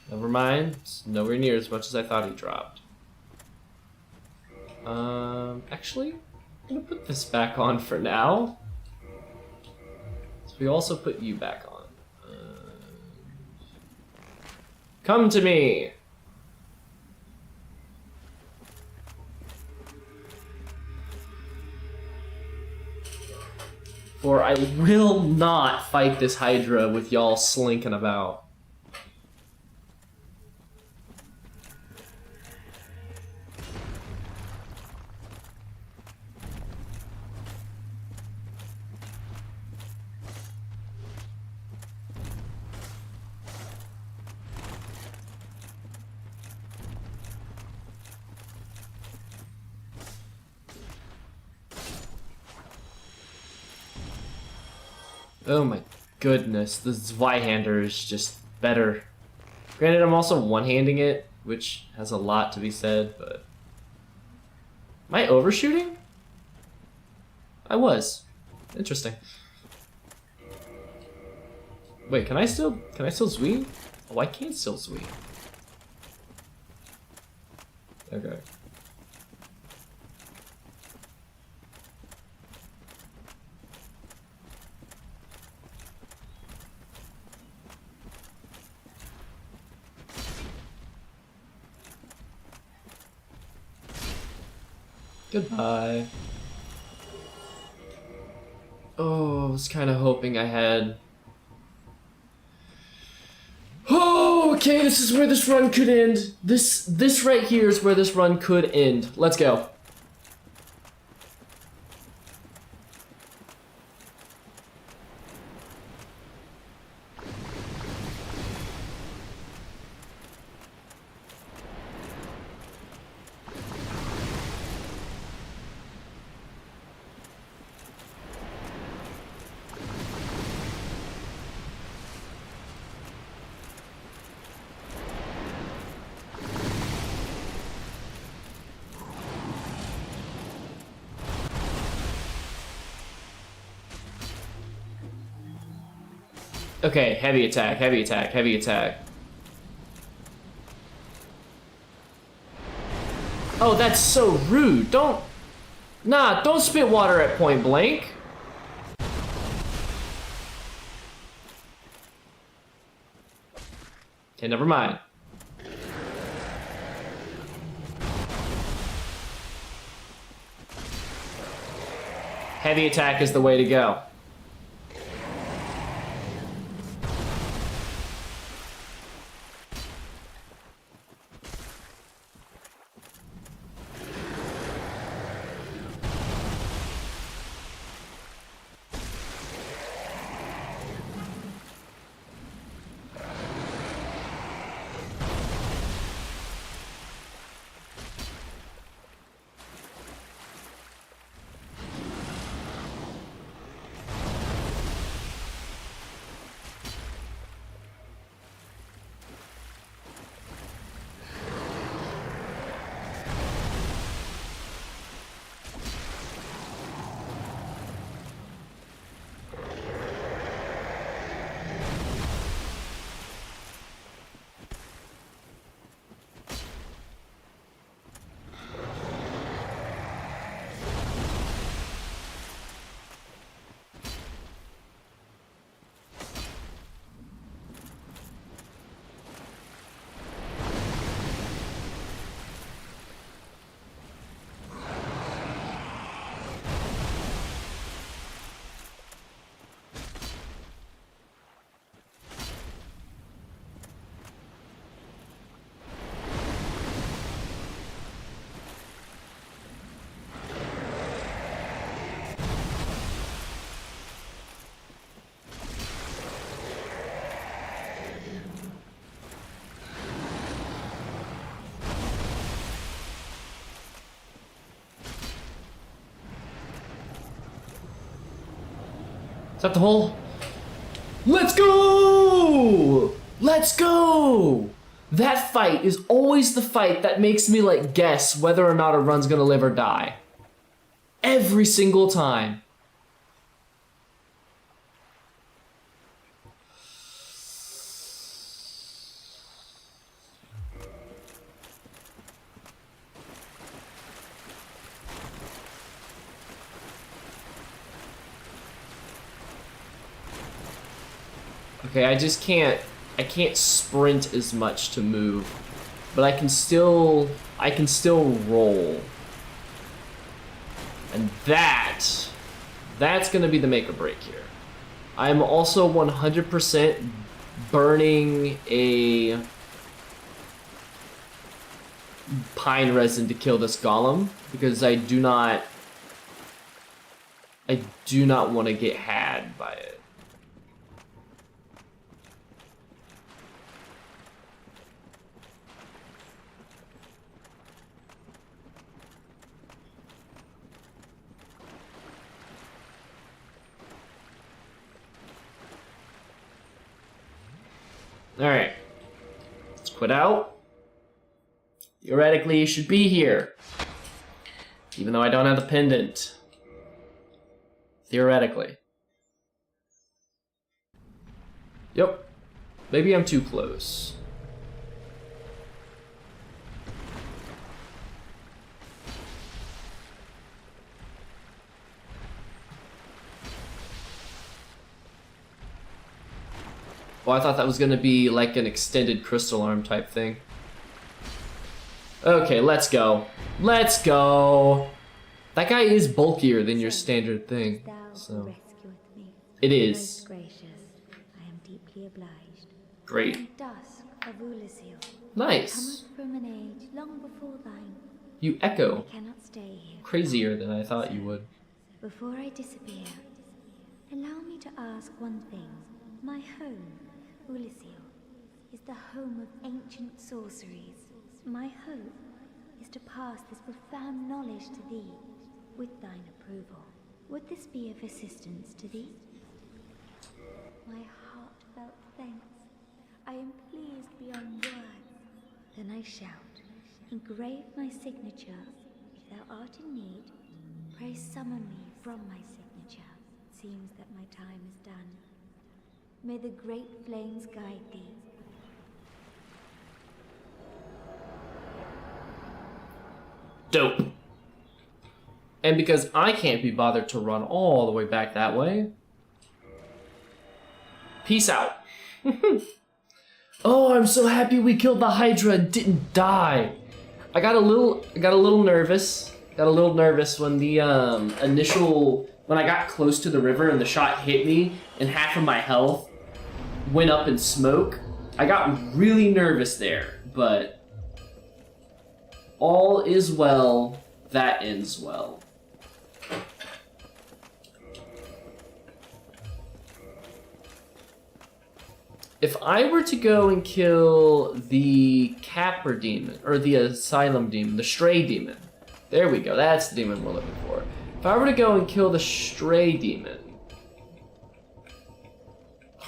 Never mind. It's nowhere near as much as I thought he dropped. Actually, I'm gonna put this back on for now. So we also put you back on. Come to me! For I will not fight this Hydra with y'all slinking about. Oh my goodness, the Zweihander is just better. Granted, I'm also one-handing it, which has a lot to be said, but Am I overshooting? I was. Interesting. Wait, can I still swing? Oh, I can still swing. Okay. Goodbye. Oh, I was kind of hoping I had... Oh, okay, this is where this run could end. This right here is where this run could end. Let's go. Okay, heavy attack, heavy attack, heavy attack. Oh, that's so rude. Don't spit water at point blank. Okay, never mind. Heavy attack is the way to go. Is that the hole? Let's go! Let's go! That fight is always the fight that makes me like guess whether or not a run's gonna live or die. Every single time. Okay, I can't sprint as much to move, but I can still roll. And that's gonna be the make or break here. I'm also 100% burning a pine resin to kill this golem because I do not want to get had by it. Alright. Let's quit out. Theoretically, you should be here. Even though I don't have the pendant. Theoretically. Yep. Maybe I'm too close. Oh, I thought that was gonna be like an extended crystal arm type thing. Okay, let's go. Let's go! That guy is bulkier than your standard thing, so... It is. Most gracious, I am deeply obliged. Great. I am Dusk of Ulasil. Nice. Cometh from an age long before thine. You I echo. cannot stay here. Crazier than I thought you would. Before I disappear, allow me to ask one thing. My home, Ulasil, is the home of ancient sorceries. My hope is to pass this profound knowledge to thee, with thine approval. Would this be of assistance to thee? My heartfelt thanks. I am pleased beyond words. Then I shout, engrave my signature. If thou art in need, pray summon me from my signature. It seems that my time is done. May the great flames guide thee. Dope. And because I can't be bothered to run all the way back that way, peace out. Oh, I'm so happy we killed the Hydra and didn't die. I got a little nervous. Got a little nervous when the when I got close to the river and the shot hit me and half of my health went up in smoke. I got really nervous there, but all is well that ends well. If I were to go and kill the Capper demon, or the Asylum demon, the Stray demon, there we go, that's the demon we're looking for. If I were to go and kill the Stray demon,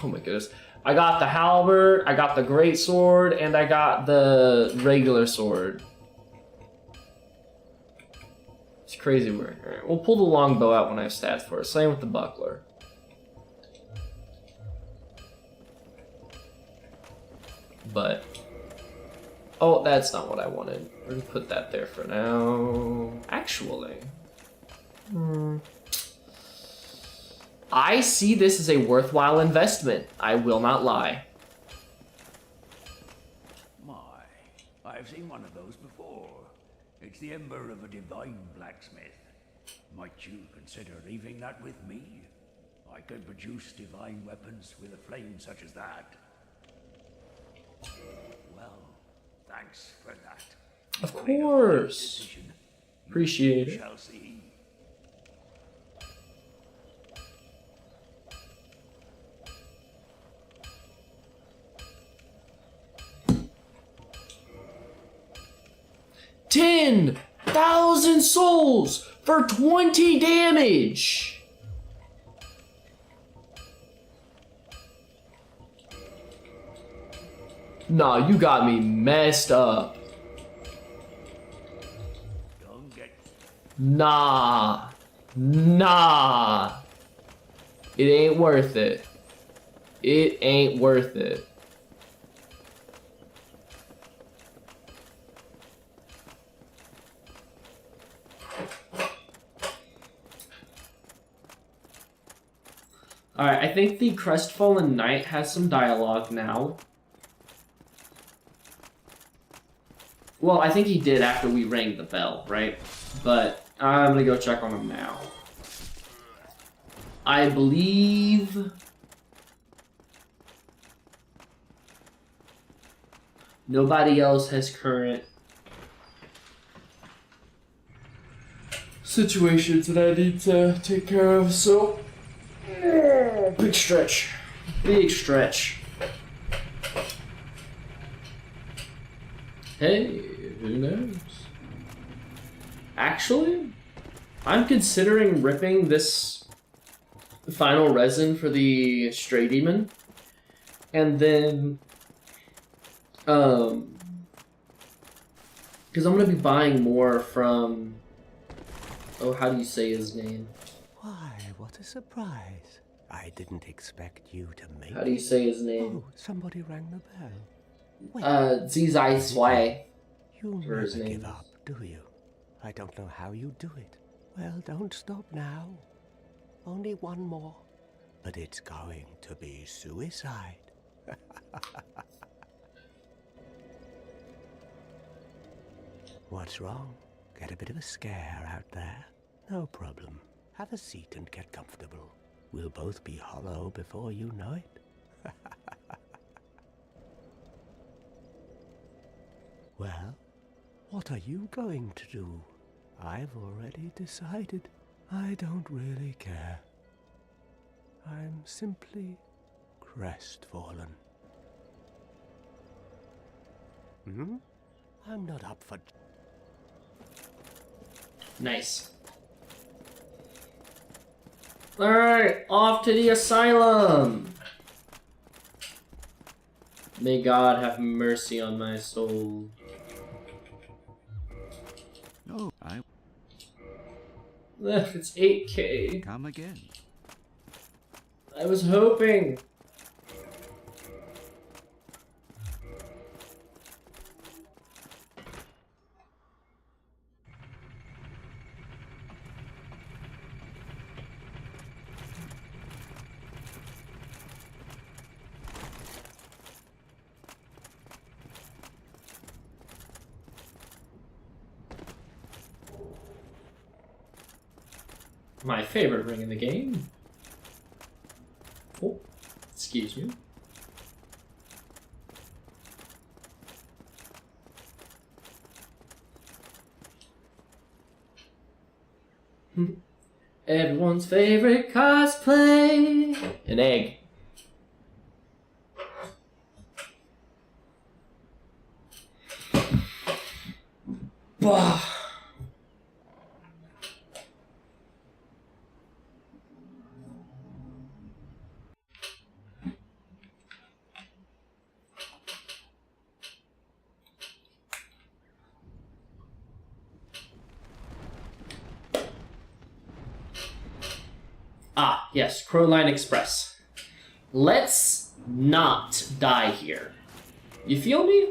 oh my goodness, I got the halberd, I got the great sword, and I got the regular sword. It's crazy weird. Alright, we'll pull the longbow out when I have stats for it. Same with the buckler. But, oh, that's not what I wanted. We're gonna put that there for now. Actually, I see this as a worthwhile investment. I will not lie. My, I've seen one of those before. It's the ember of a divine blacksmith. Might you consider leaving that with me? I could produce divine weapons with a flame such as that. Well, thanks for that. Of You made a fine course. decision. Appreciate We it. shall see. $10,000 souls for 20 damage. Nah, you got me messed up. Don't get Nah. It ain't worth it. It ain't worth it. Alright, I think the Crestfallen Knight has some dialogue now. Well, I think he did after we rang the bell, right? But I'm gonna go check on him now. I believe... nobody else has current situations that I need to take care of, so... big stretch. Big stretch. Hey, who knows? Actually, I'm considering ripping this final resin for the Stray Demon, and then, because I'm gonna be buying more from Oh, how do you say his name? Why, what a surprise. I didn't expect you to make How do you it. say his name? Oh, somebody rang the bell. Wait, Zizai Swai. you or his never name give up, do you? I don't know how you do it. Well, don't stop now. Only one more. But it's going to be suicide. What's wrong? Get a bit of a scare out there? No problem. Have a seat and get comfortable. We'll both be hollow before you know it. Well, what are you going to do? I've already decided. I don't really care. I'm simply crestfallen. I'm not up for... Nice. Alright, off to the asylum! May God have mercy on my soul. No, I It's 8K. come again. I was hoping. My favorite ring in the game. Oh, excuse me. Everyone's favorite cosplay. An egg. Bah. Ah, yes, Crowline Express. Let's not die here. You feel me?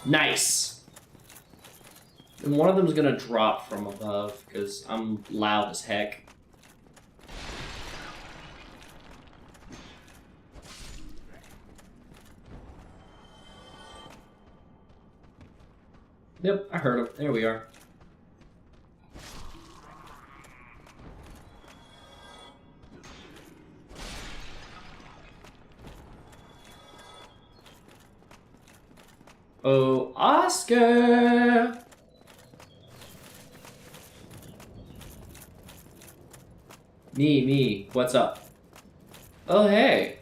Nice. And one of them's gonna drop from above because I'm loud as heck. Yep, I heard him. There we are. Oh, Oscar! Me, what's up? Oh, hey.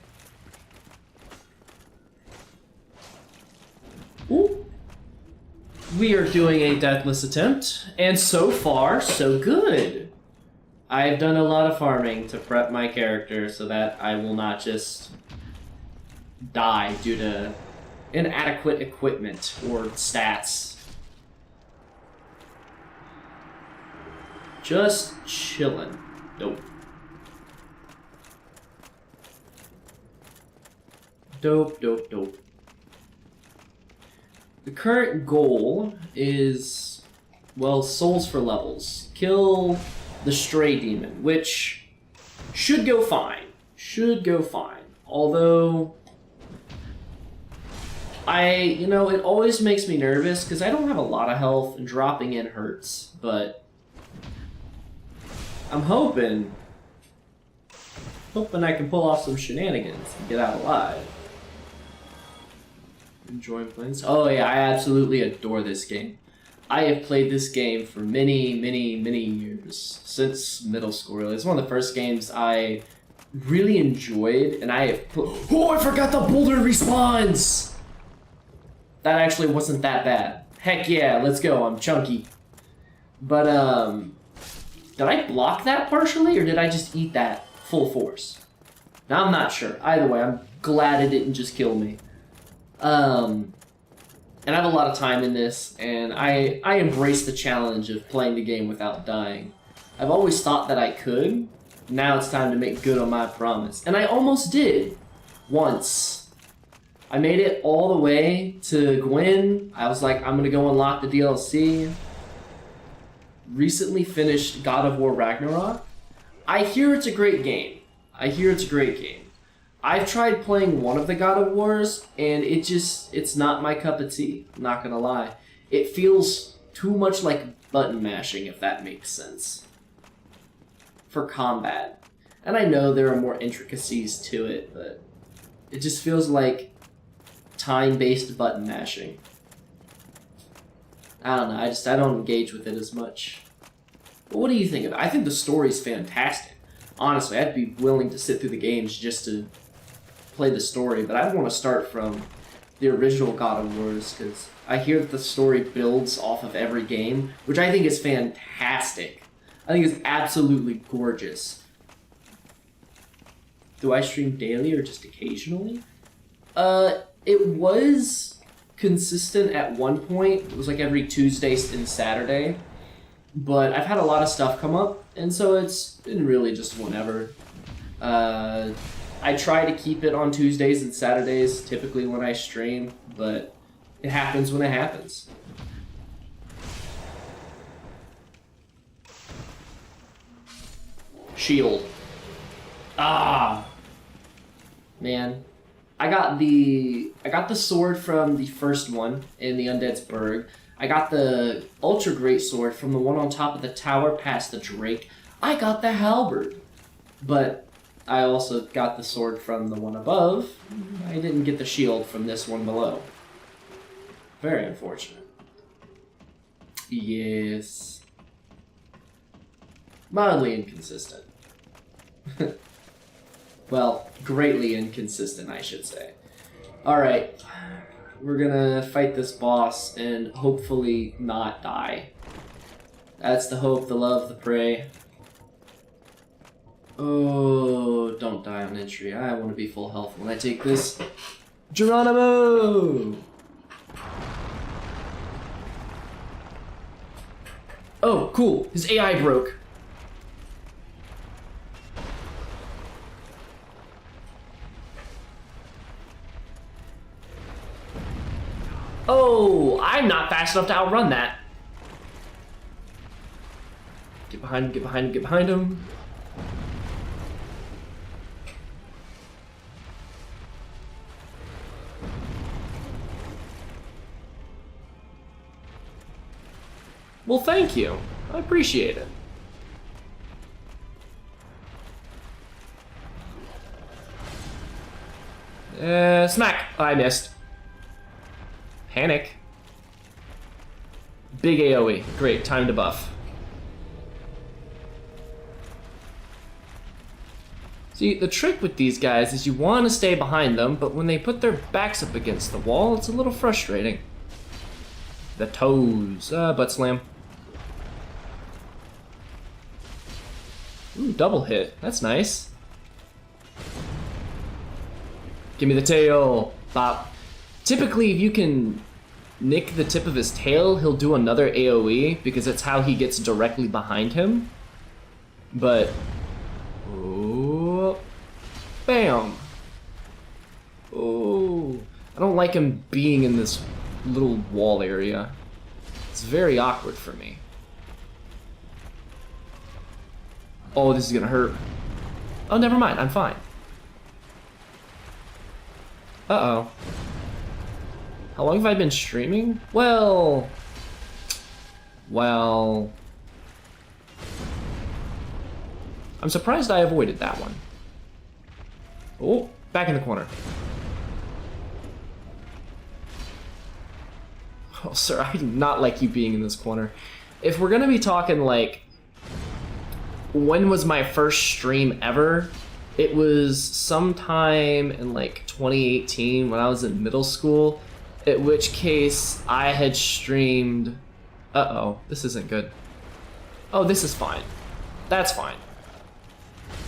Ooh. We are doing a Deathless attempt, and so far, so good. I've done a lot of farming to prep my character so that I will not just die due to inadequate equipment or stats. Just chillin'. Nope. Dope. The current goal is, well, souls for levels. Kill the stray demon, which should go fine. Although, it always makes me nervous because I don't have a lot of health and dropping in hurts, but I'm hoping I can pull off some shenanigans and get out alive. Enjoying playing this? Oh yeah, I absolutely adore this game. I have played this game for many years, since middle school really. It's one of the first games I really enjoyed, and I have put... Oh, I forgot the boulder respawns! That actually wasn't that bad. Heck yeah, let's go, I'm chunky. But, did I block that partially, or did I just eat that full force? Now, I'm not sure. Either way, I'm glad it didn't just kill me. And I have a lot of time in this, and I embrace the challenge of playing the game without dying. I've always thought that I could. Now it's time to make good on my promise. And I almost did. Once. I made it all the way to Gwyn. I was like, I'm gonna go unlock the DLC. Recently finished God of War Ragnarok. I hear it's a great game. I've tried playing one of the God of Wars, and it's not my cup of tea. I'm not gonna lie. It feels too much like button mashing, if that makes sense. For combat. And I know there are more intricacies to it, but it just feels like time-based button mashing. I don't know, I don't engage with it as much. But what do you think of it? I think the story's fantastic. Honestly, I'd be willing to sit through the games just to play the story, but I want to start from the original God of Wars, because I hear that the story builds off of every game, which I think is fantastic. I think it's absolutely gorgeous. Do I stream daily or just occasionally? It was consistent at one point. It was like every Tuesday and Saturday. But I've had a lot of stuff come up, and so it's been really just whenever. I try to keep it on Tuesdays and Saturdays, typically when I stream, but it happens when it happens. Shield. Ah, man, I got the sword from the first one in the Undead's Burg. I got the ultra great sword from the one on top of the tower past the Drake. I got the halberd, but I also got the sword from the one above. I didn't get the shield from this one below. Very unfortunate. Yes. Mildly inconsistent. Well, greatly inconsistent, I should say. Alright, we're gonna fight this boss and hopefully not die. That's the hope, the love, the pray. Oh, don't die on entry. I want to be full health when I take this. Geronimo! Oh, cool. His AI broke. Oh, I'm not fast enough to outrun that. Get behind him, get behind him, get behind him. Well, thank you. I appreciate it. Smack! I missed. Panic. Big AoE. Great, time to buff. See, the trick with these guys is you want to stay behind them, but when they put their backs up against the wall, it's a little frustrating. The toes. Butt slam. Ooh, double hit. That's nice. Give me the tail. Bop. Typically, if you can nick the tip of his tail, he'll do another AoE, because that's how he gets directly behind him. But... oh, bam. Oh, I don't like him being in this little wall area. It's very awkward for me. Oh, this is gonna hurt. Oh, never mind, I'm fine. Uh-oh. How long have I been streaming? Well... I'm surprised I avoided that one. Oh, back in the corner. Oh, sir, I do not like you being in this corner. If we're gonna be talking, like, when was my first stream ever? It was sometime in like 2018 when I was in middle school, at which case I had streamed. Uh-oh, this isn't good. Oh, this is fine. That's fine.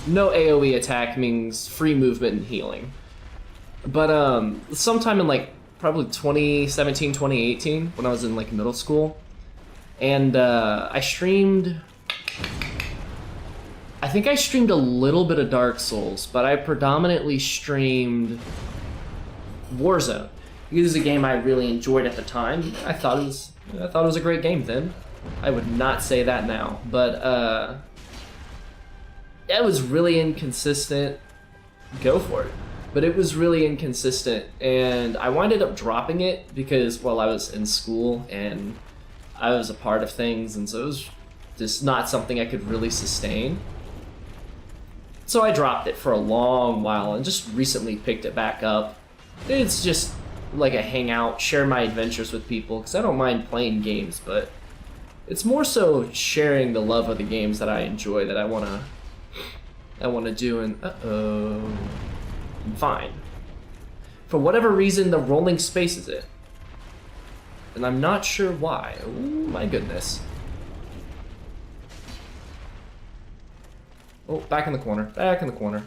No AoE attack means free movement and healing. But sometime in like probably 2017, 2018 when I was in like middle school, and I streamed. I think I streamed a little bit of Dark Souls, but I predominantly streamed Warzone. It was a game I really enjoyed at the time. I thought it was a great game then. I would not say that now, but it was really inconsistent. Go for it. But it was really inconsistent, and I winded up dropping it because, well, I was in school and I was a part of things, and so it was just not something I could really sustain. So I dropped it for a long while and just recently picked it back up. It's just like a hangout, share my adventures with people, because I don't mind playing games, but it's more so sharing the love of the games that I enjoy that I wanna do. And I'm fine. For whatever reason, the rolling spaces it, and I'm not sure why. Oh my goodness. Oh, back in the corner. Back in the corner.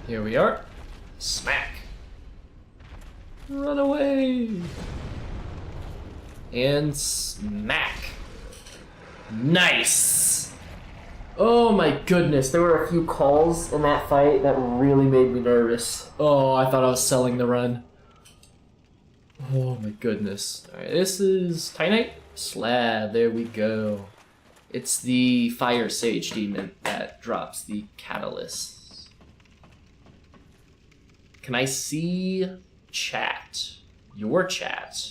Here we are. Smack. Run away. And smack. Nice. Oh my goodness, there were a few calls in that fight that really made me nervous. Oh, I thought I was selling the run. Oh my goodness. Alright, this is Titanite Slab. There we go. It's the Fire Sage Demon that drops the Catalyst. Can I see chat? Your chat?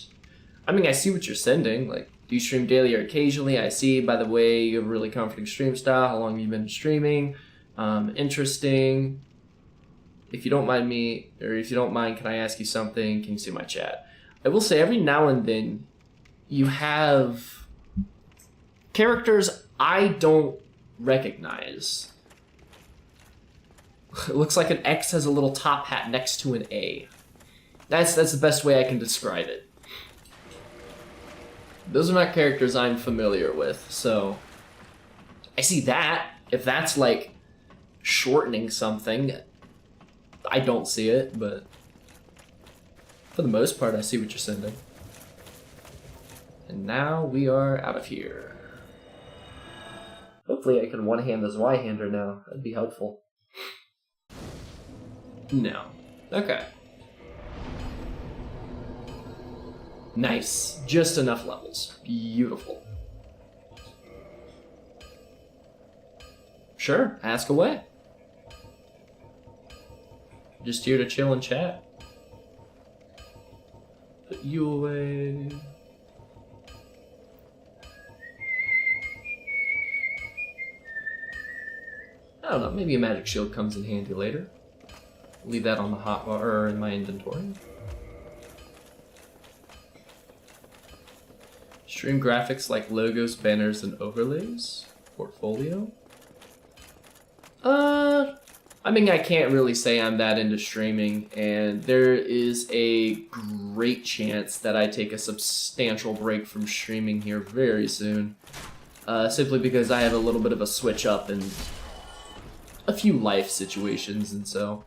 I mean, I see what you're sending. Like, do you stream daily or occasionally? I see, by the way, you have a really comforting stream style. How long have you been streaming? Interesting. If you don't mind me, or if you don't mind, can I ask you something? Can you see my chat? I will say every now and then you have characters I don't recognize. It looks like an X has a little top hat next to an A. That's the best way I can describe it. Those are not characters I'm familiar with, so I see that. If that's like shortening something, I don't see it, but for the most part, I see what you're sending. And now we are out of here. Hopefully I can one-hand this Y-hander now. That'd be helpful. No. Okay. Nice. Just enough levels. Beautiful. Sure, ask away. Just here to chill and chat. Put you away. I don't know, maybe a magic shield comes in handy later. Leave that on the hotbar or in my inventory. Stream graphics like logos, banners, and overlays. Portfolio. I mean, I can't really say I'm that into streaming, and there is a great chance that I take a substantial break from streaming here very soon. Simply because I have a little bit of a switch up in a few life situations, and so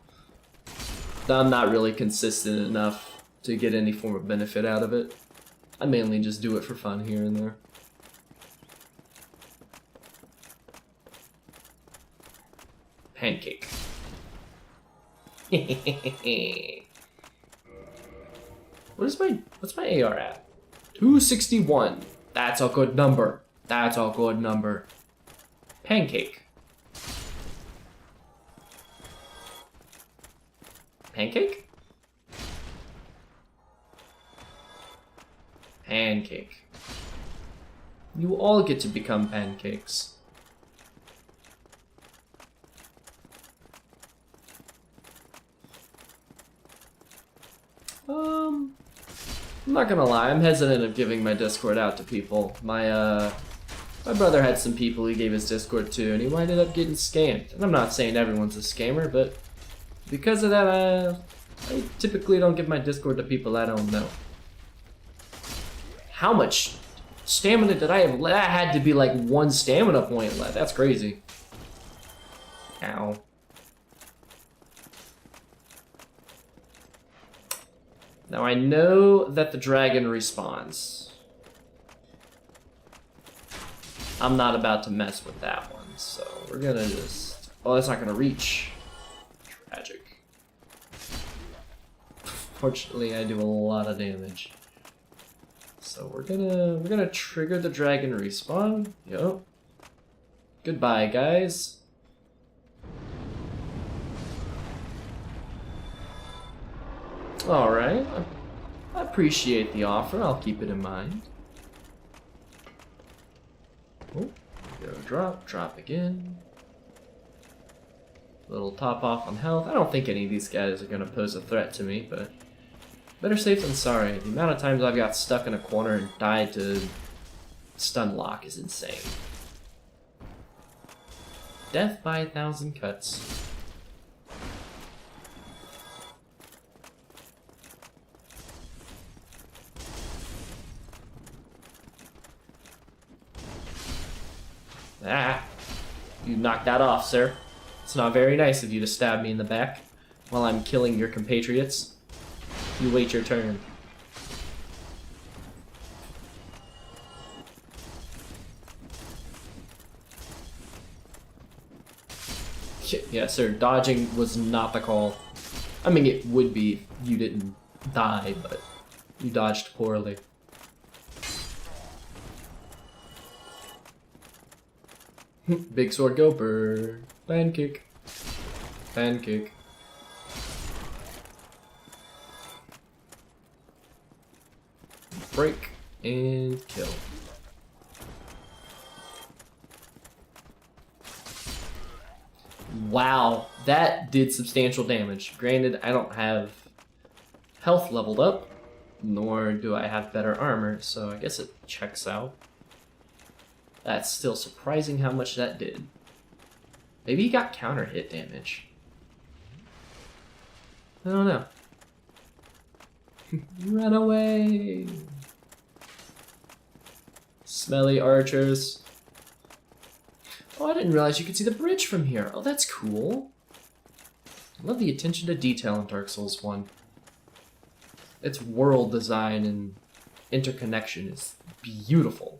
I'm not really consistent enough to get any form of benefit out of it. I mainly just do it for fun here and there. Pancake. What's my AR at? 261. That's a good number. That's a good number. Pancake. Pancake? Pancake. You all get to become pancakes. I'm not gonna lie, I'm hesitant of giving my Discord out to people. My brother had some people he gave his Discord to, and he ended up getting scammed. And I'm not saying everyone's a scammer, but because of that, I typically don't give my Discord to people I don't know. How much stamina did I have? That had to be like 1 stamina point left. That's crazy. Ow. Now I know that the dragon respawns. I'm not about to mess with that one, so we're gonna just... Oh, that's not gonna reach. Tragic. Fortunately, I do a lot of damage. So we're gonna trigger the dragon respawn. Yup. Goodbye, guys. Alright. I appreciate the offer. I'll keep it in mind. Oh, go drop again. Little top off on health. I don't think any of these guys are gonna pose a threat to me, but better safe than sorry. The amount of times I've got stuck in a corner and died to stun lock is insane. Death by 1,000 cuts. Ah, you knocked that off, sir. It's not very nice of you to stab me in the back while I'm killing your compatriots. You wait your turn. Yeah, sir, dodging was not the call. I mean, it would be if you didn't die, but you dodged poorly. Big sword go burn. Pancake. Pancake. Break and kill. Wow, that did substantial damage. Granted, I don't have health leveled up, nor do I have better armor, so I guess it checks out. That's still surprising how much that did. Maybe he got counter hit damage. I don't know. Run away! Smelly archers. Oh, I didn't realize you could see the bridge from here. Oh, that's cool. I love the attention to detail in Dark Souls 1. Its world design and interconnection is beautiful.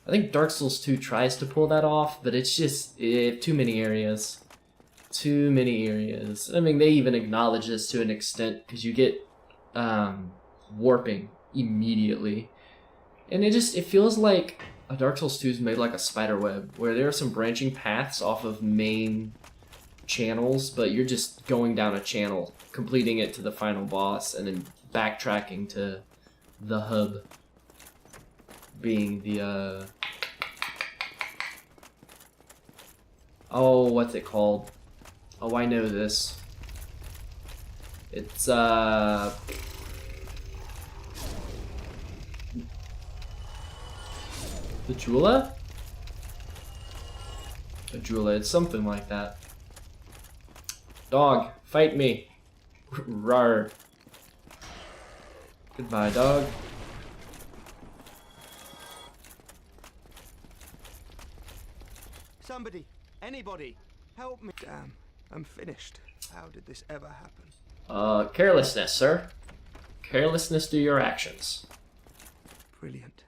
I think Dark Souls 2 tries to pull that off, but it's just too many areas. Too many areas. I mean, they even acknowledge this to an extent, because you get warping immediately. And it feels like a Dark Souls 2 is made like a spider web, where there are some branching paths off of main channels, but you're just going down a channel, completing it to the final boss, and then backtracking to the hub. Being the, oh, what's it called? Oh, I know this. It's, the Jula? A Jula, it's something like that. Dog, fight me. Rawr. Goodbye, dog. Somebody, anybody, help me. Damn, I'm finished. How did this ever happen? Carelessness, sir. Carelessness due your actions. Brilliant.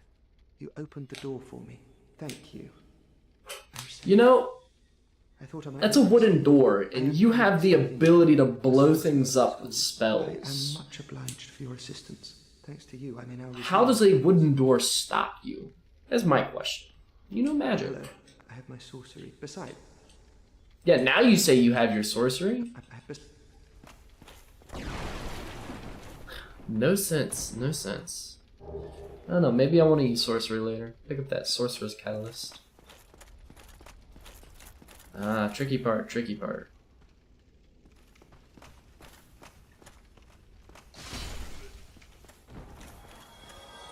You opened the door for me. Thank you. You know, I thought I might that's a wooden door, and you have the ability to blow things up with I am spells. much obliged for your assistance. Thanks to you, I may now. How does a wooden door stop you? That's my question. You know magic. Hello. I have my sorcery. Besides, Yeah, now you say you have your sorcery? No sense, no sense. I don't know, maybe I want to use sorcery later. Pick up that sorcerer's catalyst. Ah, tricky part, tricky part.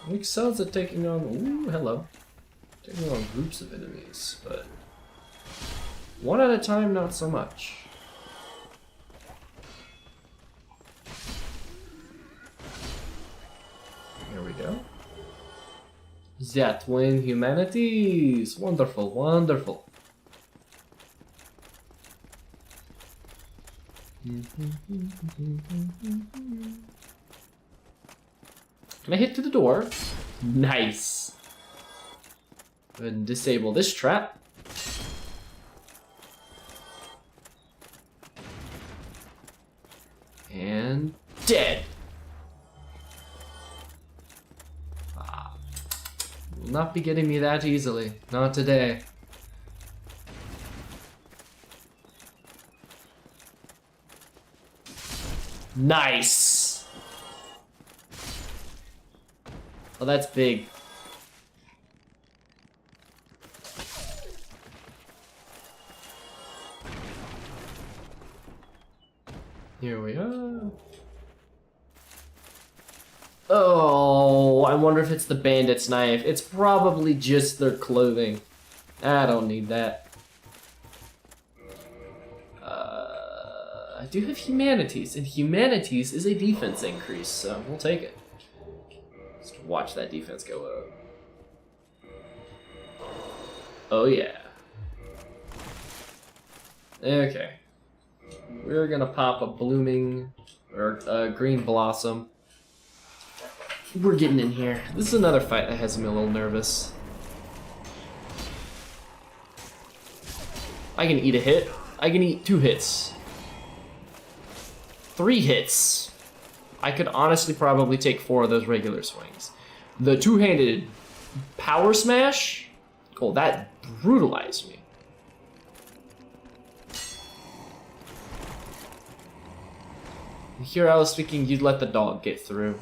He excels at taking on, ooh, hello. Taking on groups of enemies, but one at a time, not so much. Here we go. That win humanities! Wonderful, wonderful. Can I hit to the door? Nice. Go ahead and disable this trap. And dead. Ah. Will not be getting me that easily. Not today. Nice. Oh, that's big. Here we are. Oh, I wonder if it's the bandit's knife. It's probably just their clothing. I don't need that. I do have humanities, and humanities is a defense increase, so we'll take it. Just watch that defense go up. Oh yeah. Okay. We're gonna pop a blooming, or a green blossom. We're getting in here. This is another fight that has me a little nervous. I can eat a hit. I can eat 2 hits. 3 hits. I could honestly probably take 4 of those regular swings. The 2-handed power smash? Oh, that brutalized me. Here I was thinking you'd let the dog get through.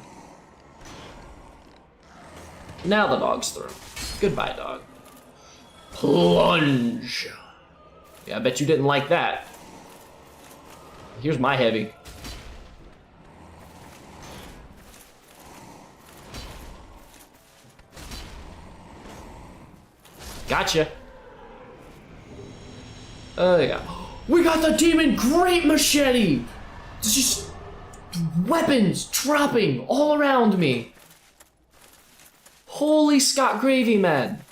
Now the dog's through. Goodbye, dog. Plunge. Yeah, I bet you didn't like that. Here's my heavy. Gotcha. Yeah. We got the demon great machete! It's just weapons dropping all around me. Holy Scott gravy, man.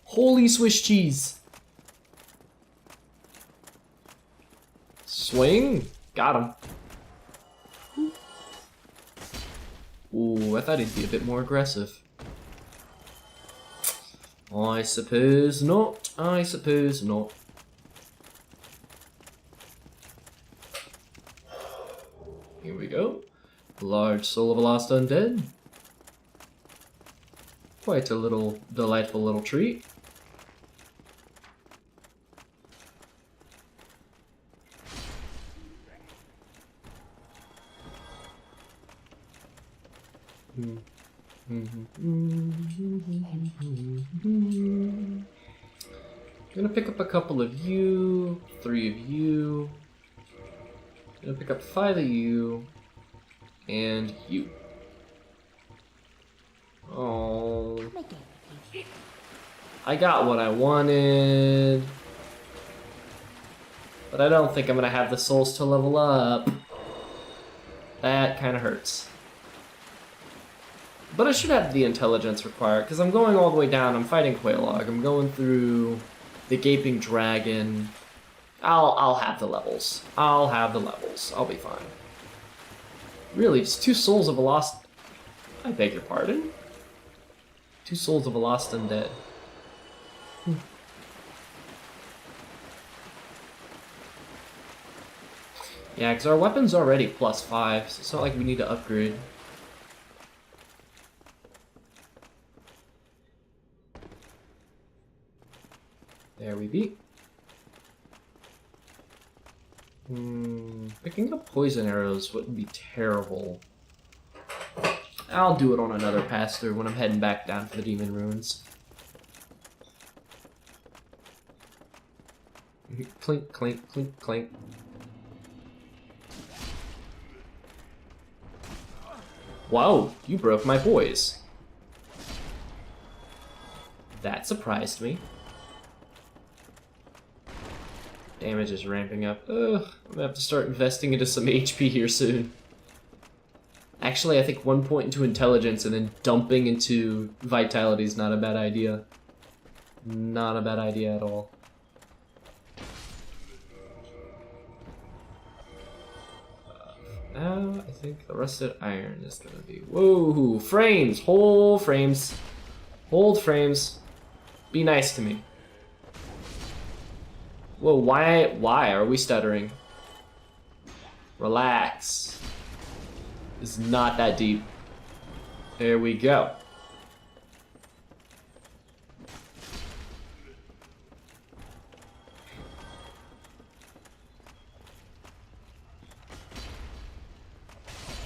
Holy Swiss cheese. Swing. Got him. Ooh, I thought he'd be a bit more aggressive. I suppose not. I suppose not. Here we go. Large soul of a lost undead. Quite a little delightful little treat. Gonna pick up a couple of you, 3 of you. Gonna pick up 5 of you, and you. Oh. I got what I wanted. But I don't think I'm gonna have the souls to level up. That kinda hurts. But I should have the intelligence required, because I'm going all the way down. I'm fighting Quailog. I'm going through the Gaping Dragon. I'll have the levels. I'll have the levels. I'll be fine. Really, just 2 souls of a lost... I beg your pardon? 2 souls of a lost undead. Yeah, because our weapon's already +5, so it's not like we need to upgrade. There we be. Picking up poison arrows wouldn't be terrible. I'll do it on another pass through when I'm heading back down to the Demon Ruins. Clink, clink, clink, clink. Whoa, you broke my boys. That surprised me. Damage is ramping up. Ugh, I'm gonna have to start investing into some HP here soon. Actually, I think 1 point into intelligence and then dumping into vitality is not a bad idea. Not a bad idea at all. Now, I think the rusted iron is gonna be... Whoa! Frames! Hold frames! Hold frames! Be nice to me. Whoa, why are we stuttering? Relax. It's not that deep. There we go.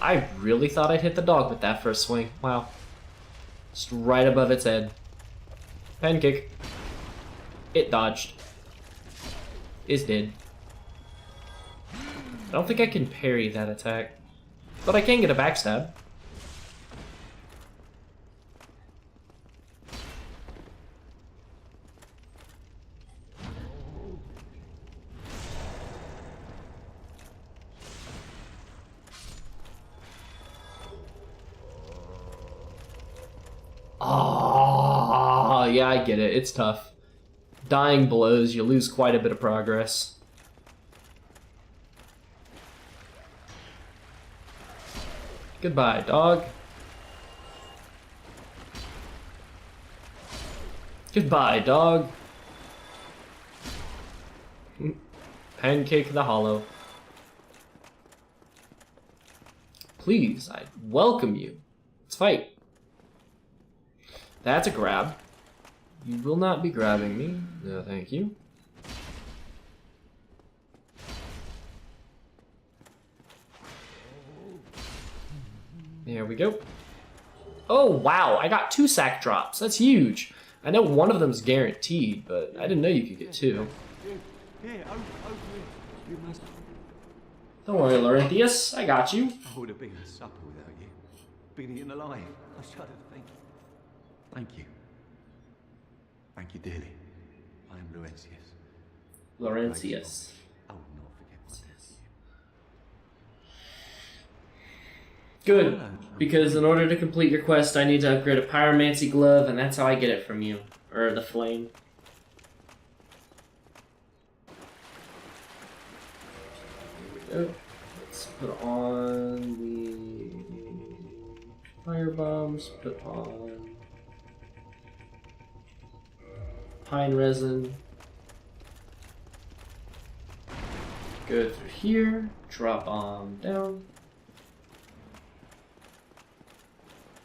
I really thought I'd hit the dog with that first swing. Wow. Just right above its head. Pancake. It dodged. Is dead. I don't think I can parry that attack. But I can get a backstab. Ah, yeah, I get it. It's tough. Dying blows, you lose quite a bit of progress. Goodbye, dog. Goodbye, dog. Pancake the Hollow. Please, I welcome you. Let's fight. That's a grab. You will not be grabbing me. No, thank you. There we go. Oh, wow. I got 2 sack drops. That's huge. I know one of them's guaranteed, but I didn't know you could get 2. Don't worry, Laurentius. I got you. I would have been a supper without you. Been eaten alive. I shudder to think. Thank you. Thank you dearly. I am Laurentius. Laurentius. I will not forget my debt to you. Good, because in order to complete your quest, I need to upgrade a pyromancy glove, and that's how I get it from you. Or the flame. There we go. Let's put on the fire bombs, put on pine resin. Go through here, drop bomb down.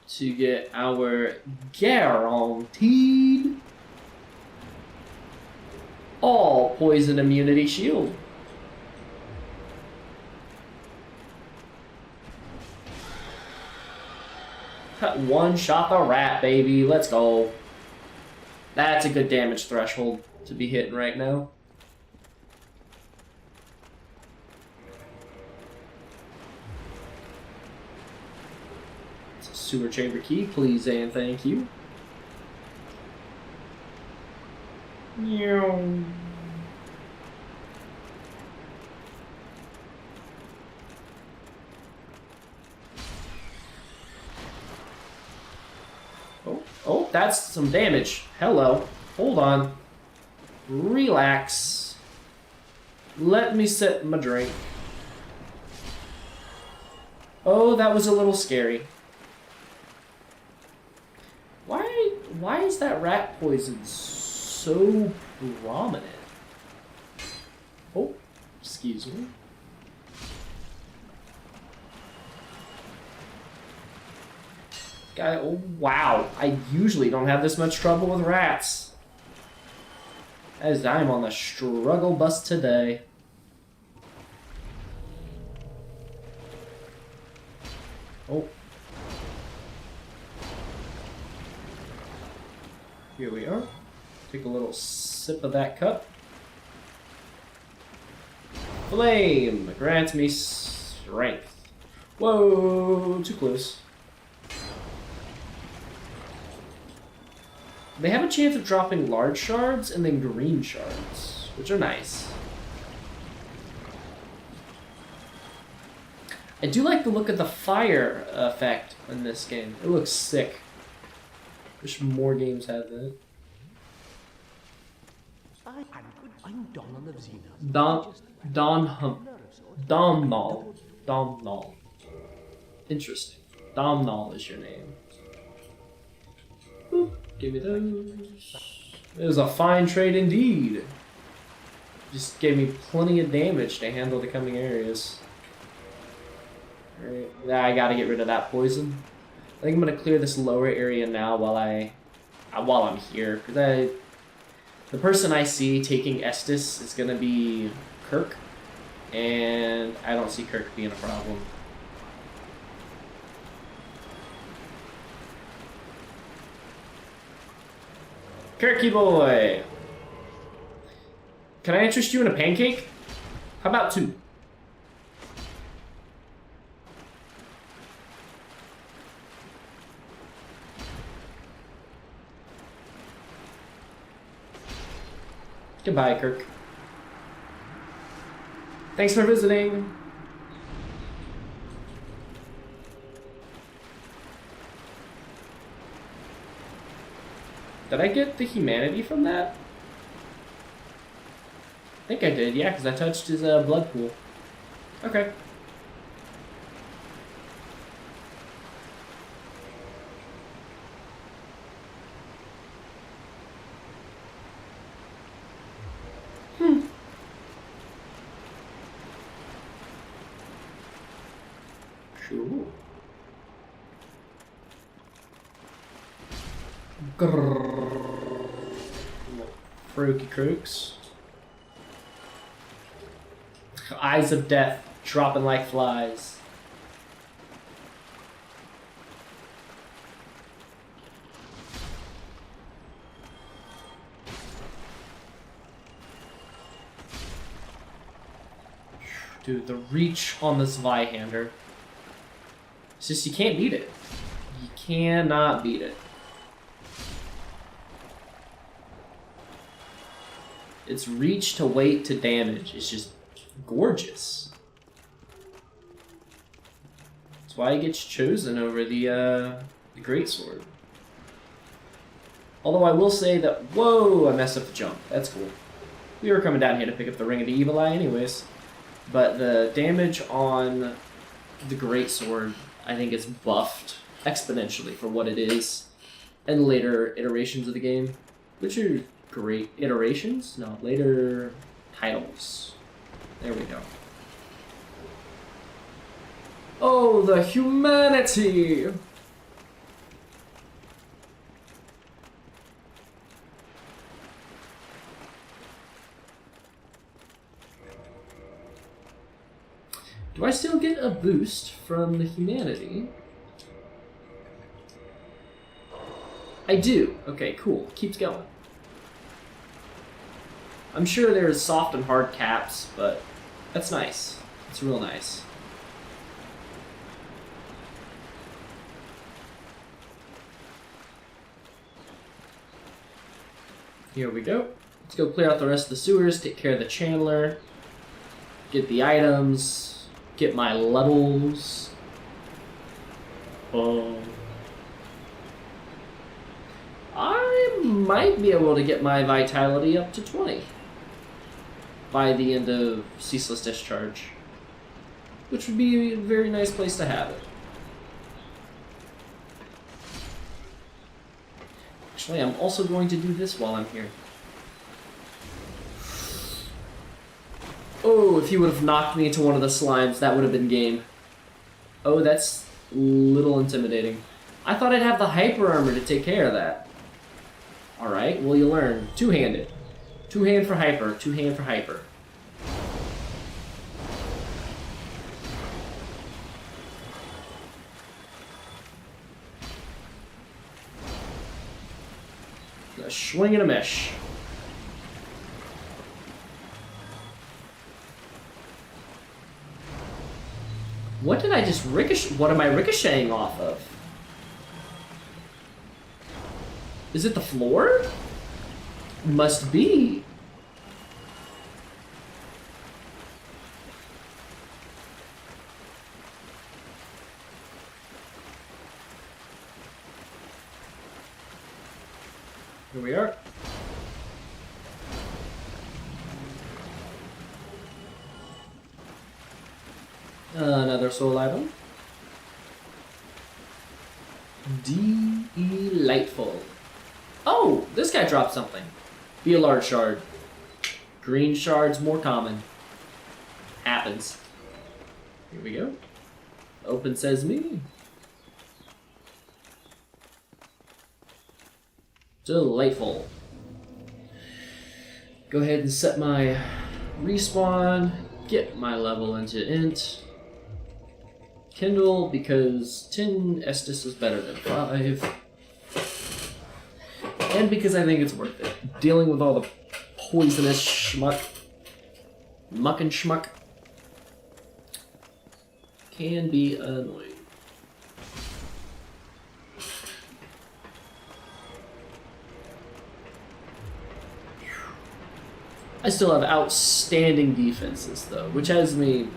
To get our guaranteed all poison immunity shield. One shot the rat, baby. Let's go. That's a good damage threshold to be hitting right now. Sewer chamber key, please and thank you. Oh, that's some damage. Hello. Hold on. Relax. Let me sip my drink. Oh, that was a little scary. Why is that rat poison so prominent? Oh, excuse me. Guy, oh wow, I usually don't have this much trouble with rats. As I'm on the struggle bus today. Oh. Here we are. Take a little sip of that cup. Flame grants me strength. Whoa, too close. They have a chance of dropping large shards and then green shards, which are nice. I do like the look of the fire effect in this game. It looks sick. Wish more games had that. I'm Donald of Xena. Domnall. Interesting. Domnall is your name. Boop. Give me those. It was a fine trade indeed. Just gave me plenty of damage to handle the coming areas. Alright, I gotta get rid of that poison. I think I'm gonna clear this lower area now while I'm here, because the person I see taking Estus is gonna be Kirk, and I don't see Kirk being a problem. Kirky boy! Can I interest you in a pancake? How about 2? Goodbye, Kirk. Thanks for visiting. Did I get the humanity from that? I think I did, yeah, because I touched his blood pool. Okay. Cool. Grrrr. Croaky crooks. Eyes of death dropping like flies. Dude, the reach on this Zweihander. It's just, you can't beat it. You cannot beat it. Its reach to weight to damage is just gorgeous. That's why it gets chosen over the Greatsword. Although I will say that, whoa, I messed up the jump. That's cool. We were coming down here to pick up the Ring of the Evil Eye anyways. But the damage on the Greatsword, I think, is buffed exponentially for what it is in later iterations of the game, which are great iterations? No, later titles. There we go. Oh, the humanity! Do I still get a boost from the humanity? I do. Okay, cool. Keeps going. I'm sure there's soft and hard caps, but that's nice. It's real nice. Here we go. Let's go clear out the rest of the sewers, take care of the Chandler, get the items, get my levels. I might be able to get my vitality up to 20 by the end of Ceaseless Discharge, which would be a very nice place to have it. Actually, I'm also going to do this while I'm here. Oh, if he would have knocked me into one of the slimes, that would have been game. Oh, that's a little intimidating. I thought I'd have the hyper armor to take care of that. Alright, well, you learn. Two-handed. Two-hand for hyper, two-hand for hyper. A swing and a miss. What did I just ricochet? What am I ricocheting off of? Is it the floor? Must be. Here we are. Another soul item. Delightful. Oh, this guy dropped something. Be a large shard. Green shards more common. Happens. Here we go. Open sesame. Delightful. Go ahead and set my respawn. Get my level into int. Kindle, because 10 Estus is better than 5. And because I think it's worth it. Dealing with all the poisonous schmuck. Muck and schmuck. Can be annoying. I still have outstanding defenses, though, which has me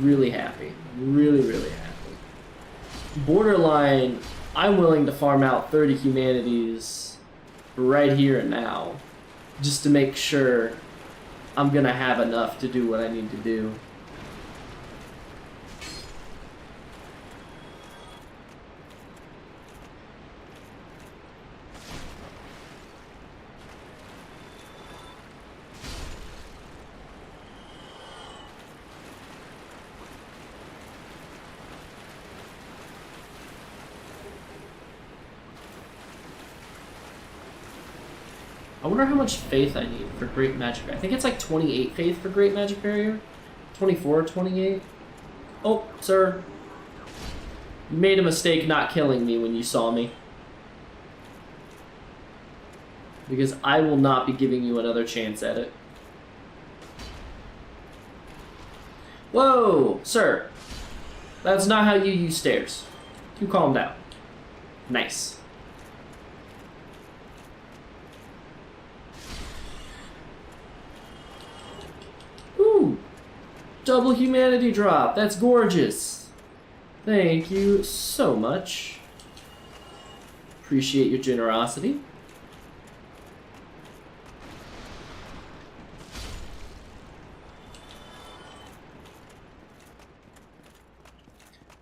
really happy. Really, really happy. Borderline, I'm willing to farm out 30 humanities right here and now, just to make sure I'm gonna have enough to do what I need to do. I wonder how much faith I need for Great Magic. I think it's like 28 faith for Great Magic Barrier. 24, 28. Oh, sir. You made a mistake not killing me when you saw me. Because I will not be giving you another chance at it. Whoa, sir. That's not how you use stairs. You calm down. Nice. Ooh, double humanity drop. That's gorgeous. Thank you so much. Appreciate your generosity.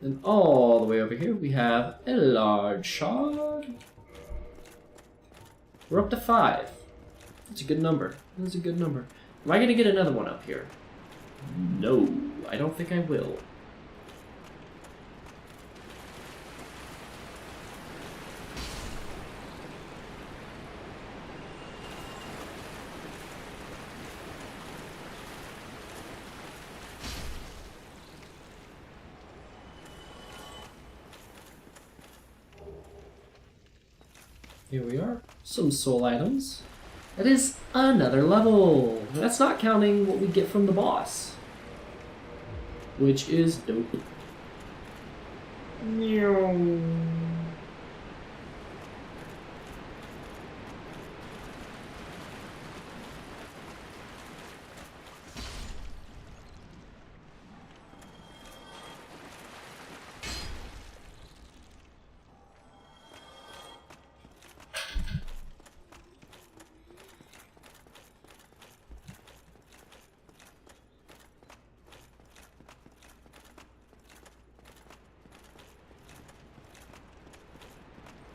And all the way over here we have a large shard. We're up to 5. That's a good number. That's a good number. Am I going to get another one up here? No, I don't think I will. Here we are. Some soul items. That is another level. That's not counting what we get from the boss, which is dope.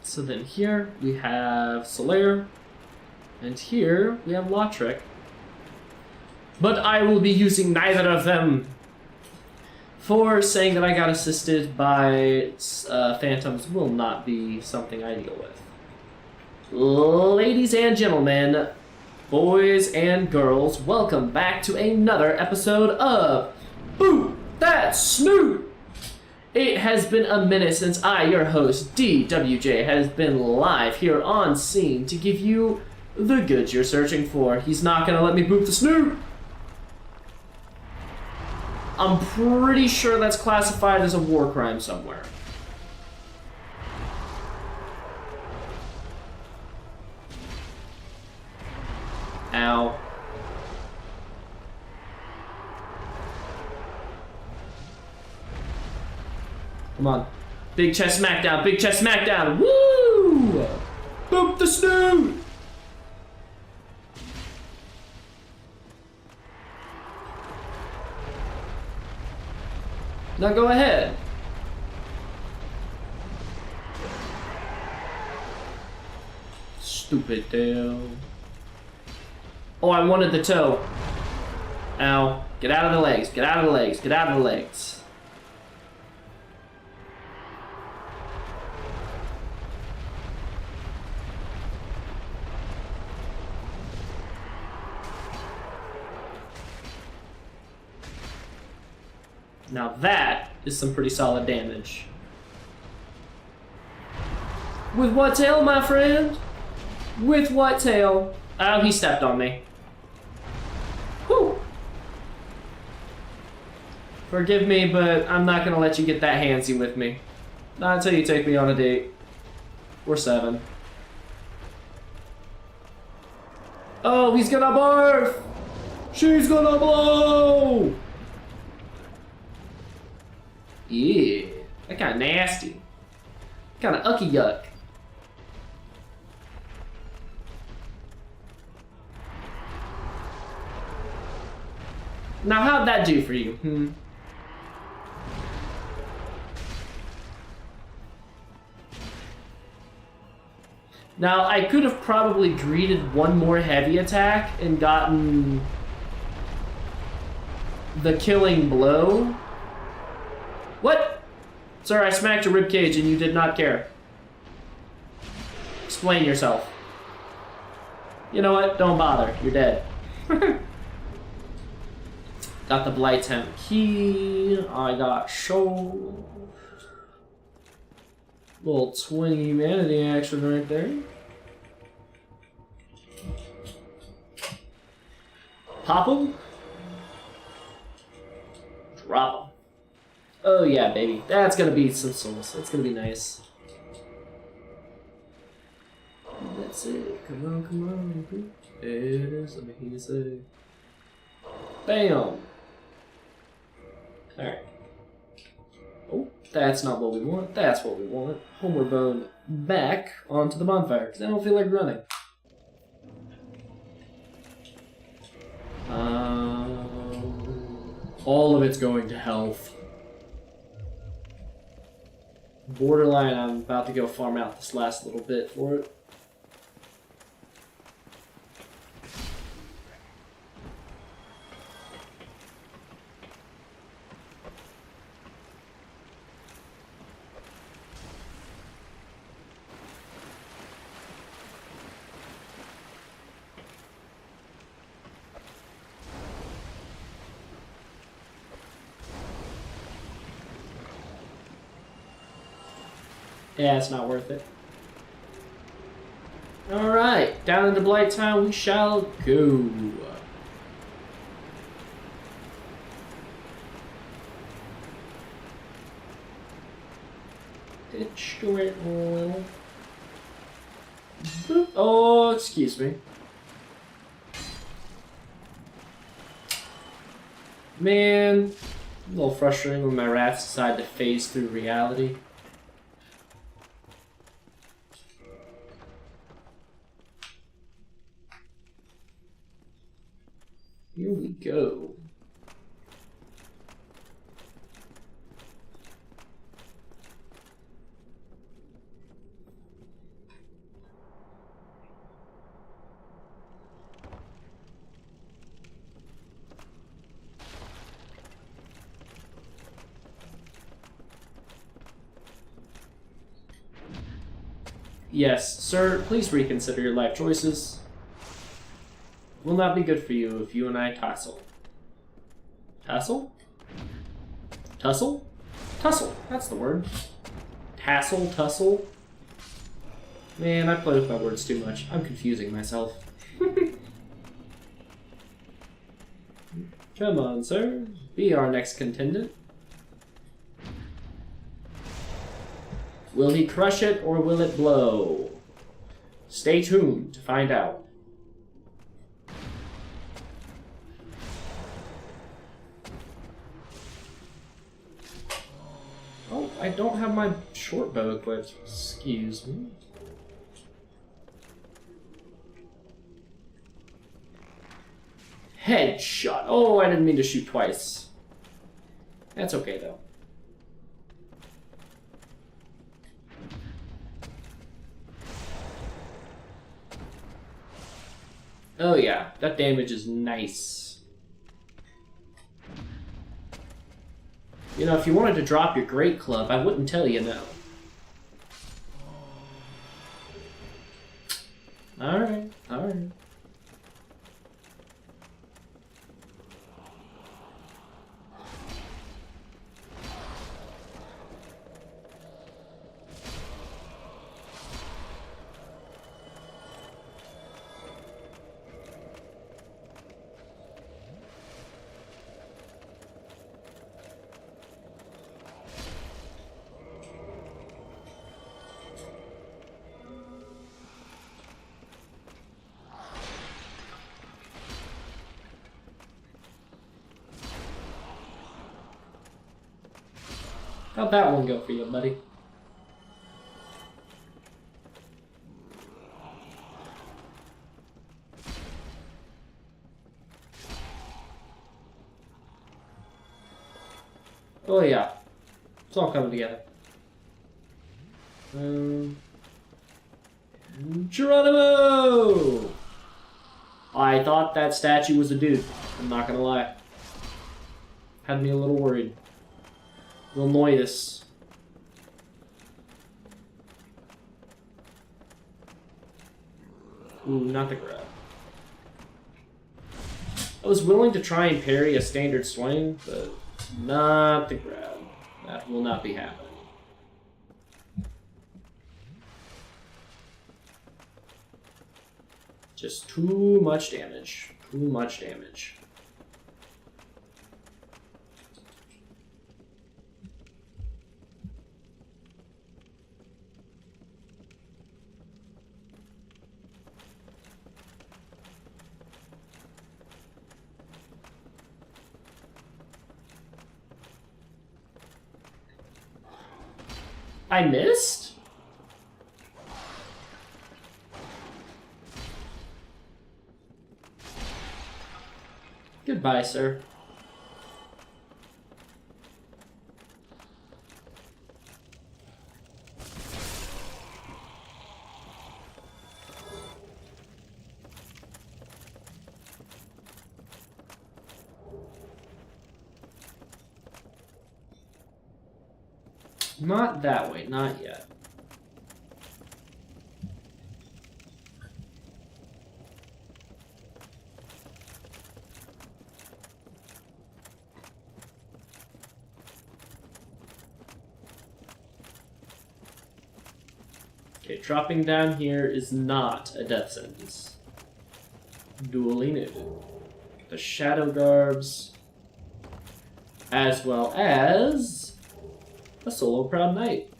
So then here we have Solaire, and here we have Lautrec. But I will be using neither of them for saying that I got assisted by phantoms will not be something I deal with. Ladies and gentlemen, boys and girls, welcome back to another episode of Boo That Snoot! It has been a minute since I, your host, DWJ, has been live here on scene to give you the goods you're searching for. He's not gonna let me boop the snoot! I'm pretty sure that's classified as a war crime somewhere. Ow. Come on. Big chest smackdown, big chest smackdown. Woo! Boop the snoot! Now go ahead. Stupid tail. Oh, I wanted the toe. Ow. Get out of the legs, get out of the legs, get out of the legs. Now that is some pretty solid damage. With what tail, my friend? With what tail? Oh, he stepped on me. Whew. Forgive me, but I'm not gonna let you get that handsy with me. Not until you take me on a date. Or 7. Oh, he's gonna barf! She's gonna blow! Yeah, that kinda nasty. Kinda ucky yuck. Now, how'd that do for you? Now, I could have probably greeted one more heavy attack and gotten the killing blow. What? Sir, I smacked your ribcage and you did not care. Explain yourself. You know what? Don't bother. You're dead. Got the Blight Temp key. I got show. Little 20 humanity action right there. Pop him. Drop him. Oh yeah, baby. That's gonna be some souls. That's gonna be nice. That's it. Come on, come on. It is. Let me hear you say. Bam. Alright. Oh, that's not what we want. That's what we want. Homeward Bone back onto the bonfire, because I don't feel like running. All of it's going to health. Borderline, I'm about to go farm out this last little bit for it. Yeah, it's not worth it. Alright, down into Blight Town we shall go. Destroy oil. Boop. Oh, excuse me. Man, a little frustrating when my rats decide to phase through reality. Here we go. Yes, sir, please reconsider your life choices. Will not be good for you if you and I tussle. Tussle? Tussle? Tussle, that's the word. Tassel, tussle. Man, I play with my words too much. I'm confusing myself. Come on, sir. Be our next contendant. Will he crush it or will it blow? Stay tuned to find out. Oh, I don't have my short bow equipped. Excuse me. Headshot. Oh, I didn't mean to shoot twice. That's okay, though. Oh yeah, that damage is nice. You know, if you wanted to drop your great club, I wouldn't tell you no. Alright, alright. How'd that one go for you, buddy? Oh yeah, it's all coming together. Geronimo! I thought that statue was a dude. I'm not gonna lie. Had me a little worried. Vilnoius. Ooh, not the grab. I was willing to try and parry a standard swing, but not the grab. That will not be happening. Just too much damage. Too much damage. I missed? Goodbye, sir. Not that way, not yet. Okay, dropping down here is not a death sentence. Duly noted. The Shadow Garbs, as well as a Solo Proud Knight.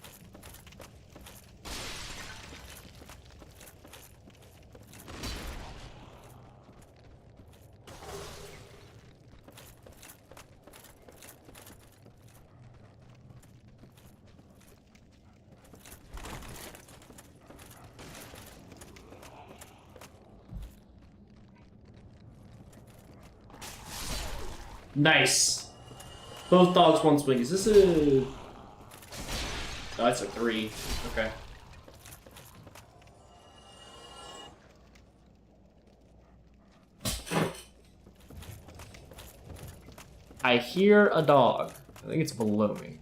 Nice. Both dogs, one swing. Is this a... Oh, that's a 3. Okay. I hear a dog. I think it's below me.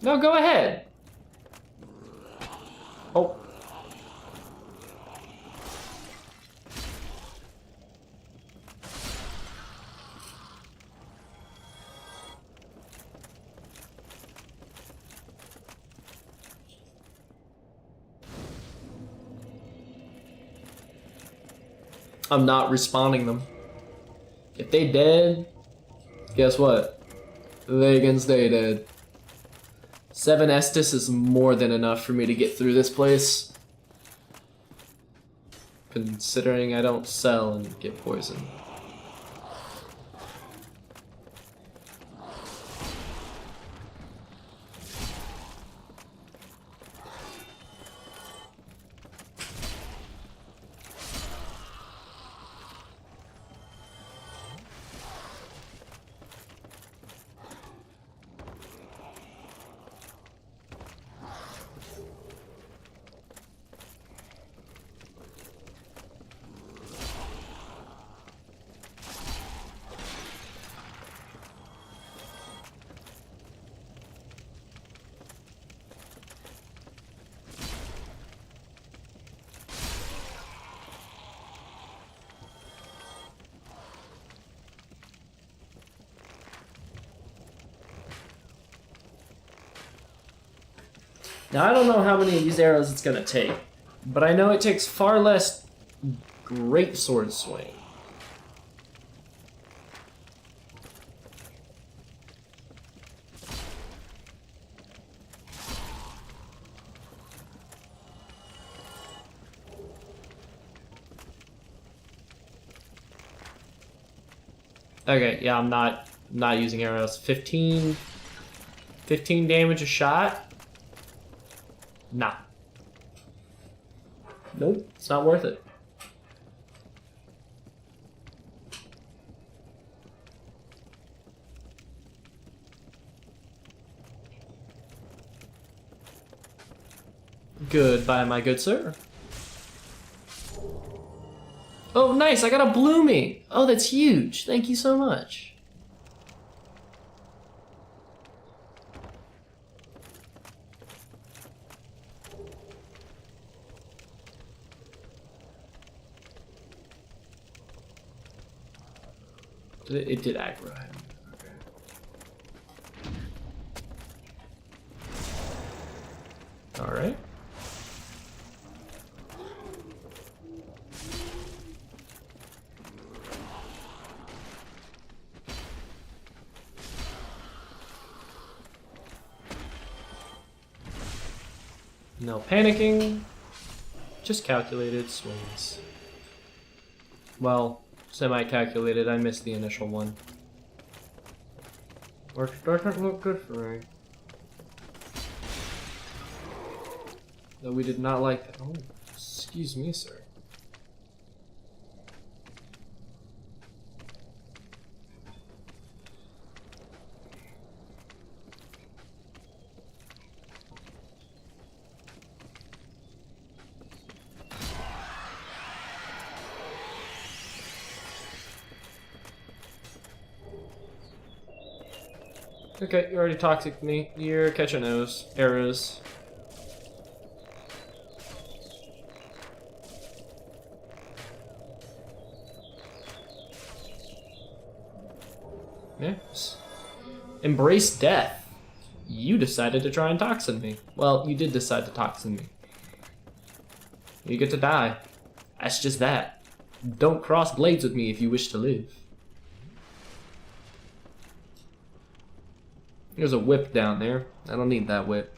No, go ahead. Oh. I'm not respawning them. If they dead, guess what? They can stay dead. 7 Estus is more than enough for me to get through this place. Considering I don't sell and get poisoned. Now, I don't know how many of these arrows it's gonna take, but I know it takes far less great sword swing. Okay, yeah, I'm not using arrows. 15 damage a shot? Nah. Nope, it's not worth it. Goodbye, my good sir. Oh, nice, I got a Bloomy. Oh, that's huge. Thank you so much. It did aggro him. Okay. All right. No panicking. Just calculated swings. Well, semi-calculated, I missed the initial one. Which doesn't look good for me. Though we did not like that. Oh, excuse me, sir. Okay, you're already toxic me. You're catching those arrows. Yes. Embrace death. You decided to try and toxin me. Well, you did decide to toxin me. You get to die. That's just that. Don't cross blades with me if you wish to live. There's a whip down there. I don't need that whip.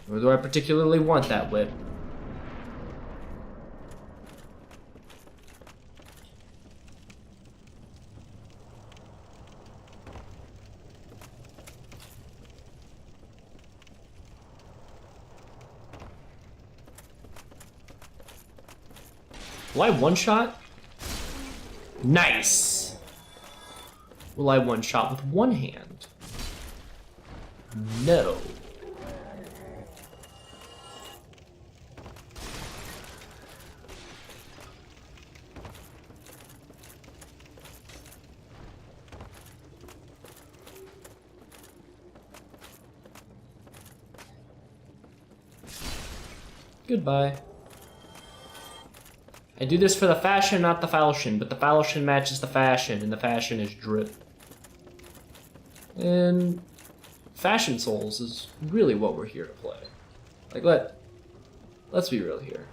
Nor do I particularly want that whip. Will I one-shot? Nice! Will I one-shot with one hand? No. Goodbye. I do this for the fashion, not the falchion, but the falchion matches the fashion, and the fashion is drip. And Fashion Souls is really what we're here to play. Like, let's be real here.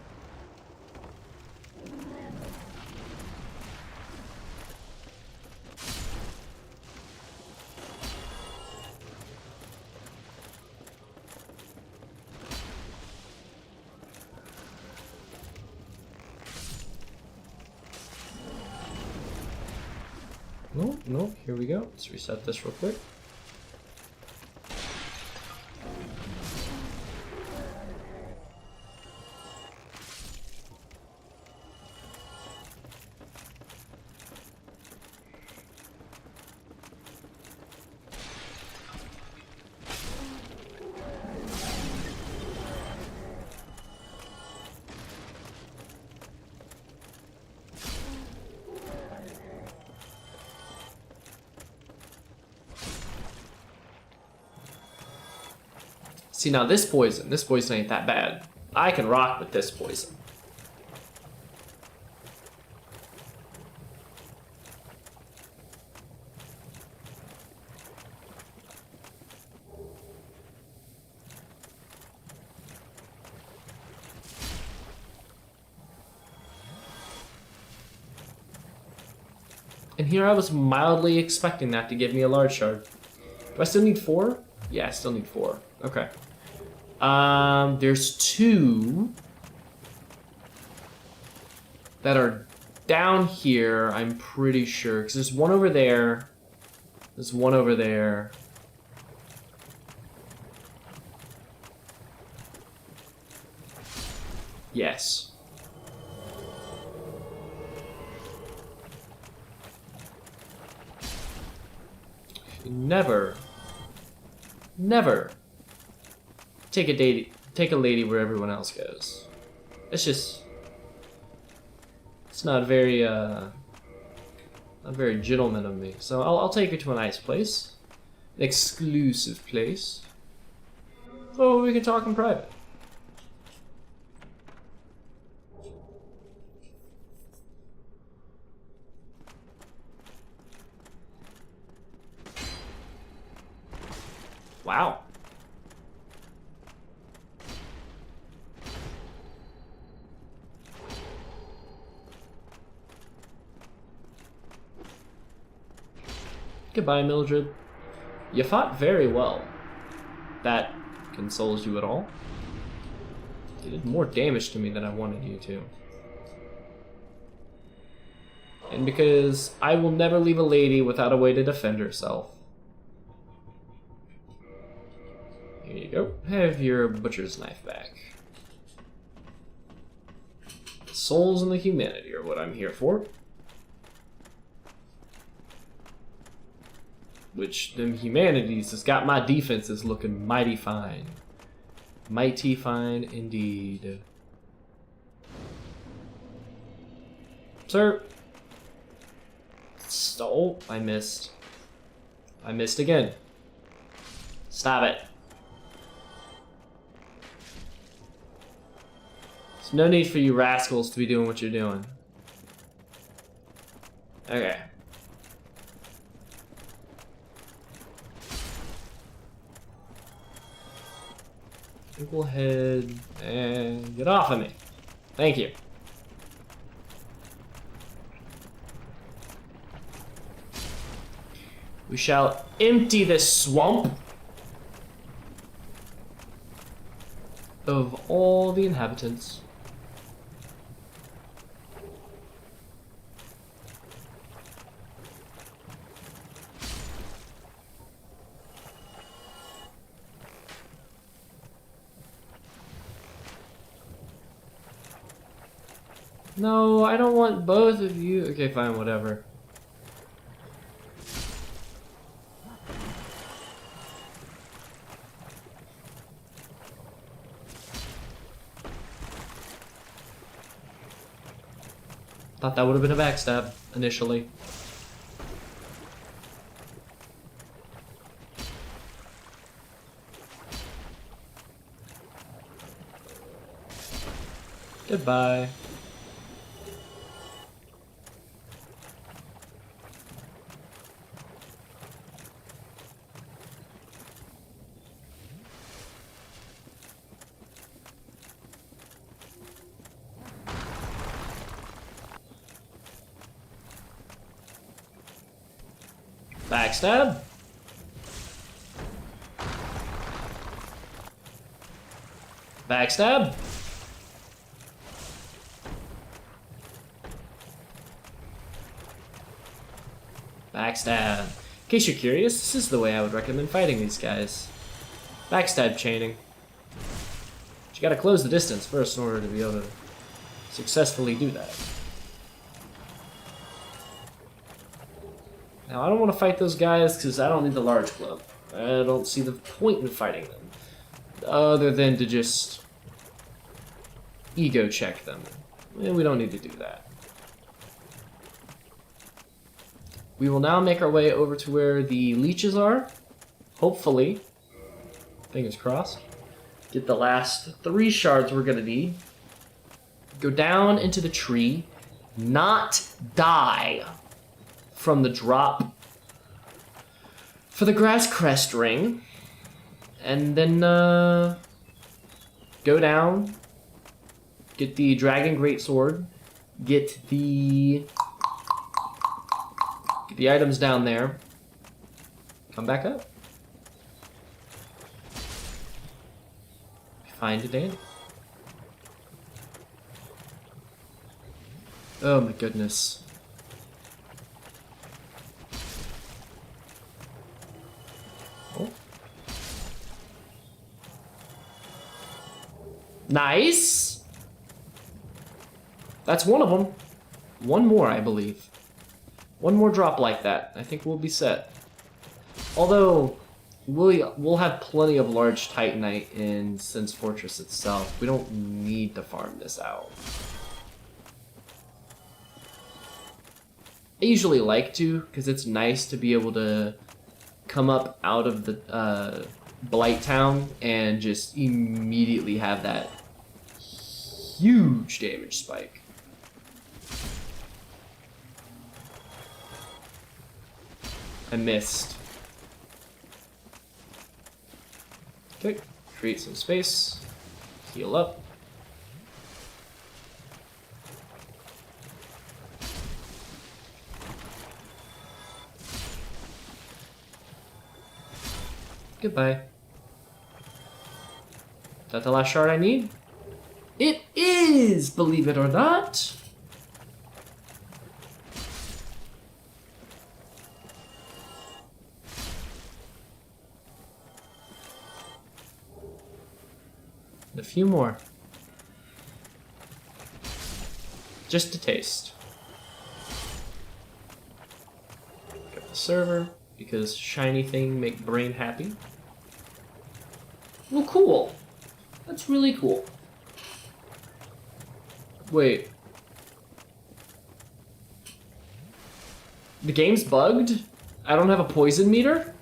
No, no, here we go. Let's reset this real quick. See, now this poison ain't that bad. I can rock with this poison. And here I was mildly expecting that to give me a large shard. Do I still need 4? Yeah, I still need 4. Okay. There's 2 that are down here, I'm pretty sure. Because there's one over there. There's one over there. Yes. Never take a lady where everyone else goes. It's just, it's not very gentleman of me. So I'll take her to a nice place, an exclusive place. So we can talk in private. Wow. Goodbye, Mildred. You fought very well. That consoles you at all? You did more damage to me than I wanted you to. And because I will never leave a lady without a way to defend herself. Here you go. Have your butcher's knife back. The souls and the humanity are what I'm here for. Which, them humanities has got my defenses looking mighty fine. Mighty fine indeed. Sir. Oh, I missed. I missed again. Stop it. There's no need for you rascals to be doing what you're doing. Okay. I think we'll head and get off of me. Thank you. We shall empty this swamp of all the inhabitants. No, I don't want both of you. Okay, fine, whatever. Thought that would have been a backstab initially. Goodbye. Backstab. Backstab. Backstab. In case you're curious, this is the way I would recommend fighting these guys. Backstab chaining. But you gotta close the distance first in order to be able to successfully do that. Now, I don't want to fight those guys because I don't need the large club. I don't see the point in fighting them. Other than to just ego check them. And we don't need to do that. We will now make our way over to where the leeches are. Hopefully. Fingers crossed. Get the last 3 shards we're gonna need. Go down into the tree. Not die from the drop for the grass crest ring. And then go down. Get the dragon greatsword. Get the items down there. Come back up. Find a Danny. Oh my goodness. Oh. Nice. That's one of them. One more, I believe. One more drop like that. I think we'll be set. Although, we'll have plenty of large Titanite in Sin's Fortress itself. We don't need to farm this out. I usually like to, because it's nice to be able to come up out of the Blight Town and just immediately have that huge damage spike. I missed. Okay, create some space, heal up. Goodbye. Is that the last shard I need? It is, believe it or not. A few more. Just a taste. Got the server, because shiny thing make brain happy. Well, cool. That's really cool. Wait. The game's bugged? I don't have a poison meter?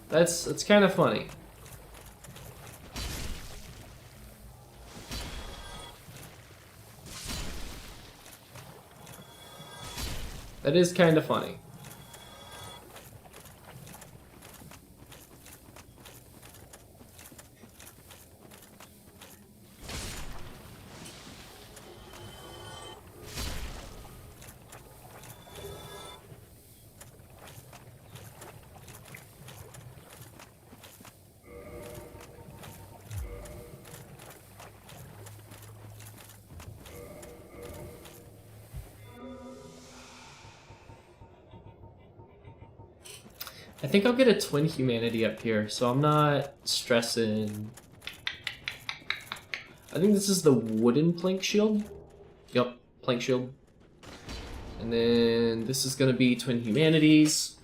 That's kind of funny. That is kind of funny. I think I'll get a twin humanity up here, so I'm not stressing. I think this is the wooden plank shield. Yep, plank shield. And then this is gonna be twin humanities,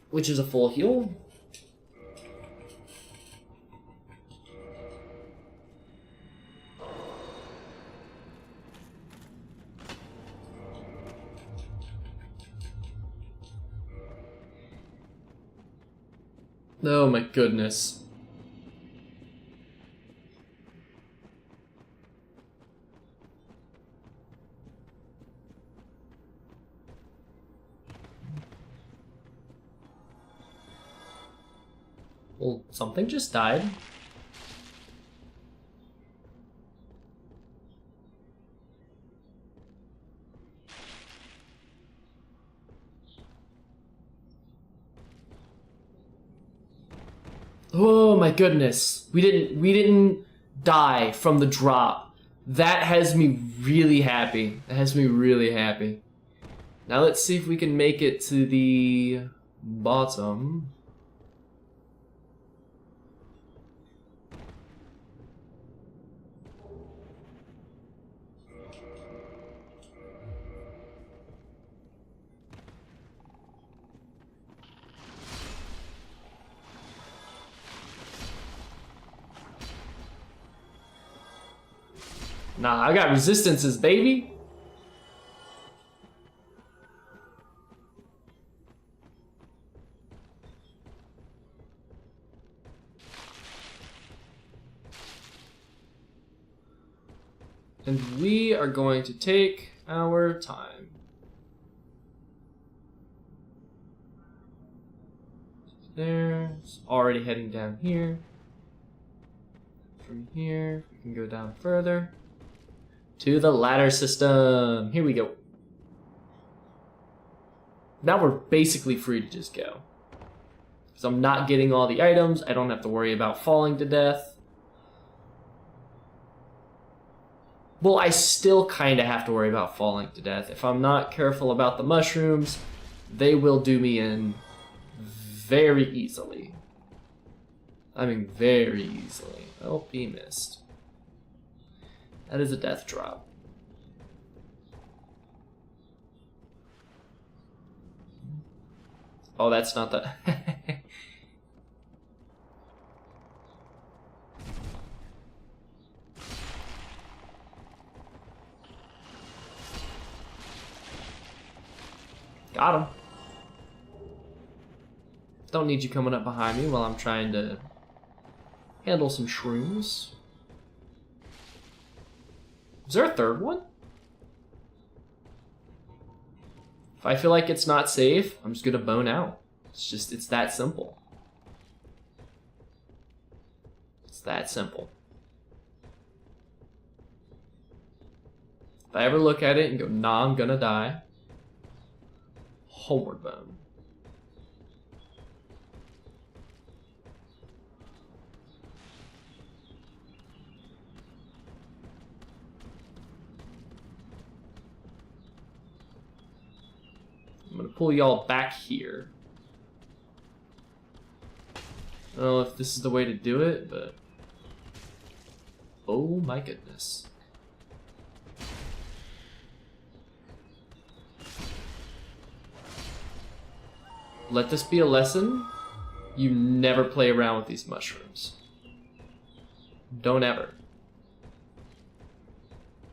which is a full heal. Oh my goodness. Well, something just died. Oh my goodness. We didn't die from the drop. That has me really happy. That has me really happy. Now let's see if we can make it to the bottom. Nah, I got resistances, baby. And we are going to take our time. There's already heading down here. From here, we can go down further. To the ladder system. Here we go. Now we're basically free to just go. Because I'm not getting all the items. I don't have to worry about falling to death. Well, I still kind of have to worry about falling to death. If I'm not careful about the mushrooms, they will do me in very easily. I mean, very easily. Oh, he missed. That is a death drop. Oh, that's not the... Got him. Don't need you coming up behind me while I'm trying to handle some shrooms. Is there a third one? If I feel like it's not safe, I'm just gonna bone out. It's that simple. It's that simple. If I ever look at it and go, nah, I'm gonna die, homeward bone. I'm gonna pull y'all back here. I don't know if this is the way to do it, but... oh my goodness. Let this be a lesson. You never play around with these mushrooms. Don't ever.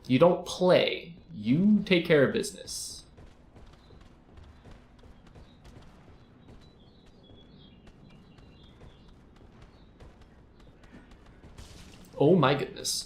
You don't play. You take care of business. Oh my goodness.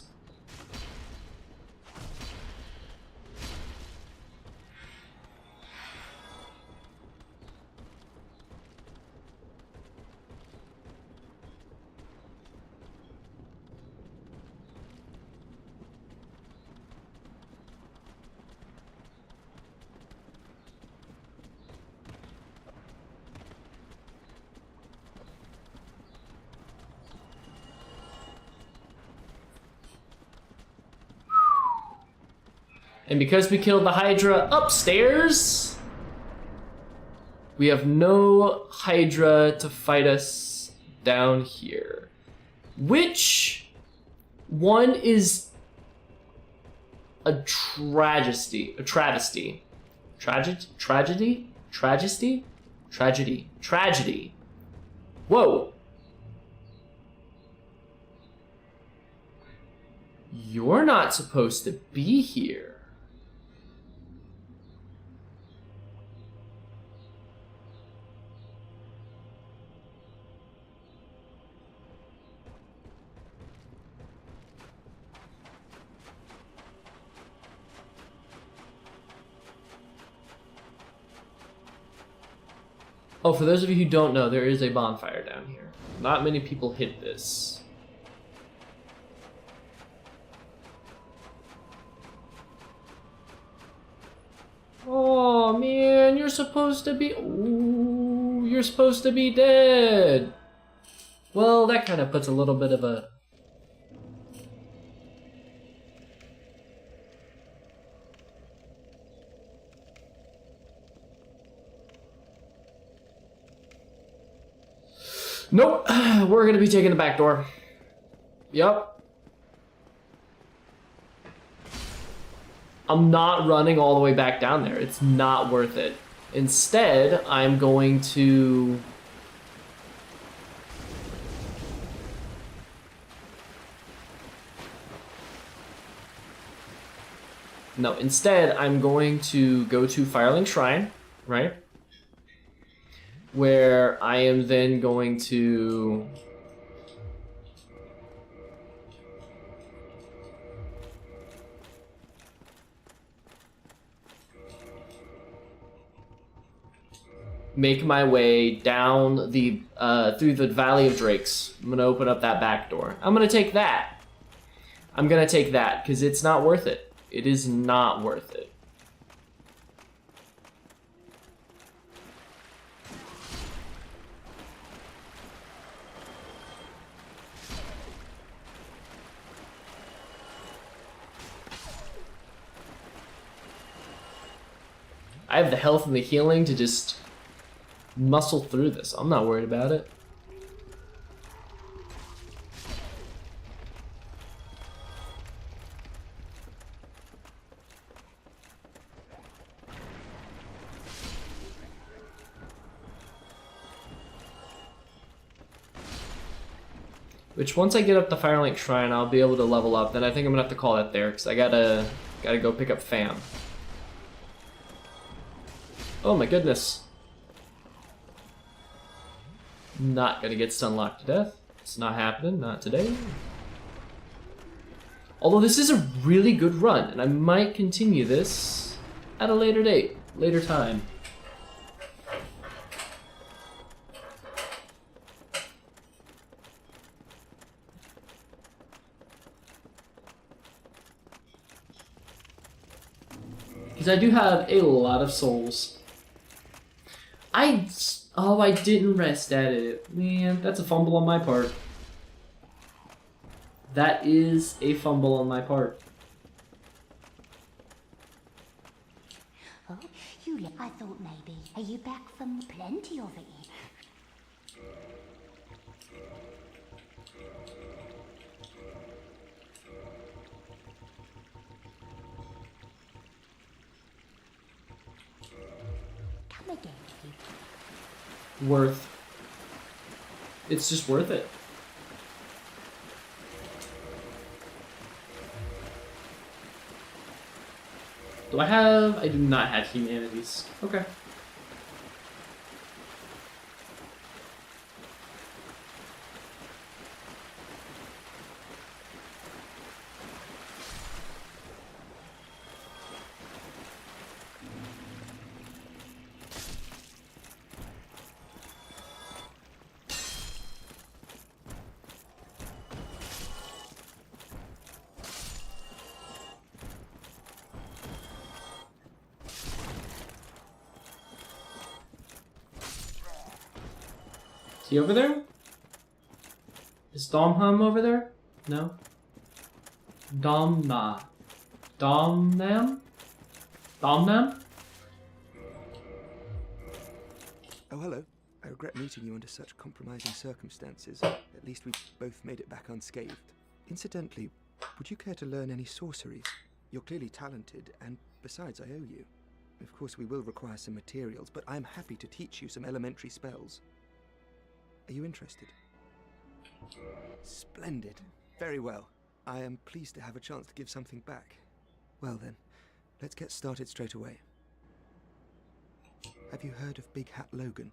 And because we killed the Hydra upstairs, we have no Hydra to fight us down here. Which one is a tragedy? A travesty? Tragedy? Whoa. You're not supposed to be here. Oh, for those of you who don't know, there is a bonfire down here. Not many people hit this. Oh man, you're supposed to be... ooh, you're supposed to be dead. Well, that kind of puts a little bit of a Nope, we're gonna be taking the back door. Yup. I'm not running all the way back down there. It's not worth it. Instead, I'm going to... No, instead, I'm going to go to Firelink Shrine, right? Where I am then going to... make my way down the through the Valley of Drakes. I'm gonna open up that back door. I'm gonna take that. I'm gonna take that because it's not worth it. It is not worth it. I have the health and the healing to just muscle through this. I'm not worried about it. Which once I get up the Firelink Shrine, I'll be able to level up. Then I think I'm gonna have to call that there because I gotta go pick up Fam. Oh my goodness. Not gonna get stunlocked to death. It's not happening, not today. Although this is a really good run, and I might continue this at a later date, later time. Because I do have a lot of souls. Oh, I didn't rest at it. Man, that's a fumble on my part. That is a fumble on my part. Oh, I thought maybe. Are you back from the plenty of it? Come again. Worth. It's just worth it. Do I have... I do not have humanities. Okay. Is he over there? Is Domham over there? No? Domna. Domnam? Domnam? Oh, hello. I regret meeting you under such compromising circumstances. At least we both made it back unscathed. Incidentally, would you care to learn any sorceries? You're clearly talented, and besides, I owe you. Of course, we will require some materials, but I'm happy to teach you some elementary spells. Are you interested? Splendid. Very well. I am pleased to have a chance to give something back. Well then, let's get started straight away. Have you heard of Big Hat Logan?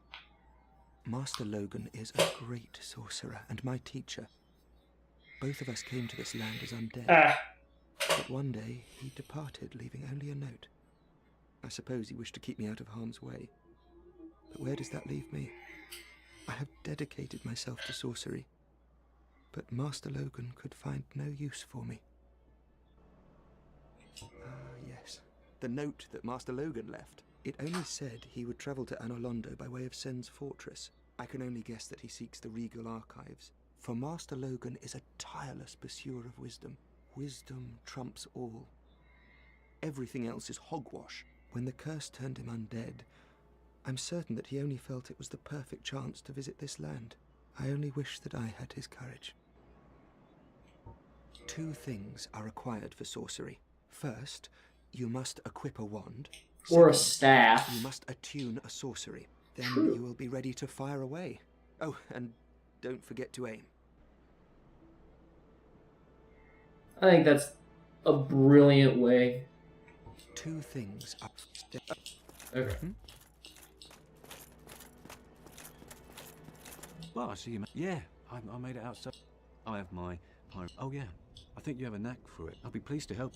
Master Logan is a great sorcerer and my teacher. Both of us came to this land as undead. But one day, he departed, leaving only a note. I suppose he wished to keep me out of harm's way. But where does that leave me? I have dedicated myself to sorcery, but Master Logan could find no use for me. Ah, yes. The note that Master Logan left. It only said he would travel to Anolondo by way of Sen's fortress. I can only guess that he seeks the regal archives. For Master Logan is a tireless pursuer of wisdom. Wisdom trumps all. Everything else is hogwash. When the curse turned him undead, I'm certain that he only felt it was the perfect chance to visit this land. I only wish that I had his courage. 2 things are required for sorcery. First, you must equip a wand. Or a Second, staff. you must attune a sorcery. Then True. you will be ready to fire away. Oh, and don't forget to aim. I think that's a brilliant way. 2 things up. Okay. Well, I see you. Yeah, I made it out. So I have my pirate. Oh yeah, I think you have a knack for it. I'll be pleased to help.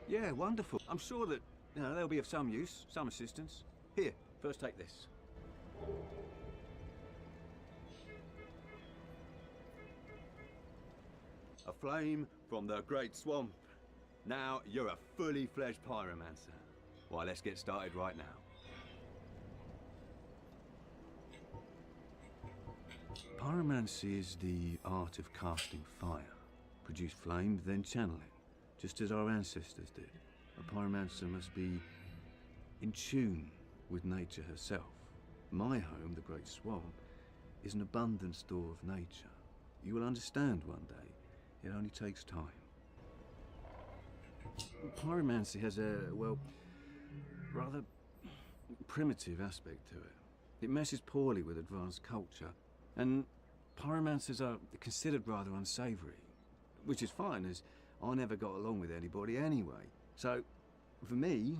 Yeah, wonderful. I'm sure that they'll be of some use, some assistance. Here, first take this. A flame from the Great Swamp. Now you're a fully fledged pyromancer. Why, let's get started right now. Pyromancy is the art of casting fire. Produce flame, then channel it, just as our ancestors did. A pyromancer must be in tune with nature herself. My home, the Great Swamp, is an abundant store of nature. You will understand one day. It only takes time. Pyromancy has a, well, rather primitive aspect to it. It meshes poorly with advanced culture, and pyromancers are considered rather unsavory, which is fine, as I never got along with anybody anyway. So, for me,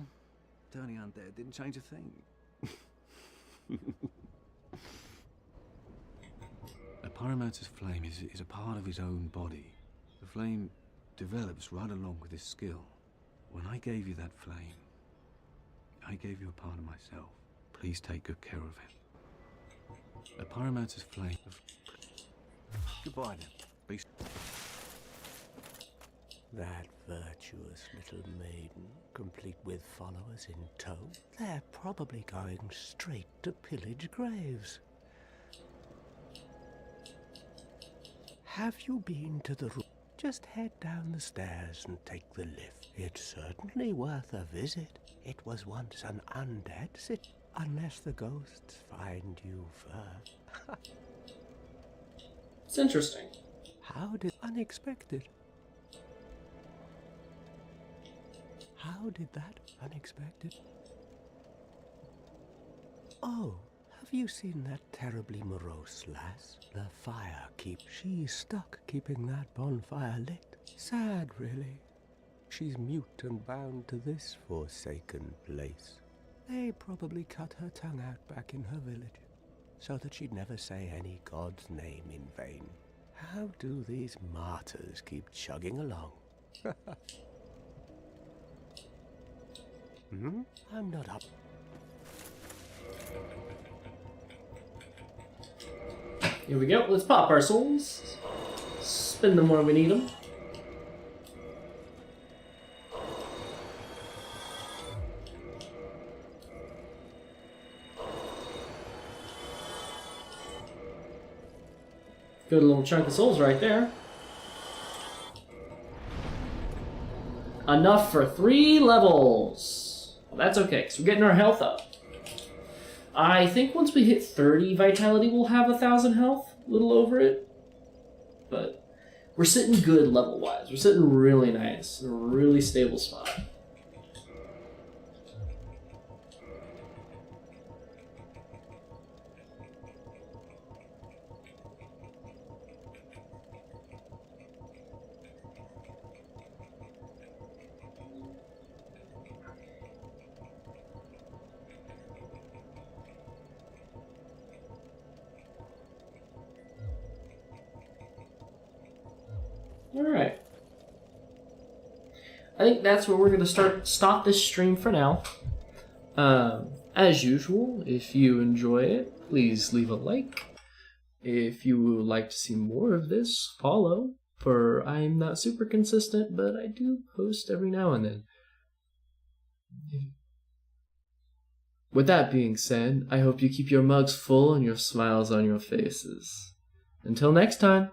turning undead didn't change a thing. A pyromancer's flame is a part of his own body. The flame develops right along with his skill. When I gave you that flame, I gave you a part of myself. Please take good care of it. A pyromancer's flame. Goodbye then. Be. That virtuous little maiden, complete with followers in tow, they're probably going straight to pillage graves. Have you been to the room? Just head down the stairs and take the lift. It's certainly worth a visit. It was once an undead city, unless the ghosts find you first. It's interesting. How did unexpected? How did that unexpected? Oh, have you seen that terribly morose lass? The fire keep. She's stuck keeping that bonfire lit. Sad, really. She's mute and bound to this forsaken place. They probably cut her tongue out back in her village, so that she'd never say any god's name in vain. How do these martyrs keep chugging along? I'm not up. Here we go. Let's pop our souls. Spend them where we need them. Good little chunk of souls right there. Enough for 3 levels. Well, that's okay, because we're getting our health up. I think once we hit 30 vitality, we'll have 1,000 health. A little over it. But we're sitting good level-wise. We're sitting really nice. In a really stable spot. Alright. I think that's where we're going to stop this stream for now. As usual, if you enjoy it, please leave a like. If you would like to see more of this, follow. For I'm not super consistent, but I do post every now and then. With that being said, I hope you keep your mugs full and your smiles on your faces. Until next time.